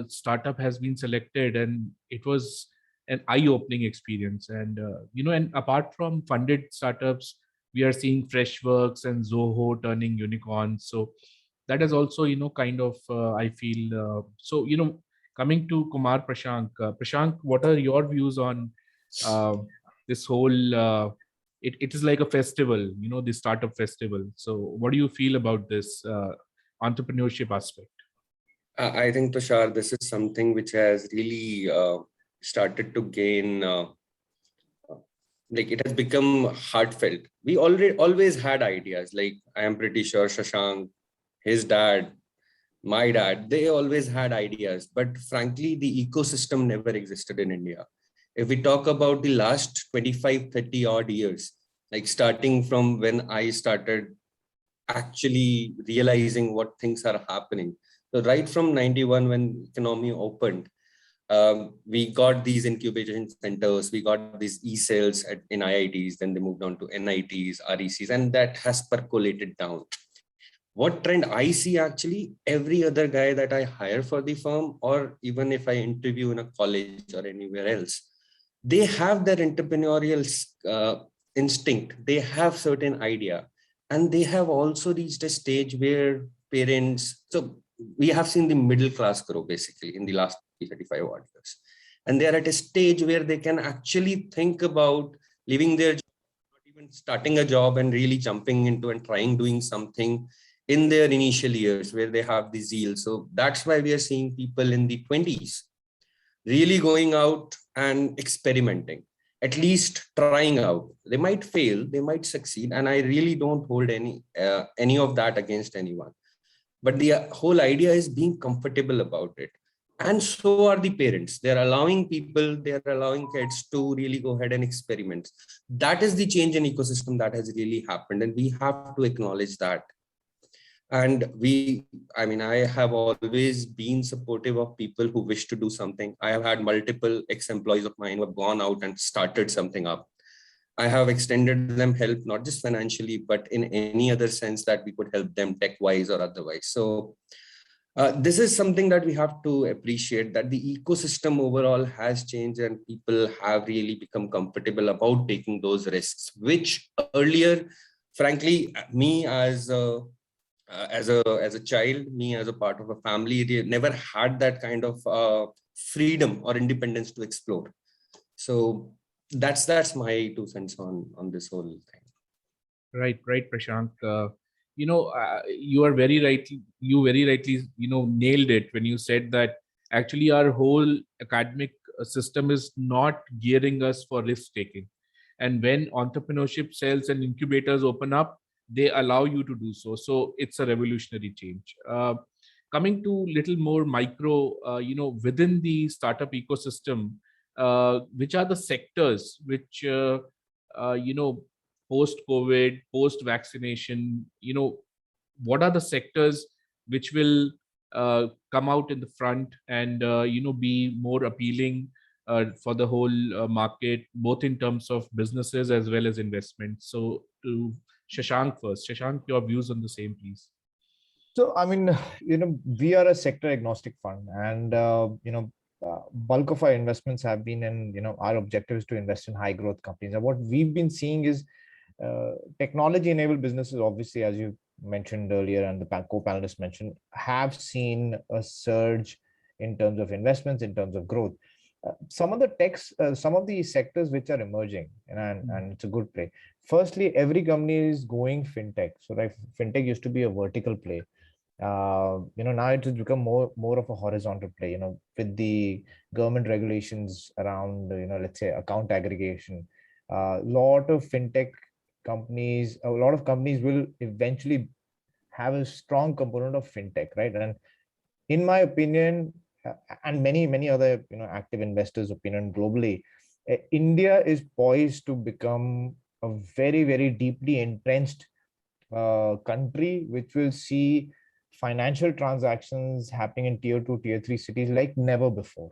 [SPEAKER 12] startup has been selected." And it was an eye-opening experience. And, and apart from funded startups, we are seeing Freshworks and Zoho turning unicorns. So that is also, kind of, I feel, so, coming to Kumar Prashank, Prashank, what are your views on this whole, it is like a festival, the startup festival. So what do you feel about this entrepreneurship aspect?
[SPEAKER 17] I think, Tushar, this is something which has really started to gain, like it has become heartfelt. We always had ideas. Like I am pretty sure Shashank, his dad, my dad, they always had ideas. But frankly, the ecosystem never existed in India. If we talk about the last 25, 30 odd years, like starting from when I started actually realizing what things are happening. So right from 91, when economy opened, we got these incubation centers, we got these e-cells in IITs, then they moved on to NITs, RECs, and that has percolated down. What trend I see actually, every other guy that I hire for the firm, or even if I interview in a college or anywhere else, they have their entrepreneurial instinct, they have certain idea, and they have also reached a stage where parents, so we have seen the middle class grow basically in the last 35 odd years. And they're at a stage where they can actually think about leaving their job, not even starting a job and really jumping into and trying doing something in their initial years where they have the zeal. So that's why we are seeing people in the 20s really going out and experimenting, at least trying out. They might fail, they might succeed. And I really don't hold any of that against anyone. But the whole idea is being comfortable about it. And so are the parents. They're allowing people, they're allowing kids to really go ahead and experiment. That is the change in ecosystem that has really happened. And we have to acknowledge that. And I have always been supportive of people who wish to do something. I have had multiple ex-employees of mine who have gone out and started something up. I have extended them help, not just financially, but in any other sense that we could help them tech-wise or otherwise. So this is something that we have to appreciate, that the ecosystem overall has changed and people have really become comfortable about taking those risks, which earlier, frankly, me as a child, me as a part of a family, they never had that kind of freedom or independence to explore. So that's my 2 cents on this whole thing.
[SPEAKER 12] Right, Prashank. You are very rightly, nailed it when you said that actually our whole academic system is not gearing us for risk taking. And when entrepreneurship cells and incubators open up, they allow you to do so. So it's a revolutionary change. Coming to little more micro, within the startup ecosystem, which are the sectors which, post-COVID, post-vaccination, what are the sectors which will come out in the front and, be more appealing for the whole market, both in terms of businesses as well as investments? So to Shashank first. Shashank, your views on the same, please.
[SPEAKER 14] So, we are a sector agnostic fund, and, bulk of our investments have been in, our objective is to invest in high growth companies. And what we've been seeing is technology enabled businesses, obviously, as you mentioned earlier, and the co-panelists mentioned, have seen a surge in terms of investments, in terms of growth. Some of the sectors which are emerging, and it's a good play. Firstly, every company is going fintech. So like fintech used to be a vertical play. Now it has become more of a horizontal play, with the government regulations around, let's say account aggregation. A lot of companies will eventually have a strong component of fintech, right? And in my opinion, and many other active investors' opinion globally, India is poised to become a very deeply entrenched country, which will see financial transactions happening in tier 2, tier 3 cities like never before.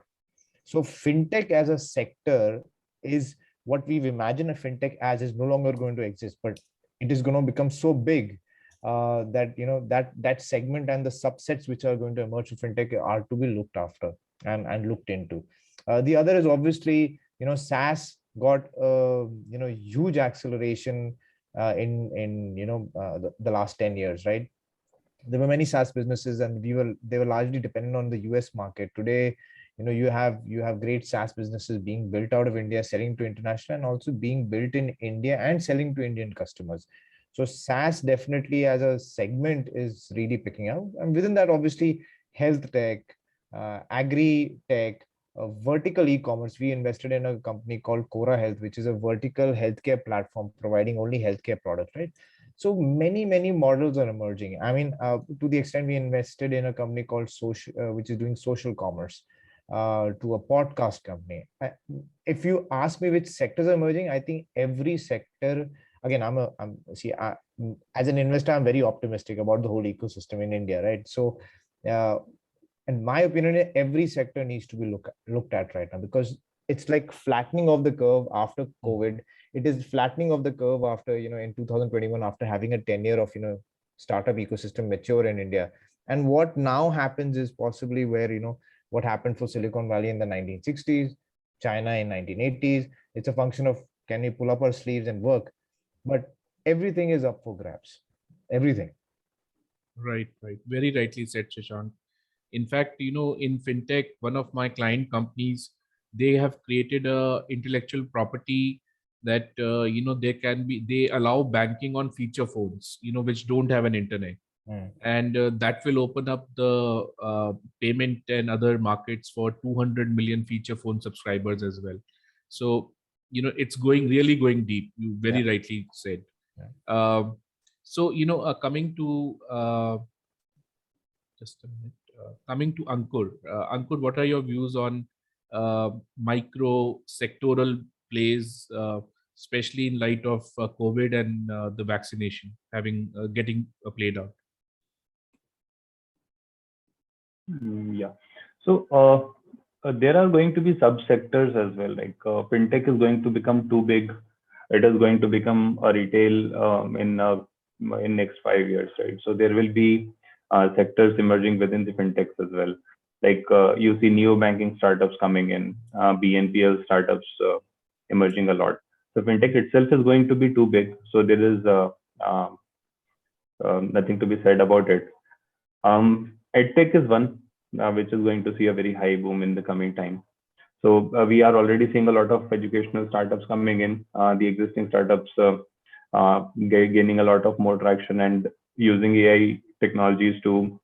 [SPEAKER 14] So fintech as a sector is what we've imagined a fintech as is no longer going to exist, but it is going to become so big that that segment and the subsets which are going to emerge from fintech are to be looked after and looked into. The other is obviously SaaS got huge acceleration in the last 10 years, right? There were many SaaS businesses, and they were largely dependent on the US market. Today, you have great SaaS businesses being built out of India, selling to international, and also being built in India and selling to Indian customers. So SaaS definitely as a segment is really picking up, and within that, obviously, health tech, agri tech, vertical e-commerce. We invested in a company called Cora Health, which is a vertical healthcare platform providing only healthcare products, right? So many models are emerging. I mean, to the extent we invested in a company called Social, which is doing social commerce, to a podcast company. If you ask me which sectors are emerging, I think every sector. Again, as an investor, I'm very optimistic about the whole ecosystem in India, right? So, in my opinion, every sector needs to be looked at right now, because it's like flattening of the curve after COVID. It is flattening of the curve after, in 2021, after having a tenure of, startup ecosystem mature in India. And what now happens is possibly where, what happened for Silicon Valley in the 1960s, China in 1980s. It's a function of, can we pull up our sleeves and work? But everything is up for grabs. Everything.
[SPEAKER 12] Right. Very rightly said, Shashank. In fact, in fintech, one of my client companies, they have created a intellectual property that they allow banking on feature phones, which don't have an internet. And that will open up the payment and other markets for 200 million feature phone subscribers as well. So it's really going deep. You very rightly said. So coming to just a minute. Coming to Ankur. Ankur, what are your views on micro sectoral plays, especially in light of COVID and the vaccination getting played out?
[SPEAKER 15] Yeah. So there are going to be subsectors as well. Like fintech is going to become too big. It is going to become a retail in next 5 years, right? So there will be sectors emerging within the fintechs as well. Like you see neo-banking startups coming in, BNPL startups emerging a lot. So fintech itself is going to be too big. So there is nothing to be said about it. EdTech is one which is going to see a very high boom in the coming time. So we are already seeing a lot of educational startups coming in. The existing startups gaining a lot of more traction and using AI technologies to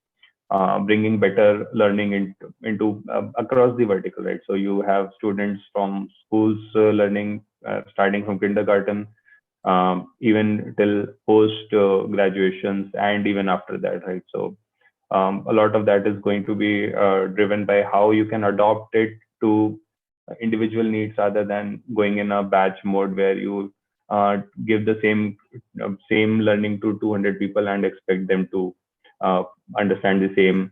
[SPEAKER 15] bringing better learning into across the vertical, right? So you have students from schools learning starting from kindergarten even till post graduations and even after that, right? So a lot of that is going to be driven by how you can adopt it to individual needs rather than going in a batch mode where you give the same learning to 200 people and expect them to understand the same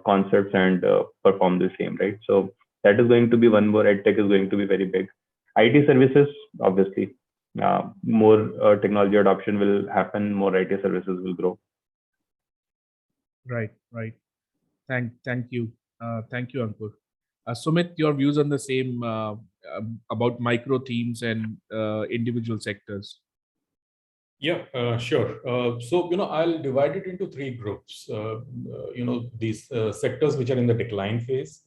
[SPEAKER 15] concepts and perform the same, right? So that is going to be one more. EdTech is going to be very big. IT services, obviously, more technology adoption will happen, more IT services will grow.
[SPEAKER 12] Right. Thank you. Thank you, Ankur. Sumit, your views on the same about micro themes and individual sectors.
[SPEAKER 16] Yeah, sure. So, I'll divide it into three groups. These sectors which are in the decline phase,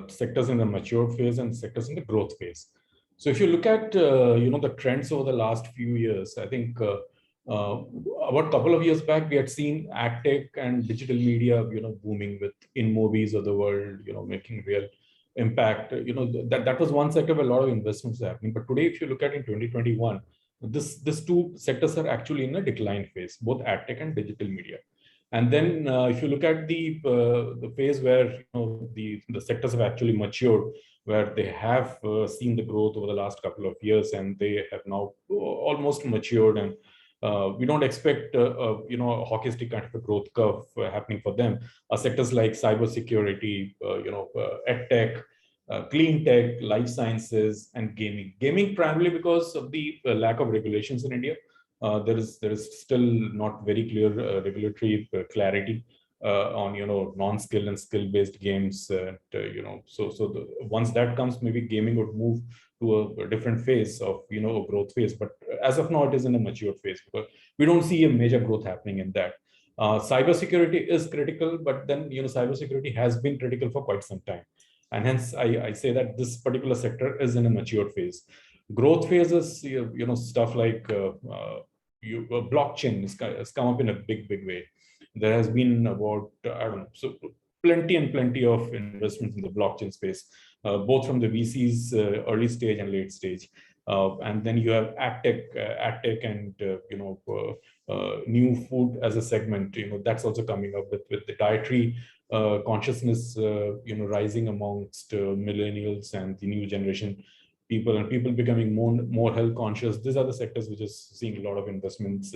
[SPEAKER 16] sectors in the mature phase, and sectors in the growth phase. So if you look at, the trends over the last few years, I think about a couple of years back, we had seen AgTech and digital media, booming with InMobies of the world, making real impact. That was one sector where a lot of investments are happening. But today, if you look at in 2021, these two sectors are actually in a decline phase, both AgTech and digital media. And then if you look at the phase where the sectors have actually matured, where they have seen the growth over the last couple of years, and they have now almost matured, and we don't expect a hockey stick kind of a growth curve happening for them. Sectors like cybersecurity, edtech, clean tech, life sciences, and gaming. Gaming primarily because of the lack of regulations in India. There is still not very clear regulatory clarity on non-skill and skill-based games. Once that comes, maybe gaming would move to a different phase of a growth phase. But as of now, it is in a mature phase because we don't see a major growth happening in that. Cybersecurity is critical, but then cybersecurity has been critical for quite some time, and hence I say that this particular sector is in a mature phase. Growth phases, stuff like blockchain has come up in a big way. There has been about plenty of investments in the blockchain space, both from the VCs early stage and late stage. And then you have AgTech and new food as a segment. That's also coming up with the dietary consciousness rising amongst millennials and the new generation people, and people becoming more health conscious. These are the sectors which is seeing a lot of investments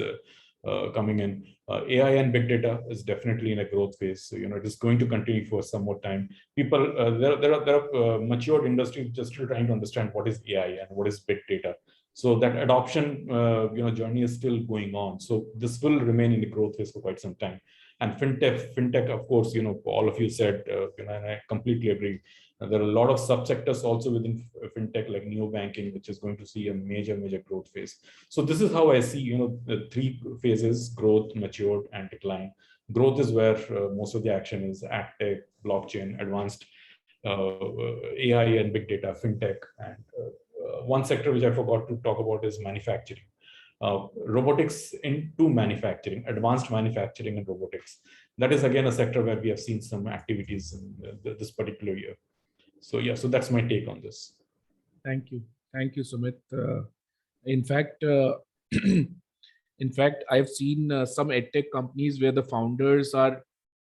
[SPEAKER 16] coming in. AI and big data is definitely in a growth phase. So, it is going to continue for some more time. People, there are matured industries just trying to understand what is AI and what is big data. So that adoption, journey is still going on. So this will remain in the growth phase for quite some time. And fintech, of course, all of you said, and I completely agree. There are a lot of subsectors also within fintech, like neobanking, which is going to see a major growth phase. So this is how I see, the three phases: growth, matured, and decline. Growth is where most of the action is: AgTech, blockchain, advanced AI and big data, fintech, and one sector which I forgot to talk about is manufacturing. Robotics into manufacturing, advanced manufacturing and robotics. That is again a sector where we have seen some activities in this particular year. So yeah, so that's my take on this.
[SPEAKER 12] Thank you, Sumit. In fact, I've seen some edtech companies where the founders are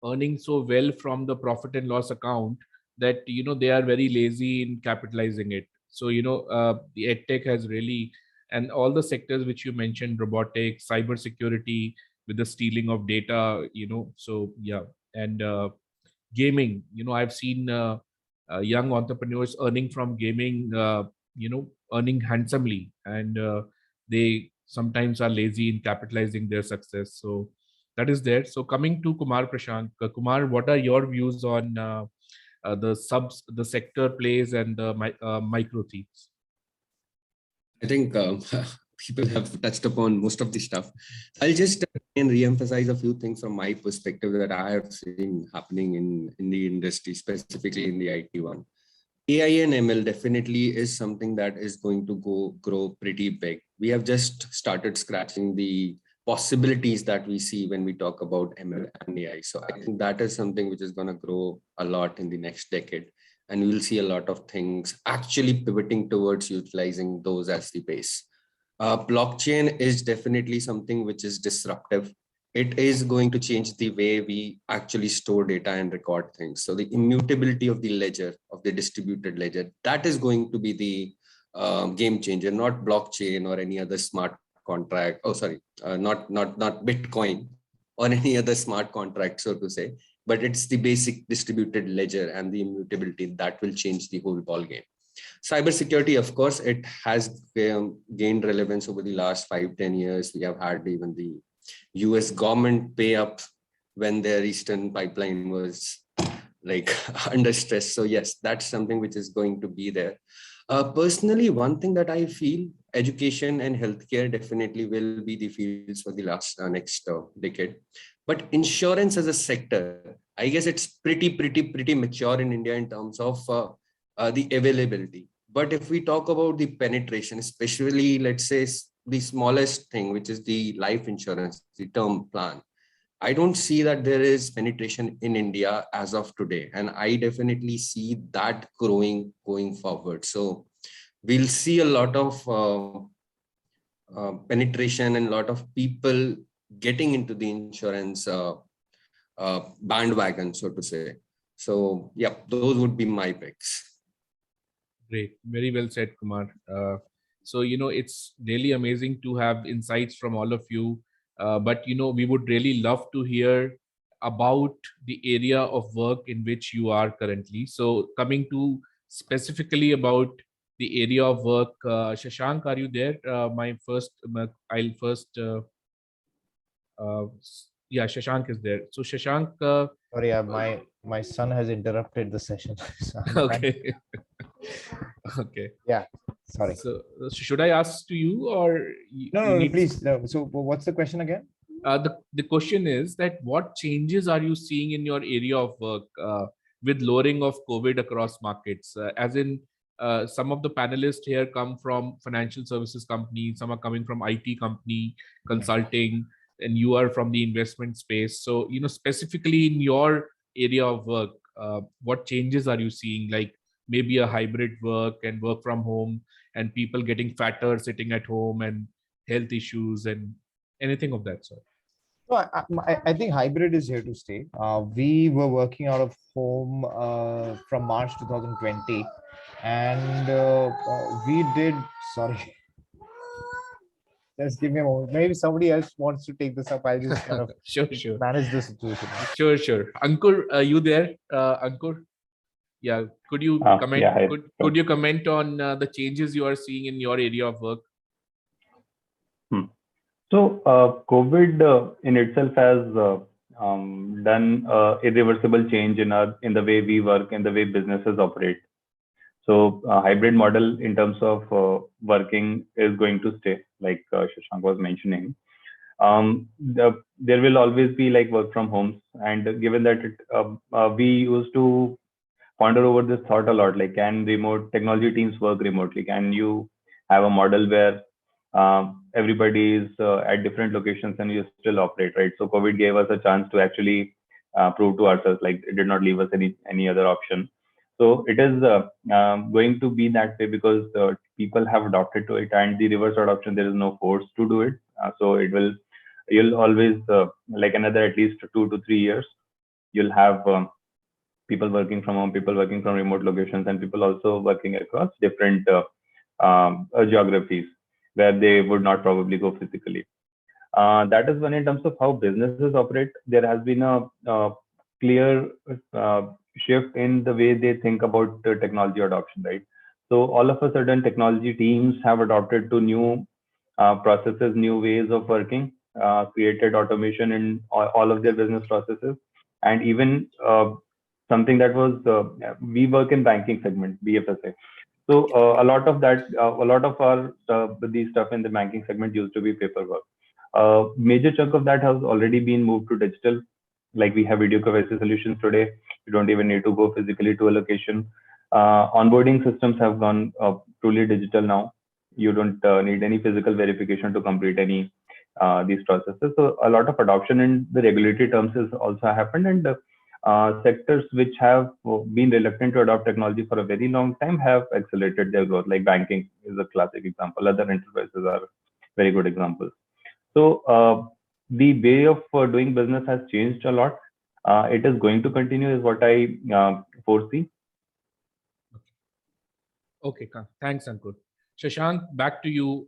[SPEAKER 12] earning so well from the profit and loss account that they are very lazy in capitalizing it. So the edtech has really, and all the sectors which you mentioned, robotics, cybersecurity with the stealing of data, so yeah, and gaming. I've seen young entrepreneurs earning from gaming, earning handsomely, and they sometimes are lazy in capitalizing their success. So that is there. So coming to Kumar Prashant, Kumar, what are your views on the sector plays and the micro themes?
[SPEAKER 17] I think people have touched upon most of the stuff. I'll just re-emphasize a few things from my perspective that I have seen happening in the industry, specifically in the IT one. AI and ML definitely is something that is going to grow pretty big. We have just started scratching the possibilities that we see when we talk about ML and AI. So I think that is something which is going to grow a lot in the next decade. And we'll see a lot of things actually pivoting towards utilizing those as the base. Blockchain is definitely something which is disruptive. It is going to change the way we actually store data and record things. So the immutability of the ledger, of the distributed ledger, that is going to be the game changer, not blockchain or any other smart contract. Oh, sorry, not Bitcoin or any other smart contract, so to say. But it's the basic distributed ledger and the immutability that will change the whole ball game. Cybersecurity, of course, it has gained relevance over the last 5-10 years. We have had even the US government pay up when their Eastern pipeline was like under stress. So yes, that's something which is going to be there. Personally, one thing that I feel, education and healthcare definitely will be the fields for the next decade. But insurance as a sector, I guess it's pretty mature in India in terms of the availability. But if we talk about the penetration, especially let's say the smallest thing, which is the life insurance, the term plan, I don't see that there is penetration in India as of today. And I definitely see that growing going forward. So we'll see a lot of penetration and a lot of people getting into the insurance bandwagon, so to say. So yeah, those would be my picks.
[SPEAKER 12] Great. Very well said, Kumar. So, it's really amazing to have insights from all of you. But, we would really love to hear about the area of work in which you are currently. So coming to specifically about the area of work, Shashank, are you there? I'll first, yeah, Shashank is there. So Shashank.
[SPEAKER 14] Sorry, my son has interrupted the session. So
[SPEAKER 12] okay. Okay.
[SPEAKER 14] Yeah, sorry.
[SPEAKER 12] So should I ask to you or?
[SPEAKER 14] No, please. No. So what's the question again?
[SPEAKER 12] The question is that what changes are you seeing in your area of work with lowering of COVID across markets? As in, some of the panelists here come from financial services companies, some are coming from IT company, consulting, and you are from the investment space. So, specifically in your area of work, what changes are you seeing? Like maybe a hybrid work and work from home and people getting fatter sitting at home and health issues and anything of that sort?
[SPEAKER 14] No, I think hybrid is here to stay. We were working out of home from March 2020, and we did. Sorry, just give me a moment. Maybe somebody else wants to take this up. I'll just kind of
[SPEAKER 12] sure
[SPEAKER 14] manage the situation.
[SPEAKER 12] Sure. Ankur, are you there? Ankur? Yeah. Could you comment?
[SPEAKER 15] Yeah,
[SPEAKER 12] could you comment on the changes you are seeing in your area of work?
[SPEAKER 15] So COVID in itself has done irreversible change in the way we work and the way businesses operate. So hybrid model in terms of working is going to stay, like Shashank was mentioning. There will always be like work from homes, and given that we used to ponder over this thought a lot, like can remote technology teams work remotely? Can you have a model where everybody is at different locations and you still operate, right? So COVID gave us a chance to actually prove to ourselves, like it did not leave us any other option. So it is going to be that way because people have adopted to it, and the reverse adoption, there is no force to do it. So you'll always like another at least 2 to 3 years, you'll have people working from home, people working from remote locations, and people also working across different geographies where they would not probably go physically. That is one in terms of how businesses operate. There has been a clear shift in the way they think about the technology adoption, right? So all of a sudden, technology teams have adopted to new processes, new ways of working, created automation in all of their business processes, and even something that was we work in banking segment, BFSI. So a lot of our these stuff in the banking segment used to be paperwork. Major chunk of that has already been moved to digital. Like we have video KYC solutions today. You don't even need to go physically to a location. Onboarding systems have gone truly digital now. You don't need any physical verification to complete any these processes. So a lot of adoption in the regulatory terms has also happened, and sectors which have been reluctant to adopt technology for a very long time have accelerated their growth. Like banking is a classic example. Other enterprises are very good examples. So the way of doing business has changed a lot. It is going to continue is what I foresee.
[SPEAKER 12] Okay, thanks, Ankur. Shashank, back to you.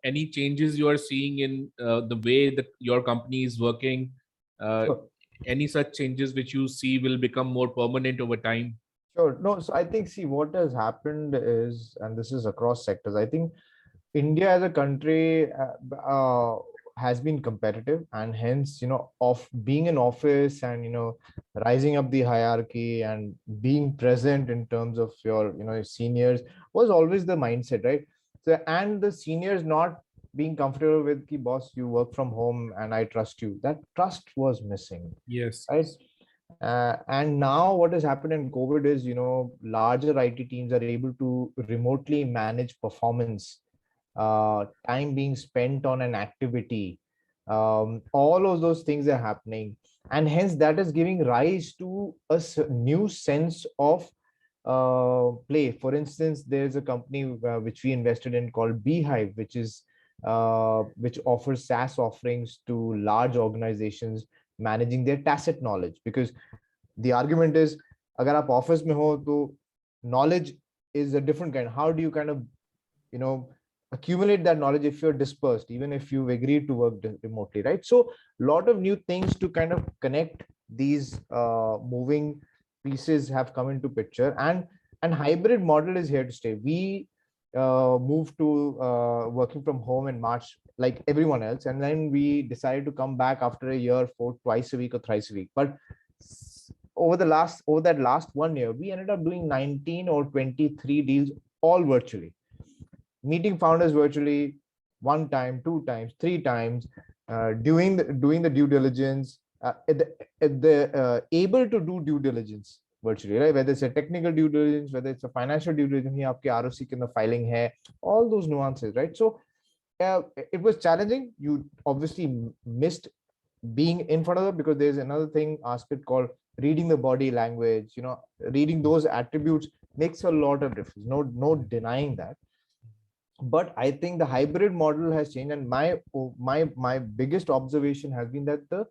[SPEAKER 12] Any changes you are seeing in the way that your company is working?
[SPEAKER 14] Sure.
[SPEAKER 12] Any such changes which you see will become more permanent over time?
[SPEAKER 14] Sure. No, so I think, see, what has happened is, and this is across sectors, I think India as a country has been competitive, and hence, of being in office and, rising up the hierarchy and being present in terms of your, seniors was always the mindset, right? So, and the seniors not being comfortable with the boss, you work from home and I trust you. That trust was missing.
[SPEAKER 12] Yes.
[SPEAKER 14] Right. And now what has happened in COVID is, larger IT teams are able to remotely manage performance, time being spent on an activity. All of those things are happening. And hence that is giving rise to a new sense of play. For instance, there's a company which we invested in called Beehive, which is which offers SaaS offerings to large organizations managing their tacit knowledge. Because the argument is, agar aap office mein ho, to knowledge is a different kind. How do you kind of, accumulate that knowledge if you're dispersed, even if you've agreed to work remotely, right? So a lot of new things to kind of connect these moving pieces have come into picture, and hybrid model is here to stay. We moved to working from home in March, like everyone else, and then we decided to come back after a year for twice a week or thrice a week. But over that last 1 year, we ended up doing 19 or 23 deals all virtually, meeting founders virtually 1 time, 2 times, 3 times, doing the due diligence, able to do due diligence virtually, right? Whether it's a technical due diligence, whether it's a financial due diligence, aapke ROC ke andar filing hai, all those nuances, right? So it was challenging. You obviously missed being in front of them, because there's another thing aspect called reading the body language. Reading those attributes makes a lot of difference. No denying that. But I think the hybrid model has changed, and my biggest observation has been that the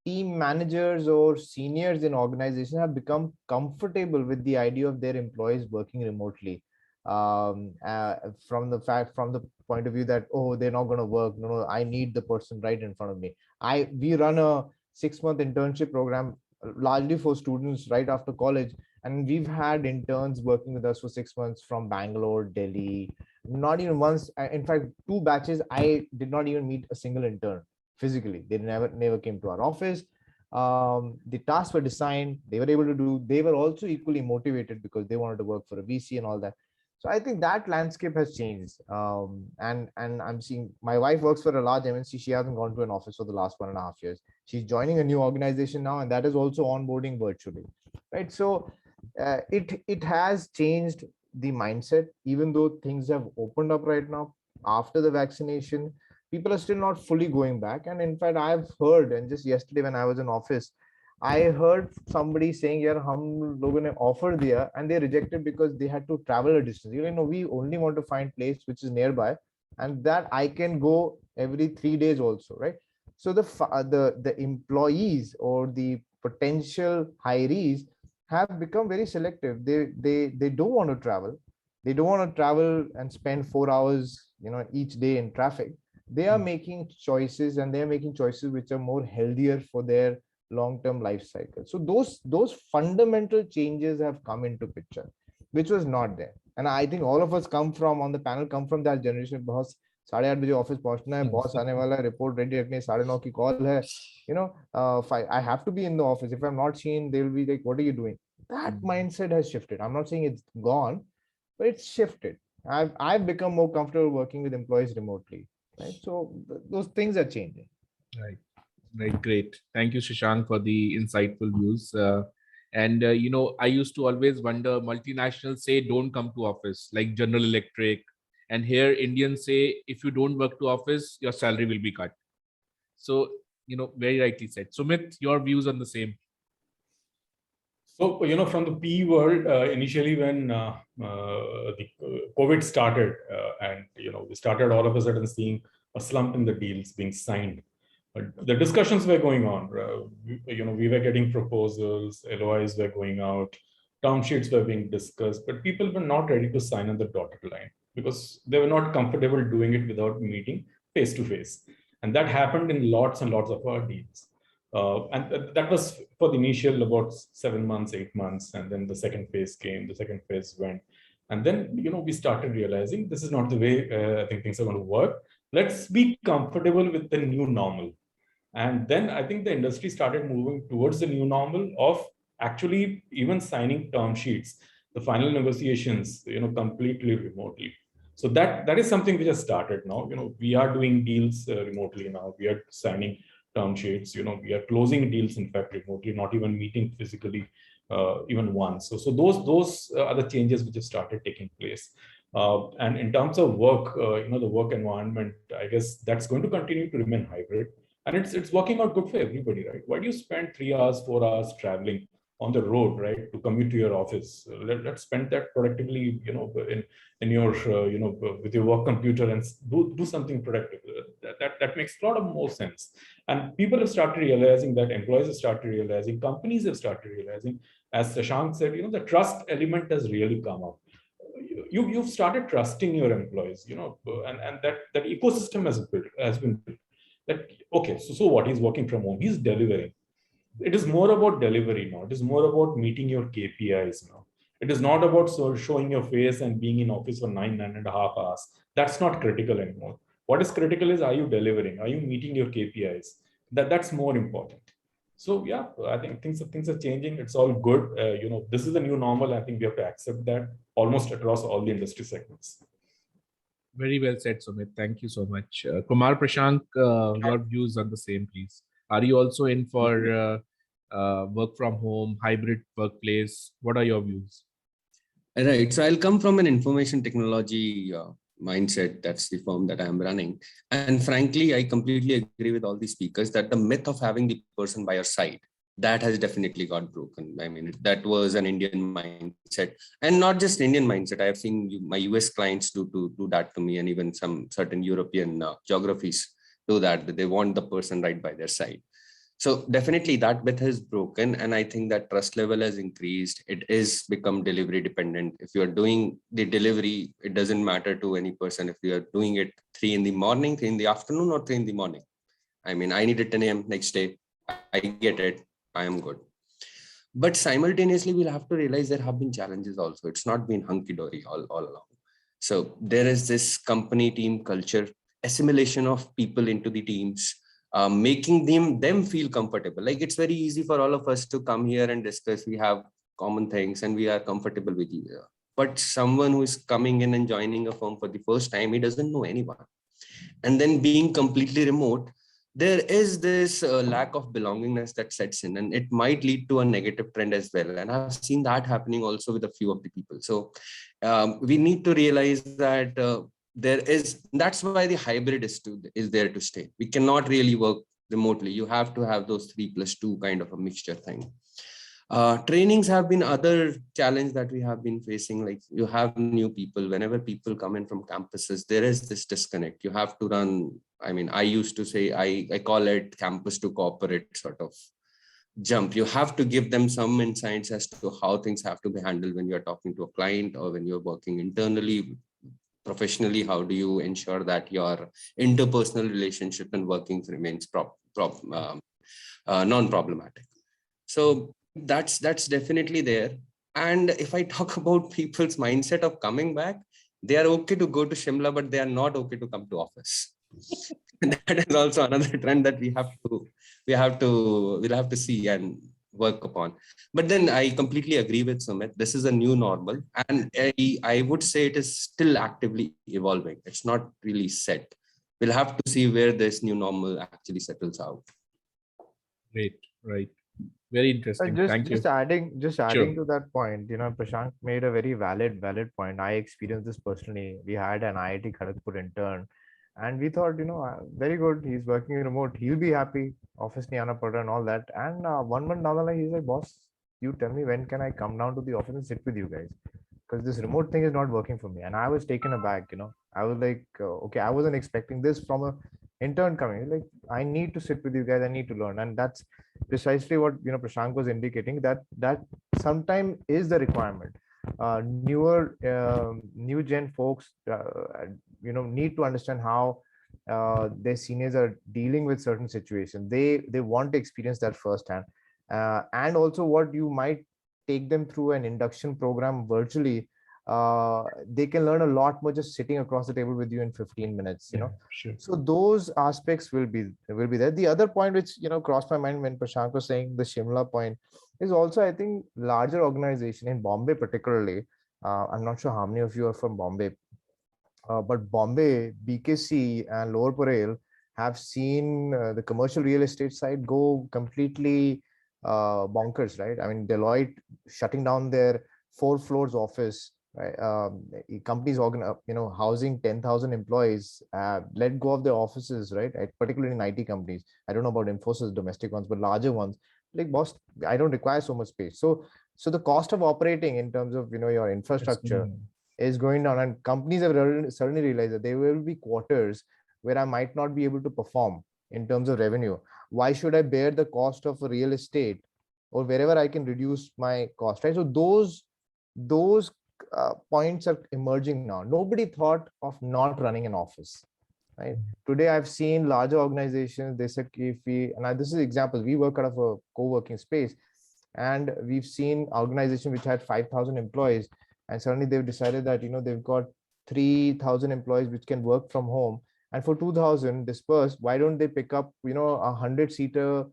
[SPEAKER 14] team managers or seniors in organizations have become comfortable with the idea of their employees working remotely, from the point of view that, oh, they're not going to work. No, I need the person right in front of me. We run a 6-month internship program largely for students right after college, and we've had interns working with us for 6 months from Bangalore, Delhi. Not even once, in fact, 2 batches, I did not even meet a single intern physically. They never came to our office. The tasks were designed, they were able to do. They were also equally motivated because they wanted to work for a VC and all that. So I think that landscape has changed. And I'm seeing, my wife works for a large MNC. She hasn't gone to an office for the last 1.5 years. She's joining a new organization now, and that is also onboarding virtually, right? So it has changed the mindset. Even though things have opened up right now after the vaccination, people are still not fully going back. And in fact, I've heard, and just yesterday when I was in office, I heard somebody saying, "Yaar, hum logon ne offer diya," and they rejected because they had to travel a distance. We only want to find place which is nearby, and that I can go every 3 days also, right? So the employees or the potential hirees have become very selective. They don't want to travel. They don't want to travel and spend 4 hours, each day in traffic. They are making choices, and they're making choices which are more healthier for their long-term life cycle. So those fundamental changes have come into picture, which was not there. And I think all of us on the panel come from that generation. Boss 8:30 baje office pahunchna hai, boss aane wala hai, report ready rakhni hai, 9:30 ki call hai, I have to be in the office. If I'm not seen, they will be like, "What are you doing?" That mindset has shifted. I'm not saying it's gone, but it's shifted. I've become more comfortable working with employees remotely, right? So those things are changing.
[SPEAKER 12] Right, great. Thank you, Shashank, for the insightful views. I used to always wonder, multinationals say don't come to office, like General Electric, and here Indians say if you don't work to office, your salary will be cut. So, very rightly said. Sumit, your views on the same.
[SPEAKER 16] So, from the PE world, initially when the COVID started, and, we started all of a sudden seeing a slump in the deals being signed. The discussions were going on. We were getting proposals, LOIs were going out, term sheets were being discussed, but people were not ready to sign on the dotted line because they were not comfortable doing it without meeting face to face. And that happened in lots and lots of our deals. And that was for the initial about 7 months, 8 months. And then the second phase came, the second phase went. And then, we started realizing this is not the way I think things are going to work. Let's be comfortable with the new normal. And then I think the industry started moving towards the new normal of actually even signing term sheets, the final negotiations, completely remotely. So that is something which has started now. We are doing deals remotely now. We are signing term sheets. We are closing deals, in fact, remotely, not even meeting physically even once. So those are the changes which have started taking place. And in terms of work, the work environment, I guess that's going to continue to remain hybrid. And it's working out good for everybody, right? Why do you spend 3 hours, 4 hours traveling on the road, right, to commute to your office. Let's spend that productively, in your, with your work computer and do something productive. That makes a lot of more sense. And people have started realizing that, employees have started realizing, companies have started realizing, as Shashank said, the trust element has really come up. You've started trusting your employees, and that ecosystem has been built. That, okay, so what? He's working from home, he's delivering. It is more about delivery now. It is more about meeting your KPIs now. It is not about showing your face and being in office for 9.5 hours. That's not critical anymore. What is critical is, are you delivering? Are you meeting your KPIs? That's more important. So yeah, I think things are changing. It's all good. This is the new normal. I think we have to accept that almost across all the industry segments.
[SPEAKER 12] Very well said, Sumit. Thank you so much. Kumar, Prashant, your views on the same, please. Are you also in for work from home, hybrid workplace? What are your views?
[SPEAKER 17] Right. So I'll come from an information technology mindset. That's the firm that I'm running. And frankly, I completely agree with all the speakers that the myth of having the person by your side, that has definitely got broken. I mean, that was an Indian mindset, and not just Indian mindset. I have seen my US clients do that to me, and even some certain European geographies do that they want the person right by their side. So definitely that myth has broken, and I think that trust level has increased. It is become delivery dependent. If you are doing the delivery, it doesn't matter to any person if you are doing it 3 in the morning, 3 in the afternoon, or 3 in the morning. I mean, I need it 10 a.m. next day. I get it. I am good. But simultaneously, we'll have to realize there have been challenges also. It's not been hunky-dory all along. So there is this company team culture, assimilation of people into the teams, making them feel comfortable. Like, it's very easy for all of us to come here and discuss. We have common things and we are comfortable with each other. But someone who is coming in and joining a firm for the first time, he doesn't know anyone. And then being completely remote, there is this lack of belongingness that sets in, and it might lead to a negative trend as well. And I've seen that happening also with a few of the people. So we need to realize that that's why the hybrid is there to stay. We cannot really work remotely. You have to have those 3+2 kind of a mixture thing. Trainings have been other challenge that we have been facing. Like, you have new people. Whenever people come in from campuses, there is this disconnect. You have to run. I mean, I used to say, I call it campus to corporate sort of jump. You have to give them some insights as to how things have to be handled when you're talking to a client or when you're working internally, professionally. How do you ensure that your interpersonal relationship and workings remains non-problematic? So that's definitely there. And if I talk about people's mindset of coming back, they are okay to go to Shimla, but they are not okay to come to office. That is also another trend that we'll have to see and work upon. But then I completely agree with Sumit. This is a new normal, and I would say it is still actively evolving. It's not really set. We'll have to see where this new normal actually settles out.
[SPEAKER 12] Great, right. Very interesting. Thank you.
[SPEAKER 14] Just adding
[SPEAKER 12] Sure.
[SPEAKER 14] to that point, Prashant made a very valid point. I experienced this personally. We had an IIT Kharagpur intern, and we thought, very good. He's working remote. He'll be happy. Office nahi aana pada and all that. And 1 month down the line, he's like, boss, you tell me when can I come down to the office and sit with you guys? Because this remote thing is not working for me. And I was taken aback. I was like, okay, I wasn't expecting this from a intern coming. Like, I need to sit with you guys. I need to learn. And that's precisely what Prashant was indicating, that sometime is the requirement. New gen folks need to understand how their seniors are dealing with certain situations. They want to experience that firsthand, and also what you might take them through an induction program virtually. They can learn a lot more just sitting across the table with you in 15 minutes.
[SPEAKER 12] Sure.
[SPEAKER 14] So those aspects will be there. The other point which crossed my mind when Prashant was saying the Shimla point is also, I think, larger organization in Bombay particularly. I'm not sure how many of you are from Bombay, but Bombay, BKC and Lower Parel have seen the commercial real estate side go completely bonkers, right? I mean, Deloitte shutting down their 4 floors office. Right, companies housing 10,000 employees let go of their offices, right? Particularly in IT companies. I don't know about Infosys domestic ones, but larger ones like, boss, I don't require so much space. So the cost of operating in terms of, your infrastructure is going down, and companies have suddenly realized that there will be quarters where I might not be able to perform in terms of revenue. Why should I bear the cost of real estate or wherever I can reduce my cost, right? So those points are emerging now. Nobody thought of not running an office, right? Today, I've seen larger organizations, they said, if we, and this is examples, we work out of a co-working space, and we've seen organizations which had 5,000 employees, and suddenly they've decided that, they've got 3,000 employees which can work from home. And for 2,000 dispersed, why don't they pick up, a 100-seater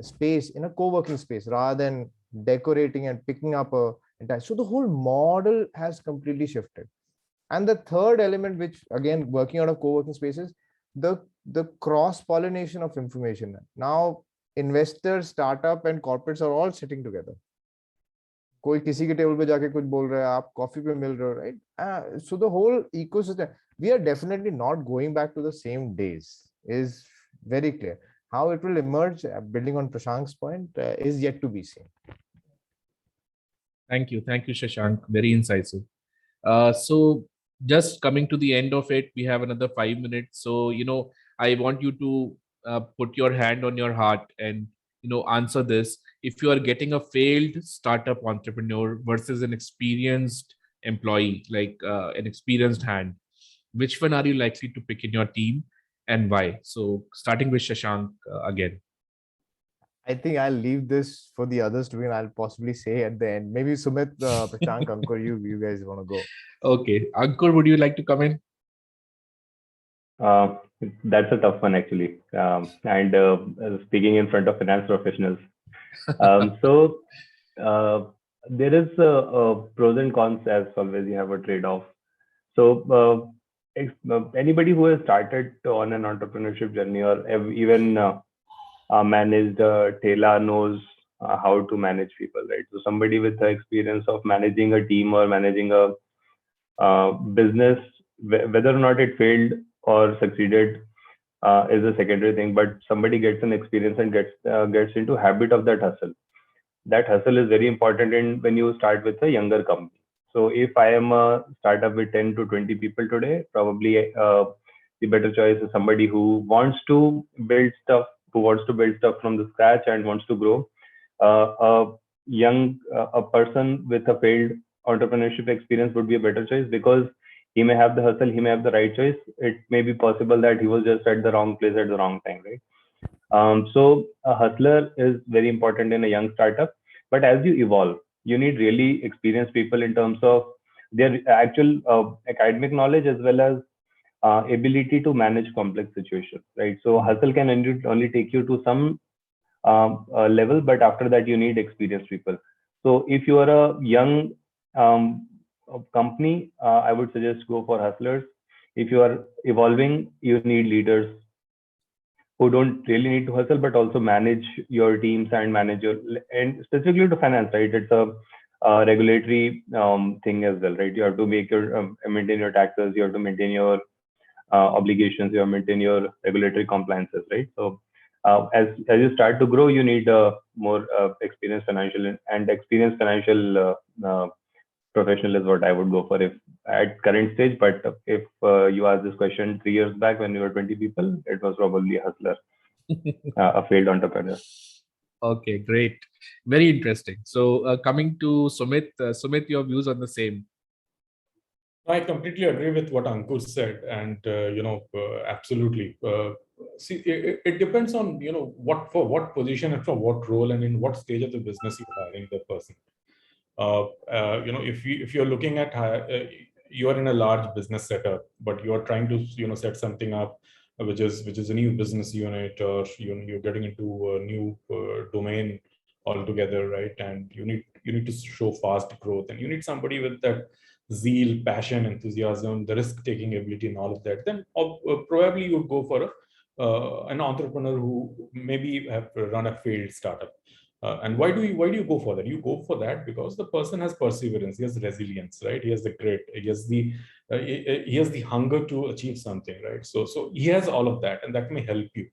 [SPEAKER 14] space in a co-working space rather than decorating and picking up a entire. So the whole model has completely shifted. And the third element, which again, working out of co-working spaces, the cross-pollination of information. Now, investors, startup, and corporates are all sitting together. कोई किसी के table पे जाके कुछ बोल रहा है, आप कॉफी पे मिल रहे हो, right? So the whole ecosystem, we are definitely not going back to the same days, is very clear. How it will emerge, building on Prashank's point, is yet to be seen.
[SPEAKER 12] Thank you, Shashank. Very incisive. So just coming to the end of it, we have another 5 minutes. So I want you to put your hand on your heart and answer this. If you are getting a failed startup entrepreneur versus an experienced employee, like an experienced hand, which one are you likely to pick in your team and why? So starting with Shashank again.
[SPEAKER 14] I think I'll leave this for the others to be, and I'll possibly say at the end. Maybe Sumit, Prashank, Ankur, you guys want to go.
[SPEAKER 12] Okay. Ankur, would you like to come in?
[SPEAKER 15] That's a tough one, actually. And speaking in front of finance professionals. So there is pros and cons, as always. You have a trade-off. So anybody who has started on an entrepreneurship journey or even managed Tela knows how to manage people, right? So somebody with the experience of managing a team or managing a business, whether or not it failed or succeeded is a secondary thing, but somebody gets an experience and gets into habit of that hustle. That hustle is very important when you start with a younger company. So if I am a startup with 10 to 20 people today, probably the better choice is somebody who wants to build stuff, from the scratch and wants to grow. A person with a failed entrepreneurship experience would be a better choice, because he may have the hustle, he may have the right choice. It may be possible that he was just at the wrong place at the wrong time, right? So a hustler is very important in a young startup. But as you evolve, you need really experienced people in terms of their actual academic knowledge as well as ability to manage complex situations, right? So hustle can only take you to some level, but after that you need experienced people. So if you are a young company, I would suggest go for hustlers. If you are evolving, you need leaders who don't really need to hustle, but also manage your teams and manage your, and specifically to finance, right? It's a regulatory thing as well, right? You have to make your maintain your taxes, you have to maintain your obligations, you have to maintain your regulatory compliances, right? So as you start to grow, you need more experienced financial professional is what I would go for if at current stage. But if you asked this question 3 years back when you were 20 people, it was probably a hustler, a failed entrepreneur.
[SPEAKER 12] Okay, great. Very interesting. So coming to Sumit, Sumit, your views on the same.
[SPEAKER 16] I completely agree with what Ankur said, and absolutely. See, it depends on for what position and for what role and in what stage of the business you're hiring the person. If you're looking at you are in a large business setup, but you are trying to set something up which is a new business unit, or you're getting into a new domain altogether, right? And you need to show fast growth, and you need somebody with that zeal, passion, enthusiasm, the risk-taking ability, and all of that. Then probably you would go for an entrepreneur who maybe have run a failed startup. And why do you go for that? You go for that because the person has perseverance, he has resilience, right? He has the grit, he has the hunger to achieve something, right? So he has all of that, and that may help you.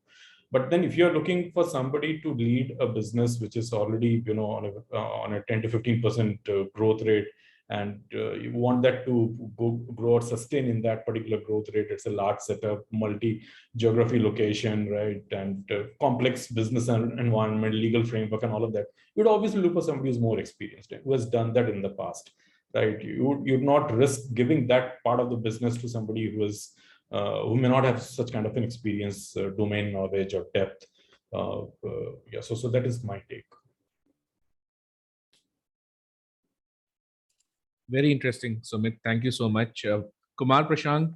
[SPEAKER 16] But then if you're looking for somebody to lead a business which is already, on a 10 to 15% growth rate, and you want that to grow or sustain in that particular growth rate, it's a large setup, multi-geography location, right? And complex business environment, legal framework, and all of that. You'd obviously look for somebody who's more experienced, who has done that in the past, right? You'd not risk giving that part of the business to somebody who may not have such kind of an experience, domain knowledge or depth. Yeah, so that is my take.
[SPEAKER 12] Very interesting, Sumit. Thank you so much. Kumar Prashank,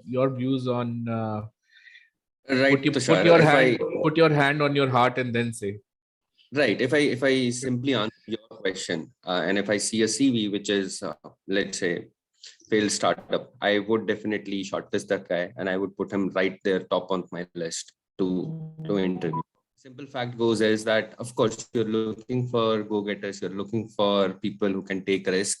[SPEAKER 12] your views on
[SPEAKER 17] Right,
[SPEAKER 12] put your hand on your heart and then say.
[SPEAKER 17] Right. If I simply answer your question, and if I see a CV which is, let's say, failed startup, I would definitely shortlist that guy and I would put him right there top on my list to interview. Simple fact goes is that, of course, you're looking for go-getters, you're looking for people who can take risk.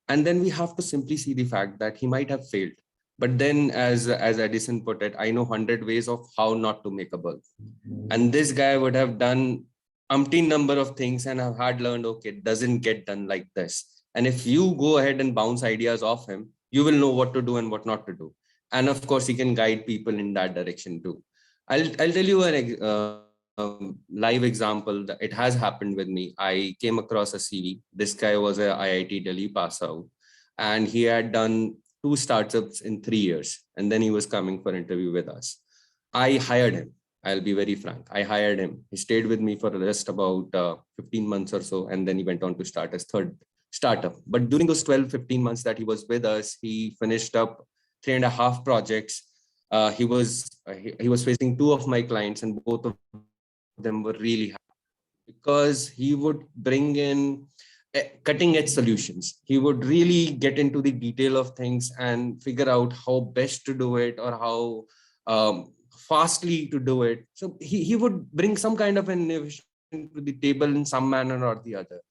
[SPEAKER 17] And then we have to simply see the fact that he might have failed. But then, as Edison put it, I know 100 ways of how not to make a bulb. And this guy would have done umpteen number of things and have had learned, okay, it doesn't get done like this. And if you go ahead and bounce ideas off him, you will know what to do and what not to do. And of course, he can guide people in that direction too. I'll tell you a live example that it has happened with me. I came across a CV. This guy was a IIT Delhi pass out, and he had done 2 startups in 3 years. And then he was coming for interview with us. I hired him. I'll be very frank. I hired him. He stayed with me for just about 15 months or so. And then he went on to start his 3rd startup. But during those 12, 15 months that he was with us, he finished up 3.5 projects. He was facing 2 of my clients, and both of them were really happy because he would bring in cutting edge solutions. He would really get into the detail of things and figure out how best to do it or how fastly to do it. So he would bring some kind of an innovation to the table in some manner or the other.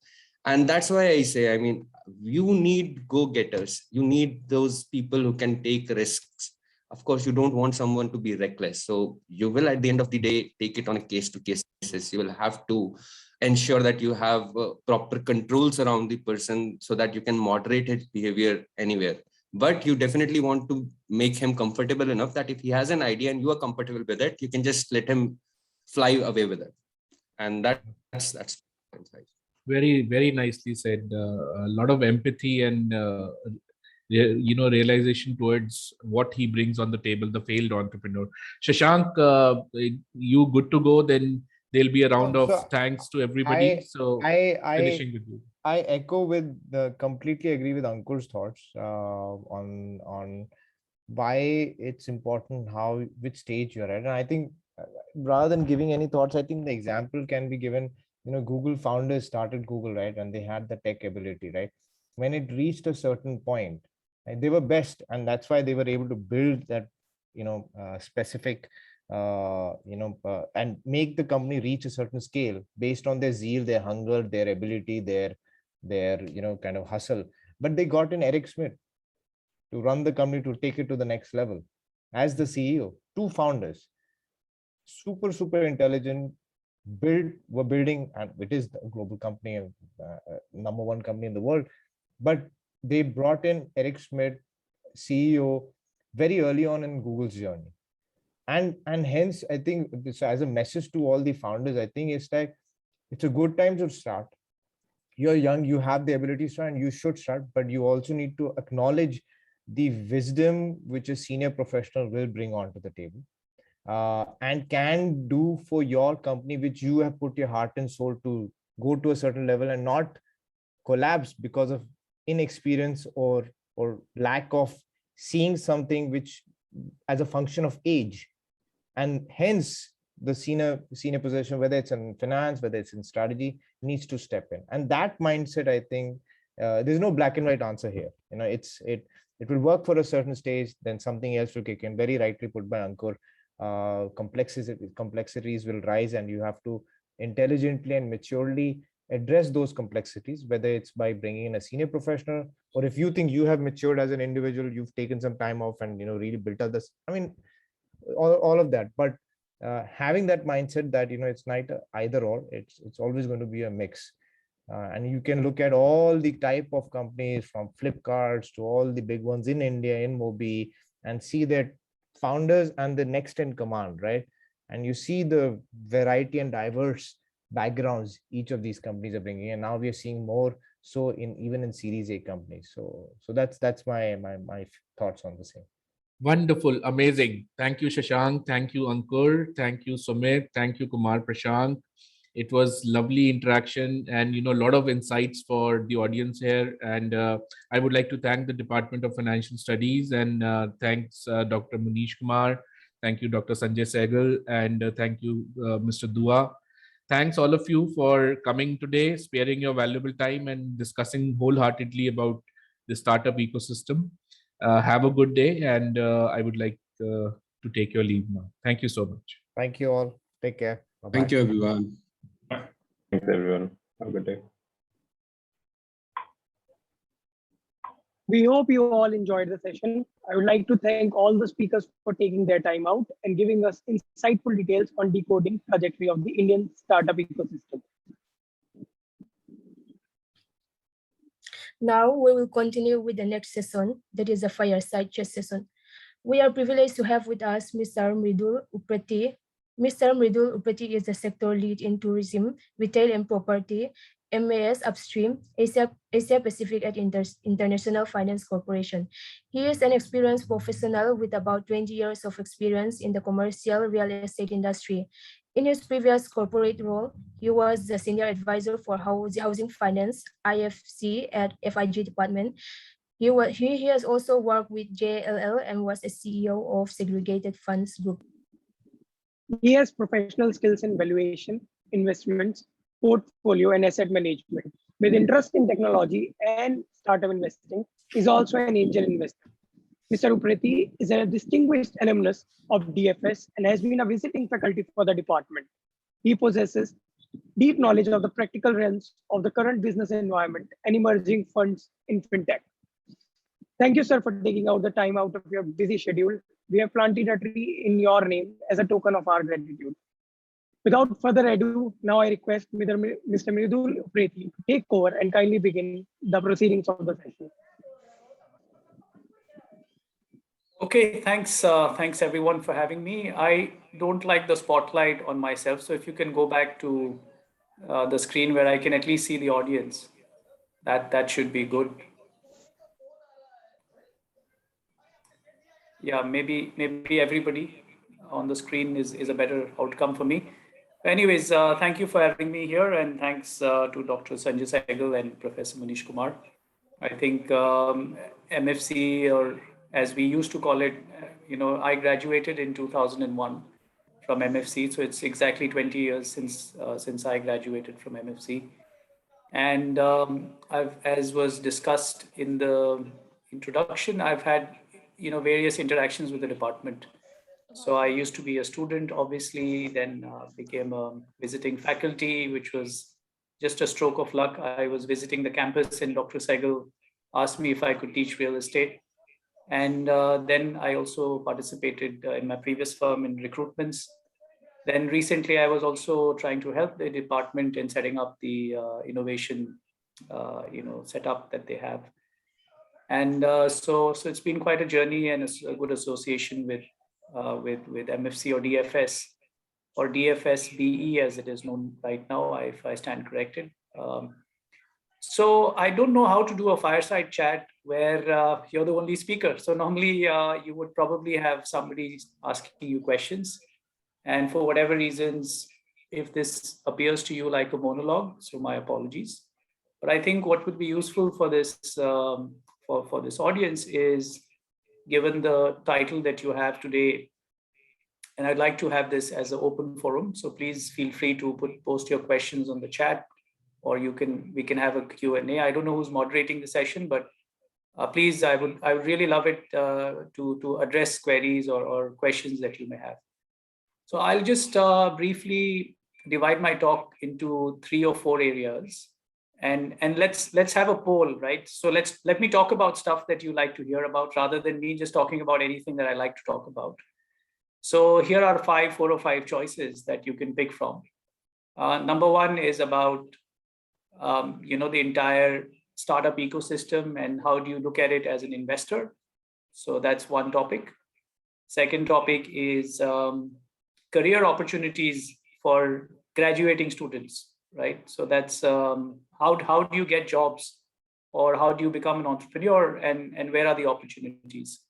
[SPEAKER 17] And that's why I say, I mean, you need go-getters. You need those people who can take risks. Of course, you don't want someone to be reckless. So you will, at the end of the day, take it on a case-to-case basis. You will have to ensure that you have proper controls around the person so that you can moderate his behavior anywhere. But you definitely want to make him comfortable enough that if he has an idea and you are comfortable with it, you can just let him fly away with it. And that's
[SPEAKER 12] very, very nicely said. A lot of empathy and realization towards what he brings on the table, the failed entrepreneur. Shashank, you good to go? Then there'll be a round of thanks to everybody. Finishing with you.
[SPEAKER 14] I completely agree with Ankur's thoughts on why it's important which stage you're at. And I think rather than giving any thoughts, I think the example can be given. Google founders started Google, right? And they had the tech ability, right? When it reached a certain point, right, they were best. And that's why they were able to build that, specific, and make the company reach a certain scale based on their zeal, their hunger, their ability, their kind of hustle. But they got in Eric Schmidt to run the company, to take it to the next level as the CEO. 2 founders, super intelligent, were building, and it is a global company and #1 company in the world. But they brought in Eric Schmidt, CEO, very early on in Google's journey. And hence, I think this as a message to all the founders, I think it's like, it's a good time to start. You're young, you have the ability to start, and you should start, but you also need to acknowledge the wisdom which a senior professional will bring onto the table. And can do for your company, which you have put your heart and soul to go to a certain level and not collapse because of inexperience or lack of seeing something which as a function of age. And hence the senior position, whether it's in finance, whether it's in strategy, needs to step in. And that mindset, I think, there's no black and white answer here. It will work for a certain stage, then something else will kick in. Very rightly put by Ankur. Complexities will rise, and you have to intelligently and maturely address those complexities, whether it's by bringing in a senior professional, or if you think you have matured as an individual, you've taken some time off and really built up this, I mean, all of that. But having that mindset that, it's not either or, it's always going to be a mix. And you can look at all the type of companies from Flipkarts to all the big ones in India, in Mobi, and see their founders and the next in command, right? And you see the variety and diverse backgrounds each of these companies are bringing. And now we are seeing more so even in Series A companies. So that's my thoughts on the same.
[SPEAKER 12] Wonderful, amazing. Thank you, Shashank. Thank you, Ankur. Thank you, Sumit. Thank you, Kumar, Prashant. It was lovely interaction and a lot of insights for the audience here. And I would like to thank the Department of Financial Studies and thanks Dr. Manish Kumar. Thank you, Dr. Sanjay Sehgal, and thank you, Mr. Dua. Thanks all of you for coming today, sparing your valuable time and discussing wholeheartedly about the startup ecosystem. Have a good day, and I would like to take your leave now. Thank you so much.
[SPEAKER 14] Thank you all. Take care. Bye-bye.
[SPEAKER 17] Thank you, everyone.
[SPEAKER 15] Thanks, everyone. Have a good day.
[SPEAKER 11] We hope you all enjoyed the session. I would like to thank all the speakers for taking their time out and giving us insightful details on decoding trajectory of the Indian startup ecosystem.
[SPEAKER 13] Now we will continue with the next session, that is a fireside chat session. We are privileged to have with us Mr. Mridul Upreti. Mr. Mridul Upreti is the sector lead in tourism, retail and property, MAS Upstream, Asia Pacific at International Finance Corporation. He is an experienced professional with about 20 years of experience in the commercial real estate industry. In his previous corporate role, he was the senior advisor for housing finance, IFC at FIG department. He has also worked with JLL and was a CEO of Segregated Funds Group.
[SPEAKER 11] He has professional skills in valuation, investments, portfolio, and asset management. With interest in technology and startup investing, he is also an angel investor. Mr. Upreti is a distinguished alumnus of DFS and has been a visiting faculty for the department. He possesses deep knowledge of the practical realms of the current business environment and emerging funds in fintech. Thank you, sir, for taking out the time out of your busy schedule. We have planted a tree in your name as a token of our gratitude. Without further ado, now I request Mr. Mridul Upreti to take over and kindly begin the proceedings of the session.
[SPEAKER 18] Okay, thanks. Thanks everyone for having me. I don't like the spotlight on myself, so if you can go back to the screen where I can at least see the audience, that should be good. Yeah, maybe everybody on the screen is a better outcome for me. Anyways, thank you for having me here, and thanks to Dr. Sanjay Sehgal and Professor Manish Kumar. I think MFC, or as we used to call it, I graduated in 2001 from MFC, so it's exactly 20 years since I graduated from MFC. And as was discussed in the introduction, I've had various interactions with the department. So I used to be a student, obviously, then became a visiting faculty, which was just a stroke of luck. I was visiting the campus and Dr. Sehgal asked me if I could teach real estate. And then I also participated in my previous firm in recruitments. Then recently, I was also trying to help the department in setting up the innovation, setup that they have. And so it's been quite a journey and a good association with MFC or DFS BE as it is known right now, if I stand corrected. So I don't know how to do a fireside chat where you're the only speaker. So normally you would probably have somebody asking you questions. And for whatever reasons, if this appears to you like a monologue, so my apologies. But I think what would be useful for this for this audience is, given the title that you have today, and I'd like to have this as an open forum. So please feel free to post your questions on the chat, or we can have a Q&A. I don't know who's moderating the session, but please, I would really love it to address queries or questions that you may have. So I'll just briefly divide my talk into 3 or 4 areas, and let's have a poll, right? So let me talk about stuff that you like to hear about, rather than me just talking about anything that I like to talk about. So here are 4 or 5 choices that you can pick from. Number one is about, the entire startup ecosystem and how do you look at it as an investor. So that's one topic. Second topic is career opportunities for graduating students, right? So that's how do you get jobs, or how do you become an entrepreneur, and where are the opportunities?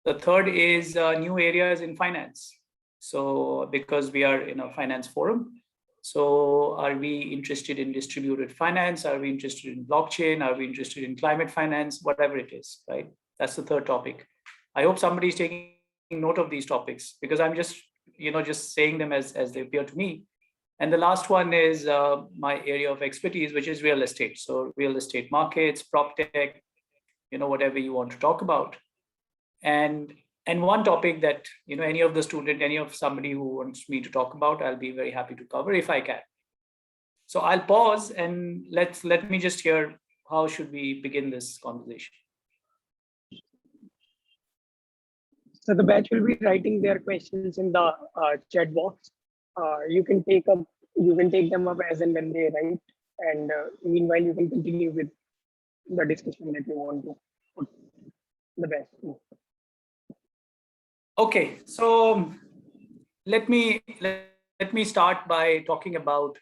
[SPEAKER 18] The third is new areas in finance. So because we are in a finance forum, so are we interested in distributed finance? Are we interested in blockchain? Are we interested in climate finance? Whatever it is, right? That's the third topic. I hope somebody is taking note of these topics, because I'm just saying them as they appear to me. And the last one is my area of expertise, which is real estate. So real estate markets, prop tech, whatever you want to talk about. And one topic that, any of the student, any of somebody who wants me to talk about, I'll be very happy to cover if I can. So I'll pause and let me just hear, how should we begin this conversation?
[SPEAKER 11] So the batch will be writing their questions in the chat box. You can take them up as and when they write, and meanwhile you can continue with the discussion that you want to put the batch.
[SPEAKER 18] Okay, so let me start by talking about,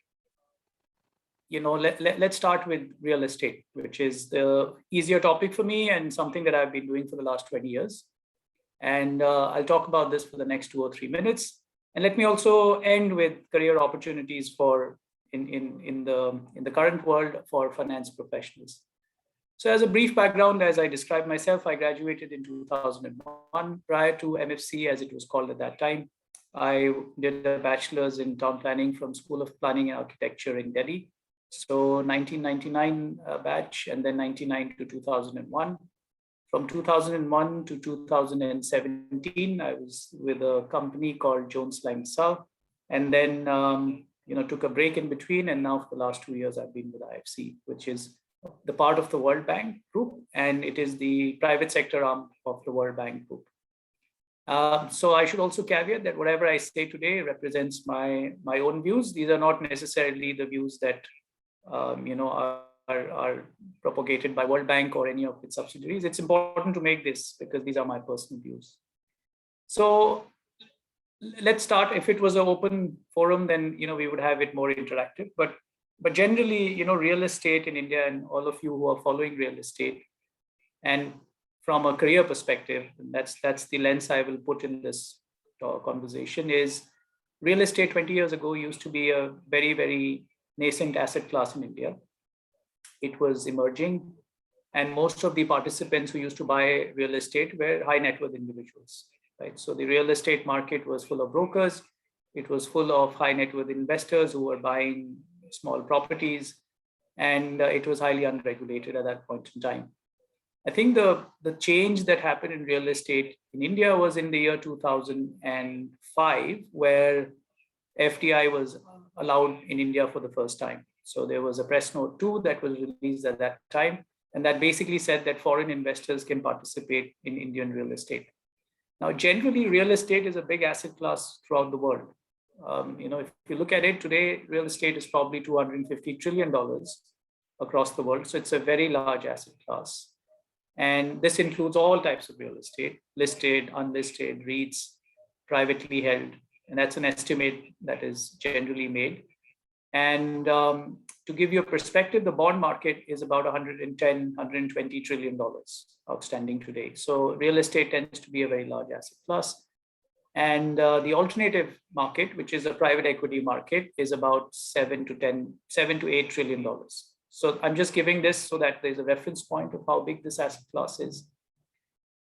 [SPEAKER 18] let's start with real estate, which is the easier topic for me and something that I've been doing for the last 20 years. And I'll talk about this for the next 2 or 3 minutes. And let me also end with career opportunities in the current world for finance professionals. So as a brief background, as I described myself, I graduated in 2001. Prior to MFC, as it was called at that time, I did a bachelor's in town planning from School of Planning and Architecture in Delhi. So 1999 batch, and then 99 to 2001. From 2001 to 2017, I was with a company called Jones Lang LaSalle, and then took a break in between. And now for the last 2 years, I've been with IFC, which is the part of the World Bank Group, and it is the private sector arm of the World Bank Group. So I should also caveat that whatever I say today represents my own views. These are not necessarily the views that are propagated by World Bank or any of its subsidiaries. It's important to make this because these are my personal views. So let's start. If it was an open forum, then we would have it more interactive. But generally, real estate in India, and all of you who are following real estate, and from a career perspective, and that's the lens I will put in this conversation, is real estate 20 years ago used to be a very, very nascent asset class in India. It was emerging, and most of the participants who used to buy real estate were high net worth individuals, right? So the real estate market was full of brokers. It was full of high net worth investors who were buying small properties, and it was highly unregulated at that point in time. I think the change that happened in real estate in India was in the year 2005, where FDI was allowed in India for the first time. So there was a press note 2 that was released at that time, and that basically said that foreign investors can participate in Indian real estate. Now, generally, real estate is a big asset class throughout the world. If you look at it today, real estate is probably $250 trillion across the world. So it's a very large asset class. And this includes all types of real estate, listed, unlisted, REITs, privately held. And that's an estimate that is generally made. And to give you a perspective, the bond market is about $110, $120 trillion outstanding today. So real estate tends to be a very large asset class. And the alternative market, which is a private equity market, is about $7 to $8 trillion. So I'm just giving this so that there's a reference point of how big this asset class is.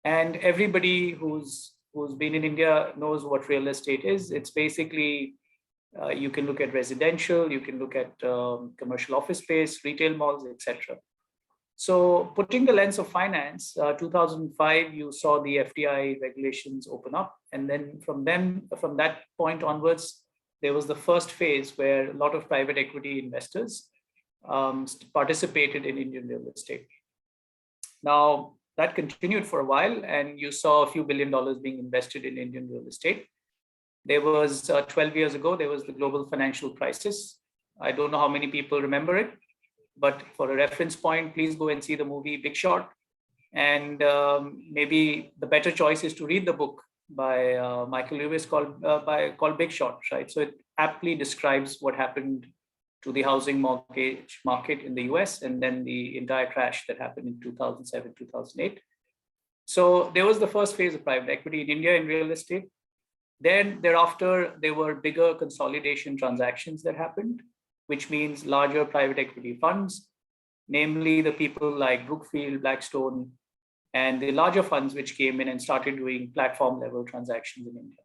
[SPEAKER 18] And everybody who's been in India knows what real estate is. It's basically, you can look at residential, you can look at commercial office space, retail malls, etc. So putting the lens of finance, 2005, you saw the FDI regulations open up. And then from that point onwards, there was the first phase where a lot of private equity investors participated in Indian real estate. Now, that continued for a while, and you saw a few $1 billion being invested in Indian real estate. There was 12 years ago, there was the global financial crisis. I don't know how many people remember it, but for a reference point, please go and see the movie Big Short. And maybe the better choice is to read the book by Michael Lewis called Big Short, right? So it aptly describes what happened to the housing mortgage market in the US and then the entire crash that happened in 2007, 2008. So there was the first phase of private equity in India in real estate. Then thereafter, there were bigger consolidation transactions that happened, which means larger private equity funds, namely the people like Brookfield, Blackstone, and the larger funds which came in and started doing platform level transactions in India.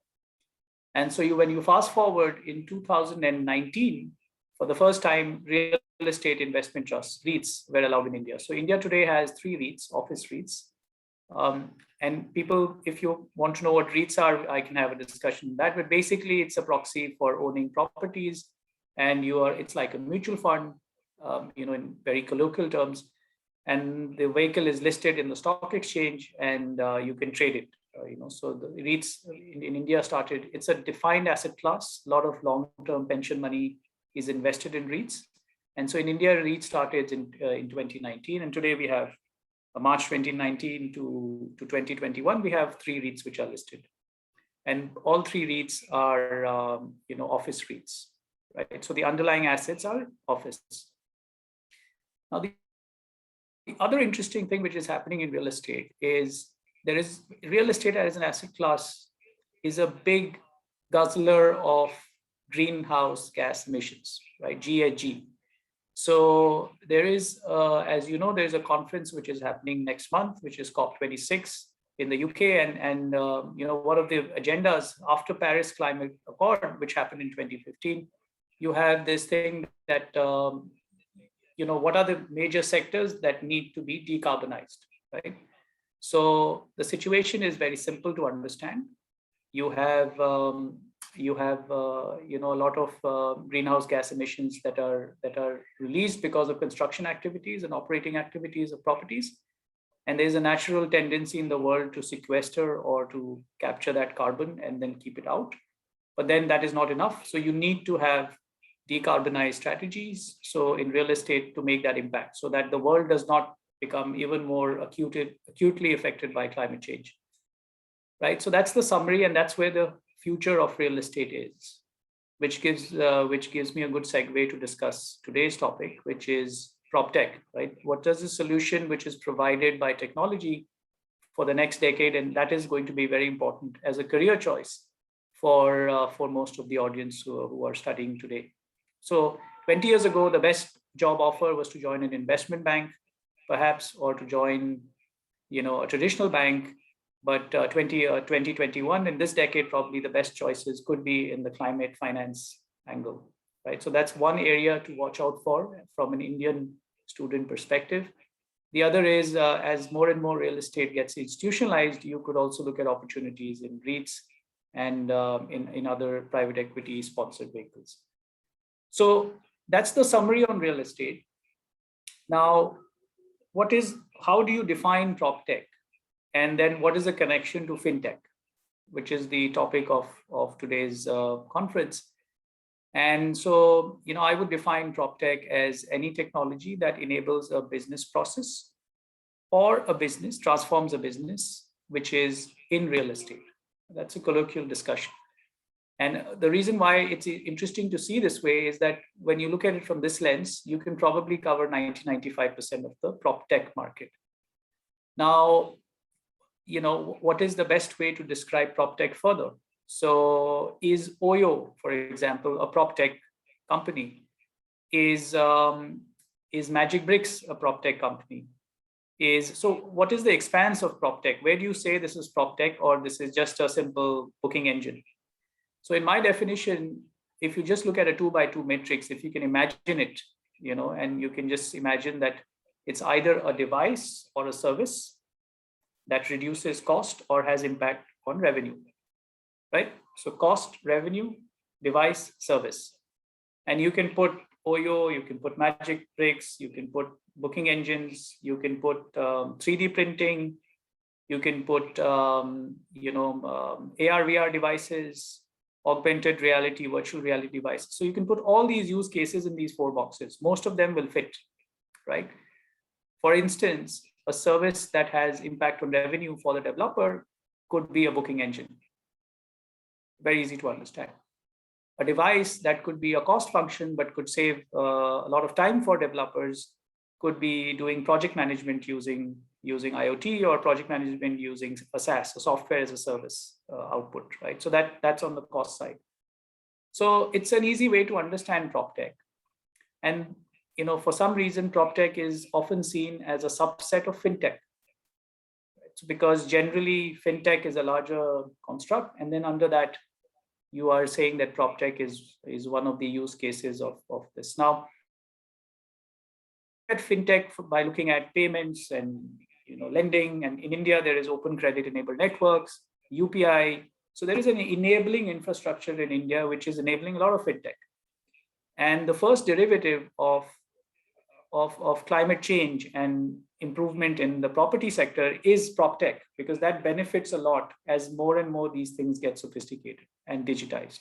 [SPEAKER 18] And so when you fast forward in 2019, for the first time, real estate investment trusts, REITs, were allowed in India. So India today has 3 REITs, office REITs. And people, if you want to know what REITs are, I can have a discussion on that. But basically, it's a proxy for owning properties, and it's like a mutual fund, in very colloquial terms. And the vehicle is listed in the stock exchange, and you can trade it. So the REITs in India started. It's a defined asset class. A lot of long-term pension money is invested in REITs, and so in India, REITs started in 2019, and today we have. March 2019 to 2021, we have 3 REITs which are listed, and all 3 REITs are office REITs, right? So the underlying assets are office. Now the other interesting thing which is happening in real estate is real estate as an asset class is a big guzzler of greenhouse gas emissions, right? GHG. So there is, as you know, there's a conference which is happening next month, which is COP26 in the UK. And one of the agendas after Paris Climate Accord, which happened in 2015, you have this thing that, what are the major sectors that need to be decarbonized, right? So the situation is very simple to understand. You have a lot of greenhouse gas emissions that are released because of construction activities and operating activities of properties. And there's a natural tendency in the world to sequester or to capture that carbon and then keep it out. But then that is not enough. So you need to have decarbonized strategies. So in real estate to make that impact so that the world does not become even more acutely affected by climate change. Right. So that's the summary, and that's where the future of real estate is, which gives me a good segue to discuss today's topic, which is PropTech, right? What does the solution which is provided by technology for the next decade, and that is going to be very important as a career choice for most of the audience who are studying today. So 20 years ago, the best job offer was to join an investment bank, perhaps, or to join, a traditional bank. But 2021, in this decade, probably the best choices could be in the climate finance angle, right? So that's one area to watch out for from an Indian student perspective. The other is as more and more real estate gets institutionalized, you could also look at opportunities in REITs and in other private equity sponsored vehicles. So that's the summary on real estate. Now, how do you define PropTech? And then what is the connection to FinTech, which is the topic of today's conference? And so, I would define PropTech as any technology that enables a business process or a business, transforms a business, which is in real estate. That's a colloquial discussion. And the reason why it's interesting to see this way is that when you look at it from this lens, you can probably cover 90-95% of the PropTech market. Now, what is the best way to describe PropTech further? So is Oyo, for example, a PropTech company? Is Magic Bricks a PropTech company? So what is the expanse of PropTech? Where do you say this is PropTech or this is just a simple booking engine? So in my definition, if you just look at a 2x2 matrix, if you can imagine it, and you can just imagine that it's either a device or a service that reduces cost or has impact on revenue, right? So cost, revenue, device, service. And you can put Oyo, you can put Magic Bricks, you can put booking engines, you can put 3D printing, you can put AR, VR devices, augmented reality, virtual reality devices. So you can put all these use cases in these 4 boxes. Most of them will fit, right? For instance, a service that has impact on revenue for the developer could be a booking engine. Very easy to understand. A device that could be a cost function, but could save a lot of time for developers, could be doing project management using IoT, or project management using a SaaS, a software as a service output, right? So that's on the cost side. So it's an easy way to understand PropTech. And for some reason, PropTech is often seen as a subset of FinTech. It's because generally FinTech is a larger construct, and then under that, you are saying that PropTech is one of the use cases of this. Now, at FinTech by looking at payments and lending, and in India there is open credit enabled networks, UPI. So there is an enabling infrastructure in India which is enabling a lot of FinTech. And the first derivative of climate change and improvement in the property sector is PropTech, because that benefits a lot as more and more these things get sophisticated and digitized.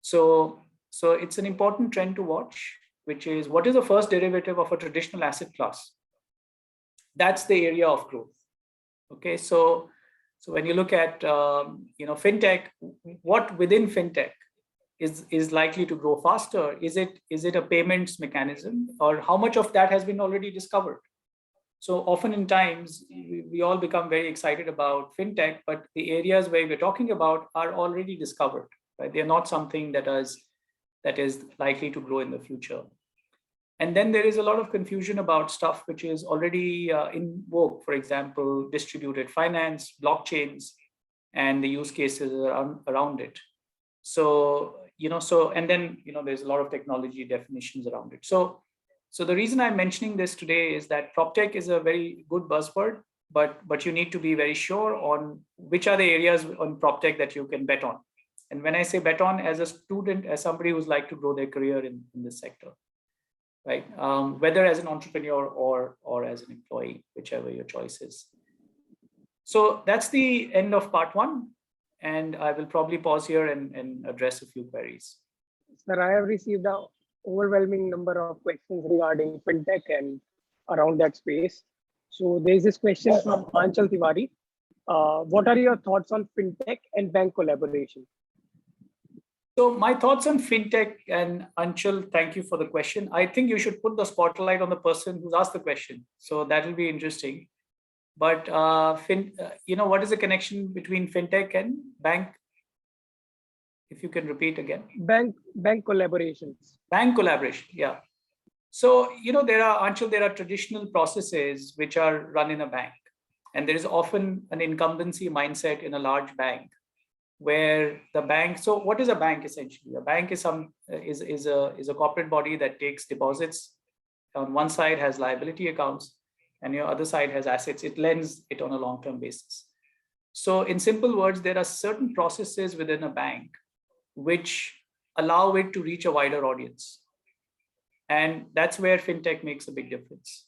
[SPEAKER 18] So it's an important trend to watch, which is what is the first derivative of a traditional asset class? That's the area of growth. Okay, so when you look at FinTech, what within FinTech is likely to grow faster? Is it a payments mechanism, or how much of that has been already discovered? So often in times, we all become very excited about FinTech, but the areas where we're talking about are already discovered, right? They're not something that is likely to grow in the future. And then there is a lot of confusion about stuff which is already in vogue. For example, distributed finance, blockchains, and the use cases around it. So, and then, there's a lot of technology definitions around it. So the reason I'm mentioning this today is that PropTech is a very good buzzword, but you need to be very sure on which are the areas on PropTech that you can bet on. And when I say bet on, as a student, as somebody who's like to grow their career in this sector, right? Whether as an entrepreneur or as an employee, whichever your choice is. So that's the end of part 1. And I will probably pause here and address a few queries.
[SPEAKER 11] Sir, I have received an overwhelming number of questions regarding FinTech and around that space. So there's this question from Anchal Tiwari. What are your thoughts on FinTech and bank collaboration?
[SPEAKER 18] So my thoughts on FinTech, and Anchal, thank you for the question. I think you should put the spotlight on the person who's asked the question. So that will be interesting. But what is the connection between FinTech and bank? If you can repeat again.
[SPEAKER 11] Bank collaborations.
[SPEAKER 18] Bank collaboration, yeah. So, there are traditional processes which are run in a bank. And there is often an incumbency mindset in a large bank where the bank, so what is a bank essentially? A bank is a corporate body that takes deposits. On one side has liability accounts, and your other side has assets. It lends it on a long-term basis. So in simple words, there are certain processes within a bank which allow it to reach a wider audience. And that's where FinTech makes a big difference.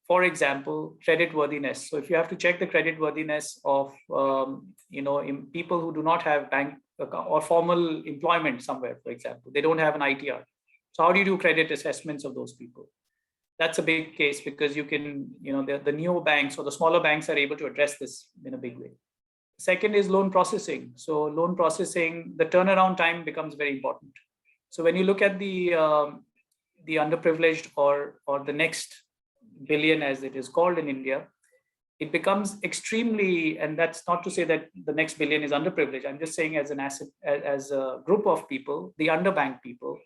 [SPEAKER 18] For example, creditworthiness. So if you have to check the creditworthiness of people who do not have bank or formal employment somewhere, for example, they don't have an ITR. So how do you do credit assessments of those people? That's a big case because you can, the new banks or the smaller banks are able to address this in a big way. Second is loan processing. So loan processing, the turnaround time becomes very important. So when you look at the underprivileged or the next billion, as it is called in India, it becomes extremely, and that's not to say that the next billion is underprivileged. I'm just saying as an asset, as a group of people, the underbanked people,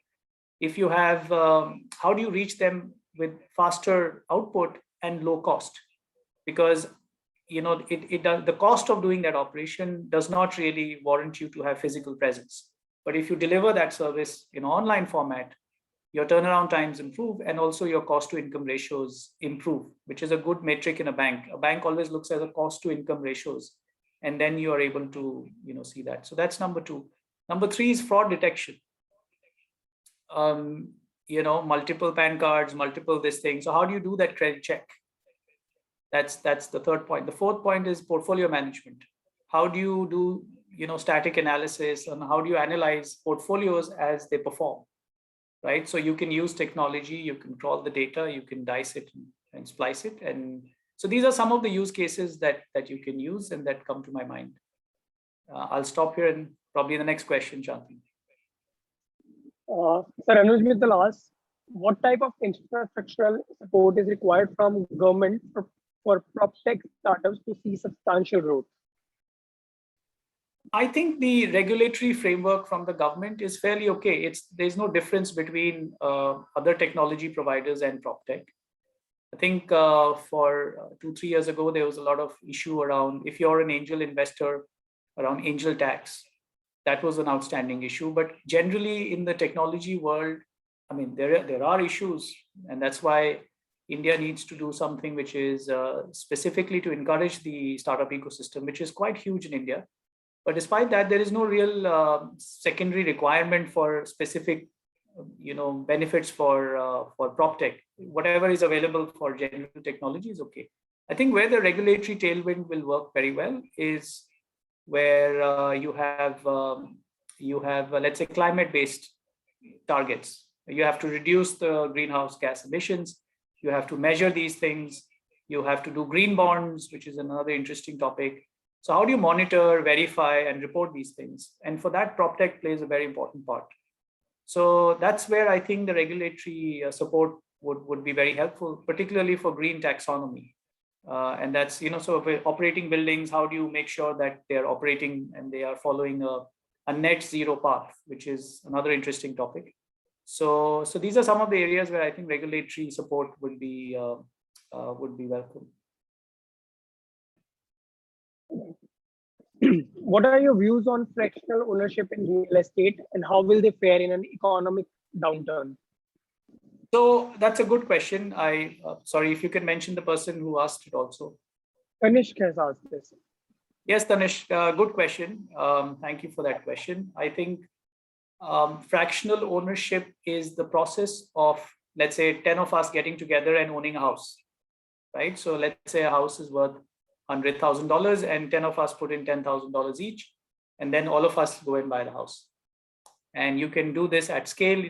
[SPEAKER 18] if you have, how do you reach them with faster output and low cost? Because the cost of doing that operation does not really warrant you to have physical presence. But if you deliver that service in online format, your turnaround times improve and also your cost to income ratios improve, which is a good metric in a bank. A bank always looks at the cost to income ratios, and then you are able to see that. So that's number 2. Number 3 is fraud detection. Multiple PAN cards, multiple this thing. So how do you do that credit check? That's the third point. The fourth point is portfolio management. How do you do static analysis on how do you analyze portfolios as they perform, right? So you can use technology, you can crawl the data, you can dice it and splice it. And so these are some of the use cases that you can use and that come to my mind. I'll stop here and probably the next question, Shanti.
[SPEAKER 11] Sir Anuj Mittal asks, what type of infrastructural support is required from government for prop tech startups to see substantial growth?
[SPEAKER 18] I think the regulatory framework from the government is fairly okay. There's no difference between other technology providers and prop tech. I think for 2-3 years ago, there was a lot of issue around if you're an angel investor around angel tax. That was an outstanding issue. But generally in the technology world, I mean, there are issues, and that's why India needs to do something which is specifically to encourage the startup ecosystem, which is quite huge in India. But despite that, there is no real secondary requirement for specific, benefits for prop tech. Whatever is available for general technology is okay. I think where the regulatory tailwind will work very well is where you have, let's say, climate-based targets. You have to reduce the greenhouse gas emissions. You have to measure these things. You have to do green bonds, which is another interesting topic. So how do you monitor, verify, and report these things? And for that, PropTech plays a very important part. So that's where I think the regulatory support would be very helpful, particularly for green taxonomy. And that's, so for operating buildings, how do you make sure that they're operating and they are following a net zero path, which is another interesting topic. So these are some of the areas where I think regulatory support would be welcome.
[SPEAKER 11] What are your views on fractional ownership in real estate and how will they fare in an economic downturn?
[SPEAKER 18] So that's a good question. Sorry, if you can mention the person who asked it also.
[SPEAKER 11] Tanishq has asked this.
[SPEAKER 18] Yes, Tanishq, good question. Thank you for that question. I think fractional ownership is the process of, let's say, 10 of us getting together and owning a house, right? So let's say a house is worth $100,000 and 10 of us put in $10,000 each, and then all of us go and buy the house. And you can do this at scale.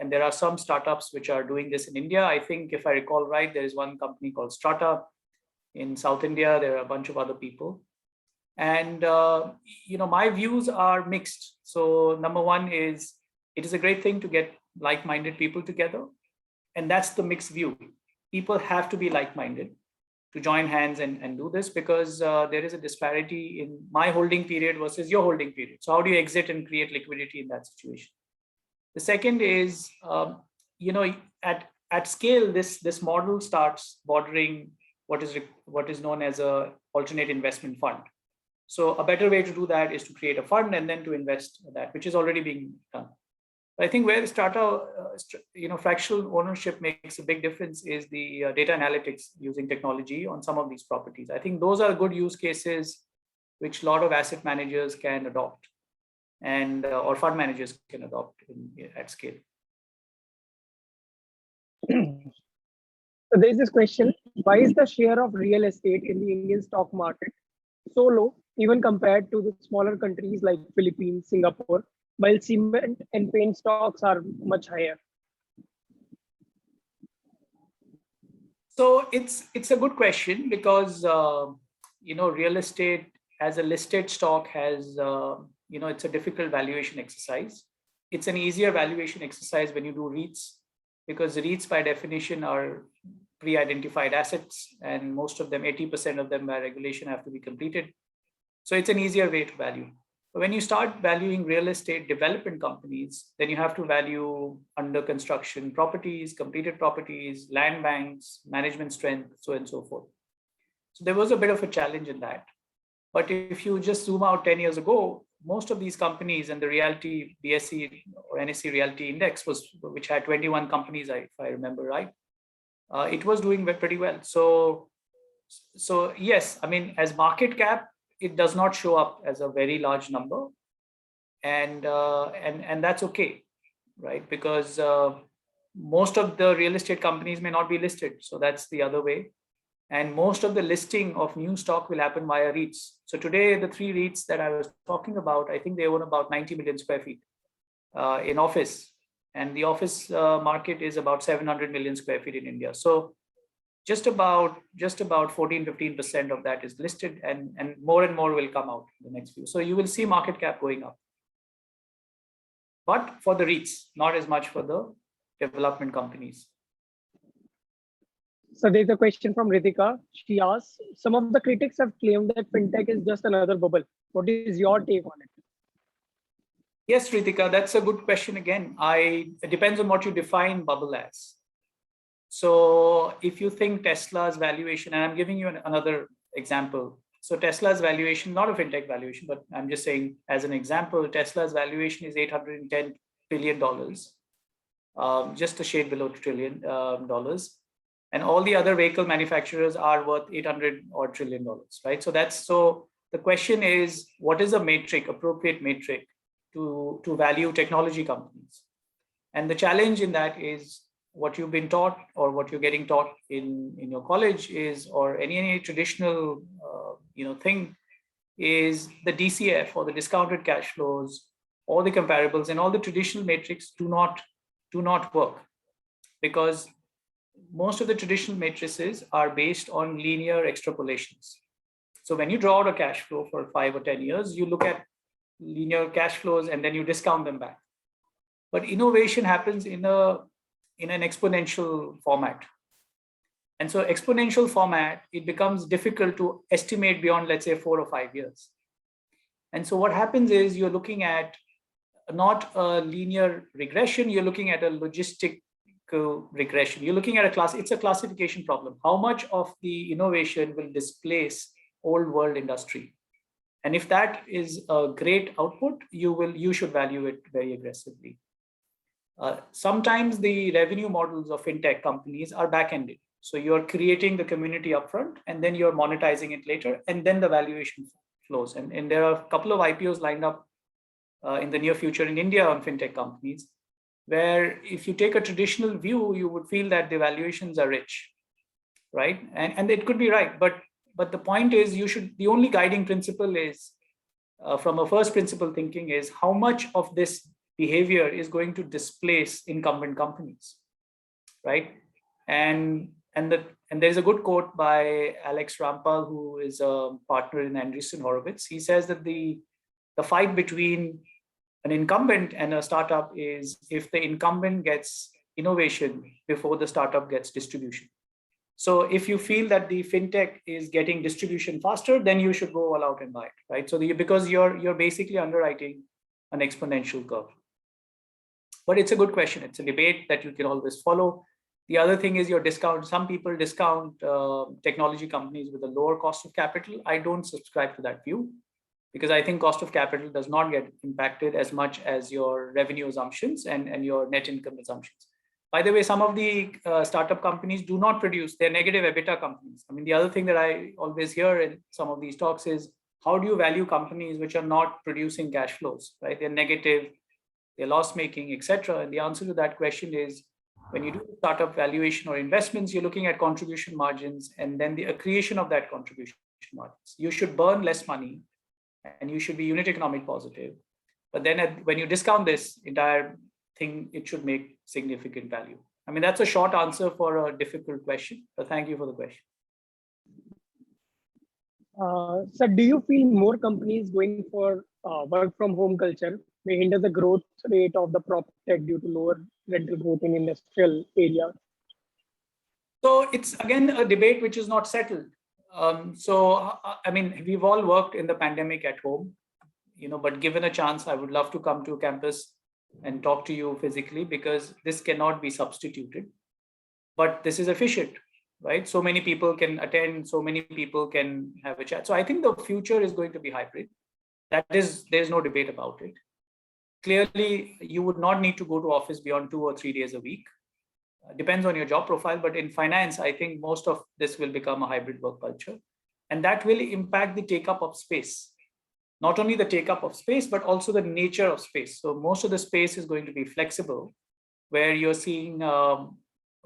[SPEAKER 18] And there are some startups which are doing this in India. I think if I recall right, there is one company called Strata in South India. There are a bunch of other people. And, my views are mixed. So number one is, it is a great thing to get like-minded people together. And that's the mixed view. People have to be like-minded to join hands and do this, because there is a disparity in my holding period versus your holding period. So how do you exit and create liquidity in that situation? The second is, at scale, this model starts bordering what is known as a alternate investment fund. So a better way to do that is to create a fund and then to invest that, which is already being done. I think where fractional ownership makes a big difference is the data analytics using technology on some of these properties. I think those are good use cases which a lot of asset managers can adopt, and or fund managers can adopt at scale.
[SPEAKER 11] So there's this question: why is the share of real estate in the Indian stock market so low, even compared to the smaller countries like Philippines, Singapore, while cement and paint stocks are much higher?
[SPEAKER 18] So it's a good question, because real estate as a listed stock has it's a difficult valuation exercise. It's an easier valuation exercise when you do REITs, because the REITs by definition are pre-identified assets, and most of them, 80% of them by regulation, have to be completed. So it's an easier way to value. But when you start valuing real estate development companies, then you have to value under construction properties, completed properties, land banks, management strength, so on and so forth. So there was a bit of a challenge in that. But if you just zoom out 10 years ago, most of these companies, and the realty BSE or NSE Realty Index which had 21 companies, if I remember right, it was doing pretty well. So yes, I mean, as market cap, it does not show up as a very large number, and that's okay, right? Because most of the real estate companies may not be listed, so that's the other way. And most of the listing of new stock will happen via REITs. So today, the 3 REITs that I was talking about, I think they own about 90 million square feet in office. And the office market is about 700 million square feet in India. So just about 14-15% of that is listed, and more will come out in the next few. So you will see market cap going up. But for the REITs, not as much for the development companies.
[SPEAKER 11] So there's a question from Ritika. She asks, some of the critics have claimed that fintech is just another bubble. What is your take on it?
[SPEAKER 18] Yes, Ritika, that's a good question again. It depends on what you define bubble as. So if you think Tesla's valuation, and I'm giving you another example. So Tesla's valuation, not a fintech valuation, but I'm just saying as an example, Tesla's valuation is $810 billion, just a shade below $1 trillion. And all the other vehicle manufacturers are worth $800 odd trillion, right? So the question is, what is a metric, appropriate metric to value technology companies? And the challenge in that is what you've been taught, or what you're getting taught in your college is, or any traditional thing, is the DCF, or the discounted cash flows, all the comparables and all the traditional metrics do not work, because most of the traditional matrices are based on linear extrapolations. So when you draw out a cash flow for 5 or 10 years, you look at linear cash flows and then you discount them back. But innovation happens in an exponential format. And so exponential format, it becomes difficult to estimate beyond, let's say, 4 or 5 years. And so what happens is you're looking at not a linear regression, you're looking at a logistic regression. You're looking at it's a classification problem. How much of the innovation will displace old world industry? And if that is a great output, you should value it very aggressively. Sometimes the revenue models of fintech companies are back-ended. So you're creating the community upfront, and then you're monetizing it later, and then the valuation flows. And there are a couple of IPOs lined up in the near future in India on fintech companies, where if you take a traditional view, you would feel that the valuations are rich, right? And it could be right, but the point is, the only guiding principle is, from a first principle thinking, is how much of this behavior is going to displace incumbent companies, right? And there's a good quote by Alex Rampal, who is a partner in Andreessen Horowitz. He says that the fight between an incumbent and a startup is if the incumbent gets innovation before the startup gets distribution. So if you feel that the fintech is getting distribution faster, then you should go all out and buy it, right? So because you're basically underwriting an exponential curve. But it's a good question. It's a debate that you can always follow. The other thing is some people discount technology companies with a lower cost of capital. I don't subscribe to that view, because I think cost of capital does not get impacted as much as your revenue assumptions and your net income assumptions. By the way, some of the startup companies do not produce, they're negative EBITDA companies. I mean, the other thing that I always hear in some of these talks is, how do you value companies which are not producing cash flows, right? They're negative, they're loss-making, etc. And the answer to that question is, when you do startup valuation or investments, you're looking at contribution margins and then the accretion of that contribution margins. You should burn less money, and you should be unit economic positive. But then when you discount this entire thing, it should make significant value. I mean, that's a short answer for a difficult question, but thank you for the question.
[SPEAKER 11] So do you feel more companies going for work from home culture may hinder the growth rate of the prop tech due to lower rental growth in industrial areas?
[SPEAKER 18] So it's again a debate which is not settled. I mean, we've all worked in the pandemic at home, but given a chance, I would love to come to campus and talk to you physically, because this cannot be substituted. But this is efficient, right? So many people can attend, so many people can have a chat. So I think the future is going to be hybrid. There's no debate about it. Clearly, you would not need to go to office beyond 2 or 3 days a week. Depends on your job profile, but in finance, I think most of this will become a hybrid work culture, and that will impact the take-up of space. Not only the take-up of space, but also the nature of space. So most of the space is going to be flexible, where you're seeing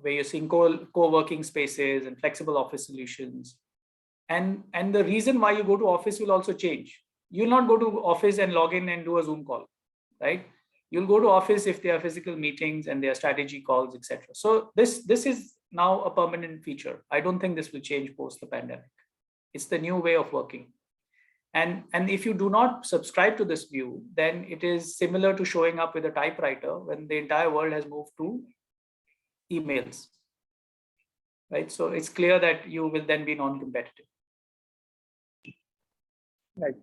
[SPEAKER 18] where you're seeing co-working spaces and flexible office solutions. And the reason why you go to office will also change. You'll not go to office and log in and do a Zoom call, right? You'll go to office if there are physical meetings and there are strategy calls, etc. So this is now a permanent feature. I don't think this will change post the pandemic. It's the new way of working. And if you do not subscribe to this view, then it is similar to showing up with a typewriter when the entire world has moved to emails, right? So it's clear that you will then be non-competitive.
[SPEAKER 11] Right.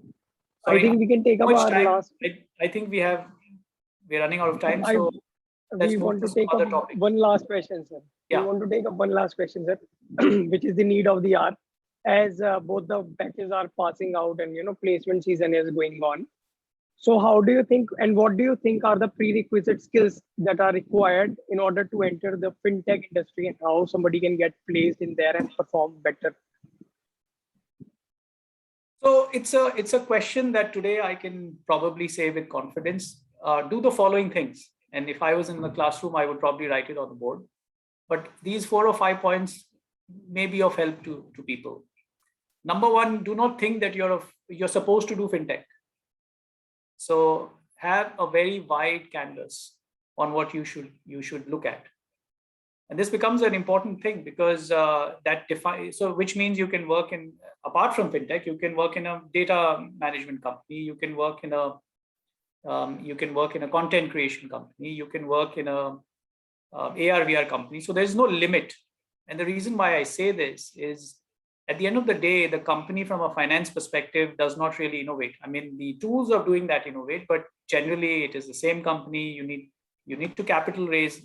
[SPEAKER 18] Sorry,
[SPEAKER 11] I think we can take up our last.
[SPEAKER 18] I think we're running out of time.
[SPEAKER 11] I-
[SPEAKER 18] So let's
[SPEAKER 11] we
[SPEAKER 18] move
[SPEAKER 11] want
[SPEAKER 18] to
[SPEAKER 11] to
[SPEAKER 18] some
[SPEAKER 11] take
[SPEAKER 18] other
[SPEAKER 11] up
[SPEAKER 18] topic.
[SPEAKER 11] one last question, sir.
[SPEAKER 18] Yeah.
[SPEAKER 11] We want to take up one last question, sir, which is the need of the hour, as both the batches are passing out and placement season is going on. So how do you think, and what do you think are the prerequisite skills that are required in order to enter the fintech industry, and how somebody can get placed in there and perform better?
[SPEAKER 18] So it's a question that today I can probably say with confidence. Do the following things, and if I was in the classroom, I would probably write it on the board. But these 4 or 5 points may be of help to people. Number one, do not think that you're supposed to do fintech. So have a very wide canvas on what you should look at. And this becomes an important thing because which means you can work in, apart from fintech, you can work in a data management company, you can work in a content creation company, you can work in a AR/VR company. So there's no limit. And the reason why I say this is, at the end of the day, the company from a finance perspective does not really innovate. I mean, the tools of doing that innovate, but generally it is the same company. You need to capital raise.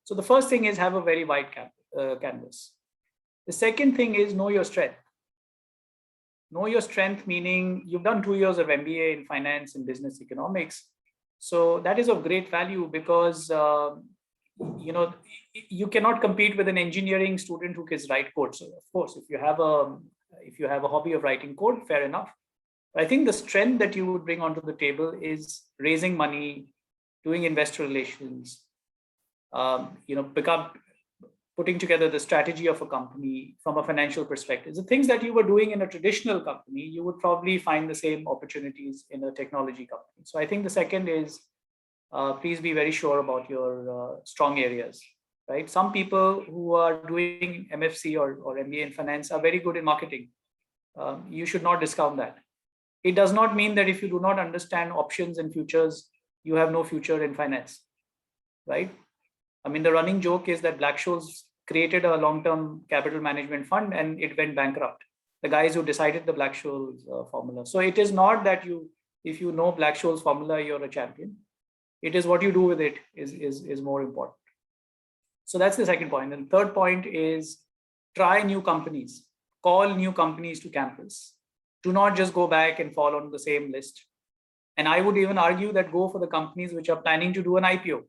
[SPEAKER 18] So the first thing is have a very wide canvas. The second thing is know your strength. Know your strength, meaning you've done 2 years of MBA in finance and business economics. So that is of great value because you cannot compete with an engineering student who can write code. So of course, if you have a hobby of writing code, fair enough. But I think the strength that you would bring onto the table is raising money, doing investor relations, putting together the strategy of a company from a financial perspective. The things that you were doing in a traditional company, you would probably find the same opportunities in a technology company. So I think the second is, please be very sure about your strong areas, right? Some people who are doing MFC or MBA in finance are very good in marketing. You should not discount that. It does not mean that if you do not understand options and futures, you have no future in finance, right? I mean, the running joke is that Black-Scholes created a long-term capital management fund and it went bankrupt. The guys who decided the Black-Scholes formula. So it is not that if you know Black-Scholes formula, you're a champion. It is what you do with it is more important. So that's the second point. And the third point is try new companies, call new companies to campus. Do not just go back and fall on the same list. And I would even argue that go for the companies which are planning to do an IPO,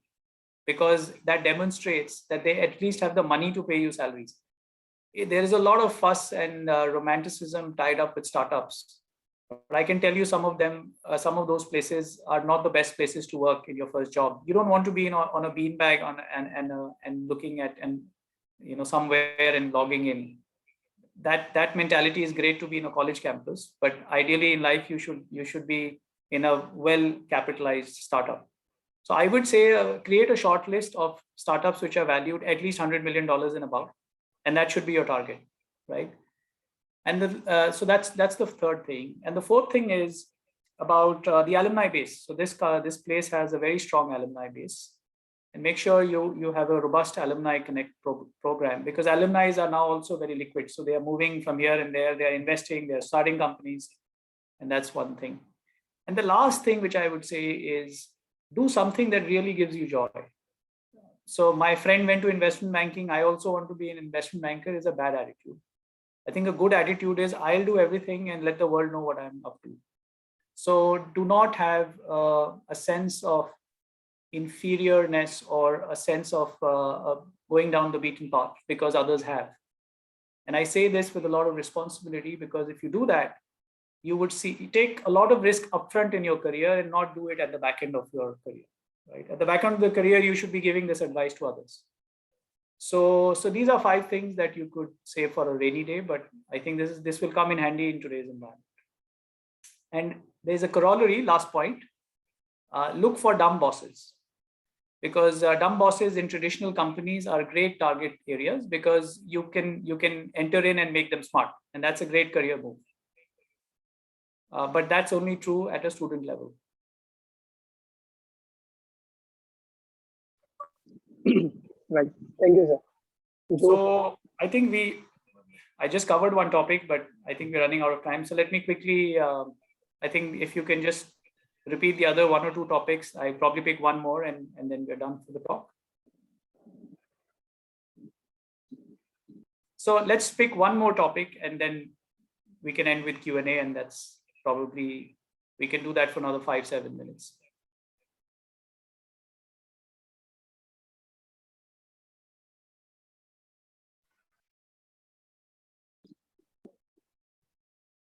[SPEAKER 18] because that demonstrates that they at least have the money to pay you salaries. There is a lot of fuss and romanticism tied up with startups. But I can tell you some of them, some of those places are not the best places to work in your first job. You don't want to be on a beanbag and looking at somewhere and logging in. That mentality is great to be in a college campus, but ideally in life you should be in a well-capitalized startup. So I would say create a short list of startups which are valued at least $100 million and above, and that should be your target, right? And so that's the third thing. And the fourth thing is about the alumni base. So this place has a very strong alumni base, and make sure you have a robust alumni connect program, because alumni are now also very liquid. So they are moving from here and there, they are investing, they are starting companies, and that's one thing. And the last thing which I would say is do something that really gives you joy. So my friend went to investment banking. I also want to be an investment banker is a bad attitude. I think a good attitude is I'll do everything and let the world know what I'm up to. So do not have a sense of inferiorness or a sense of going down the beaten path because others have. And I say this with a lot of responsibility, because if you do that, you would take a lot of risk upfront in your career and not do it at the back end of your career. Right? At the back end of the career, you should be giving this advice to others. So these are 5 things that you could say for a rainy day, but I think this will come in handy in today's environment. And there's a corollary, last point. Look for dumb bosses, because dumb bosses in traditional companies are great target areas, because you can enter in and make them smart, and that's a great career move. But that's only true at a student level.
[SPEAKER 11] Right. Thank you, sir.
[SPEAKER 18] So I think I just covered one topic, but I think we're running out of time. So let me quickly, I think if you can just repeat the other 1 or 2 topics, I probably pick one more and then we're done for the talk. So let's pick one more topic and then we can end with Q&A, and that's probably, we can do that for another 5-7 minutes.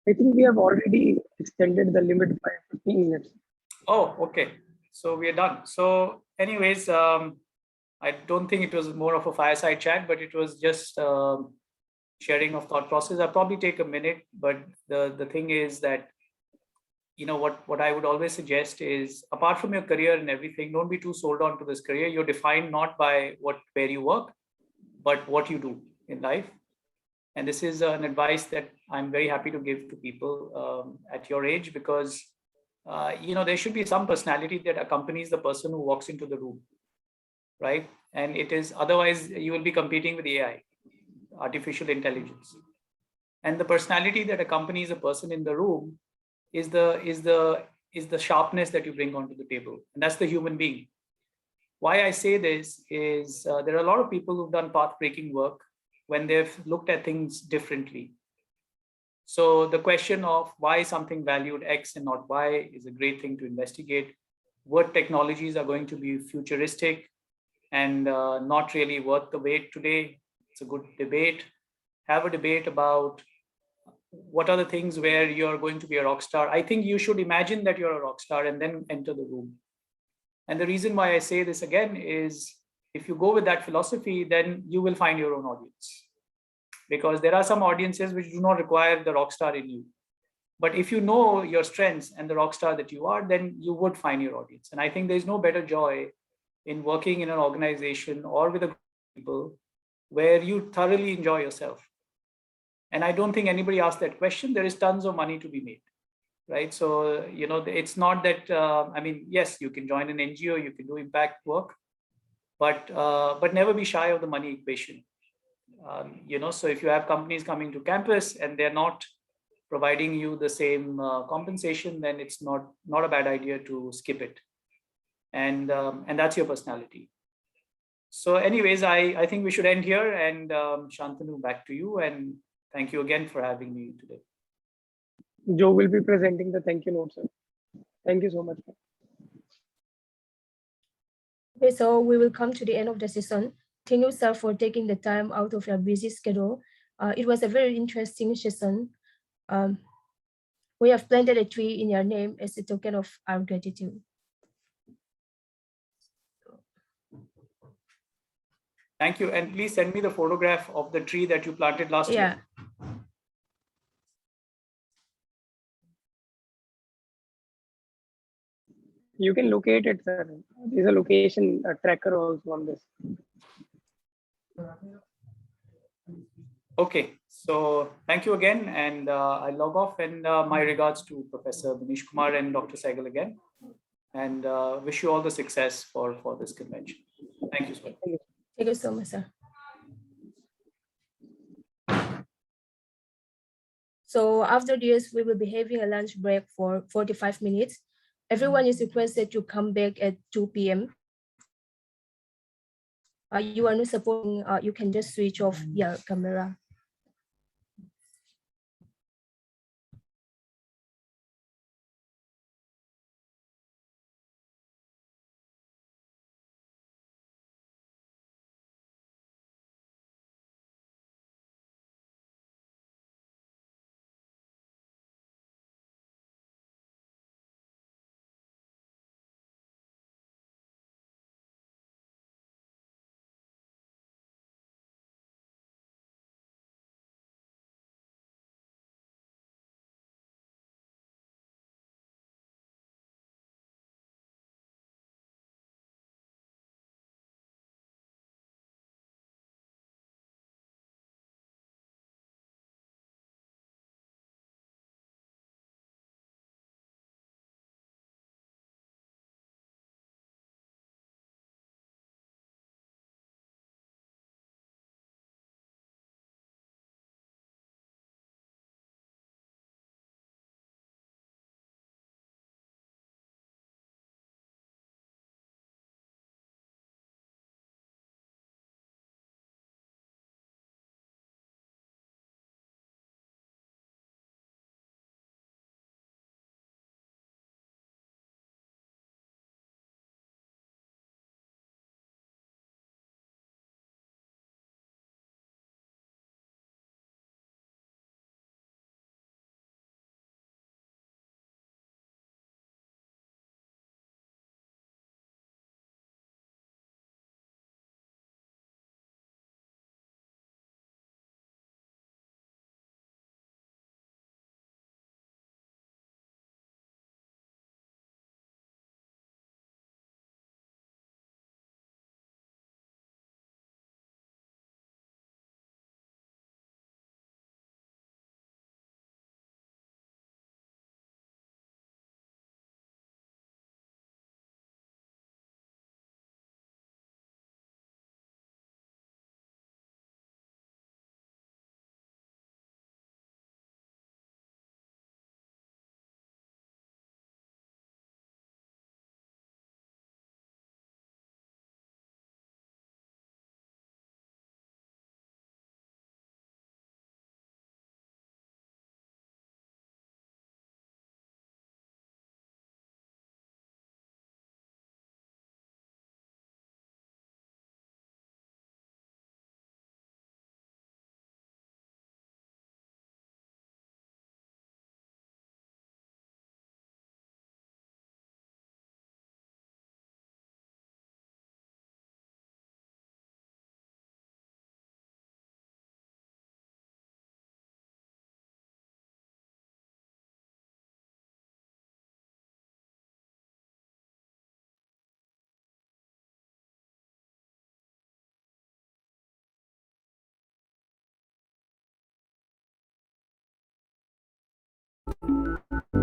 [SPEAKER 11] I think we have already extended the limit by 15 minutes.
[SPEAKER 18] Oh, okay. So we are done. So anyways, I don't think it was more of a fireside chat, but it was just sharing of thought process. I'll probably take a minute, but the thing is that, you know, what I would always suggest is, apart from your career and everything, don't be too sold on to this career. You're defined not by where you work, but what you do in life. And this is an advice that I'm very happy to give to people at your age, because you know, there should be some personality that accompanies the person who walks into the room, right? And it is, otherwise you will be competing with AI, artificial intelligence. And the personality that accompanies a person in the room is the sharpness that you bring onto the table, and that's the human being. Why I say this is there are a lot of people who've done path-breaking work when they've looked at things differently. So the question of why something valued X and not Y is a great thing to investigate. What technologies are going to be futuristic and not really worth the wait today? It's a good debate. Have a debate about what are the things where you're going to be a rock star. I think you should imagine that you're a rock star and then enter the room. And the reason why I say this again is, if you go with that philosophy, then you will find your own audience. Because there are some audiences which do not require the rock star in you. But if you know your strengths and the rock star that you are, then you would find your audience. And I think there's no better joy in working in an organization or with a group of people where you thoroughly enjoy yourself. And I don't think anybody asked that question. There is tons of money to be made, right? So, you know, it's not that, I mean, yes, you can join an NGO, you can do impact work, but never be shy of the money equation. You know, so if you have companies coming to campus and they're not providing you the same compensation, then it's not a bad idea to skip it. And that's your personality. So anyways, I think we should end here, and Shantanu, back to you. And thank you again for having me today.
[SPEAKER 11] Joe will be presenting the thank you notes, sir. Thank you so much.
[SPEAKER 13] Okay, so we will come to the end of the session. Thank you, sir, for taking the time out of your busy schedule. It was a very interesting session. We have planted a tree in your name as a token of our gratitude.
[SPEAKER 18] Thank you. And please send me the photograph of the tree that you planted last year.
[SPEAKER 11] You can locate it, sir. There's a location tracker also on this.
[SPEAKER 18] Okay, so thank you again, and I log off, and my regards to Professor Manish Kumar and Dr. Sehgal again, and wish you all the success for this convention. Thank you so much.
[SPEAKER 13] Thank you so much, sir. So after this, we will be having a lunch break for 45 minutes. Everyone is requested to come back at 2 p.m. You are not supporting, you can just switch off your camera.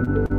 [SPEAKER 14] you.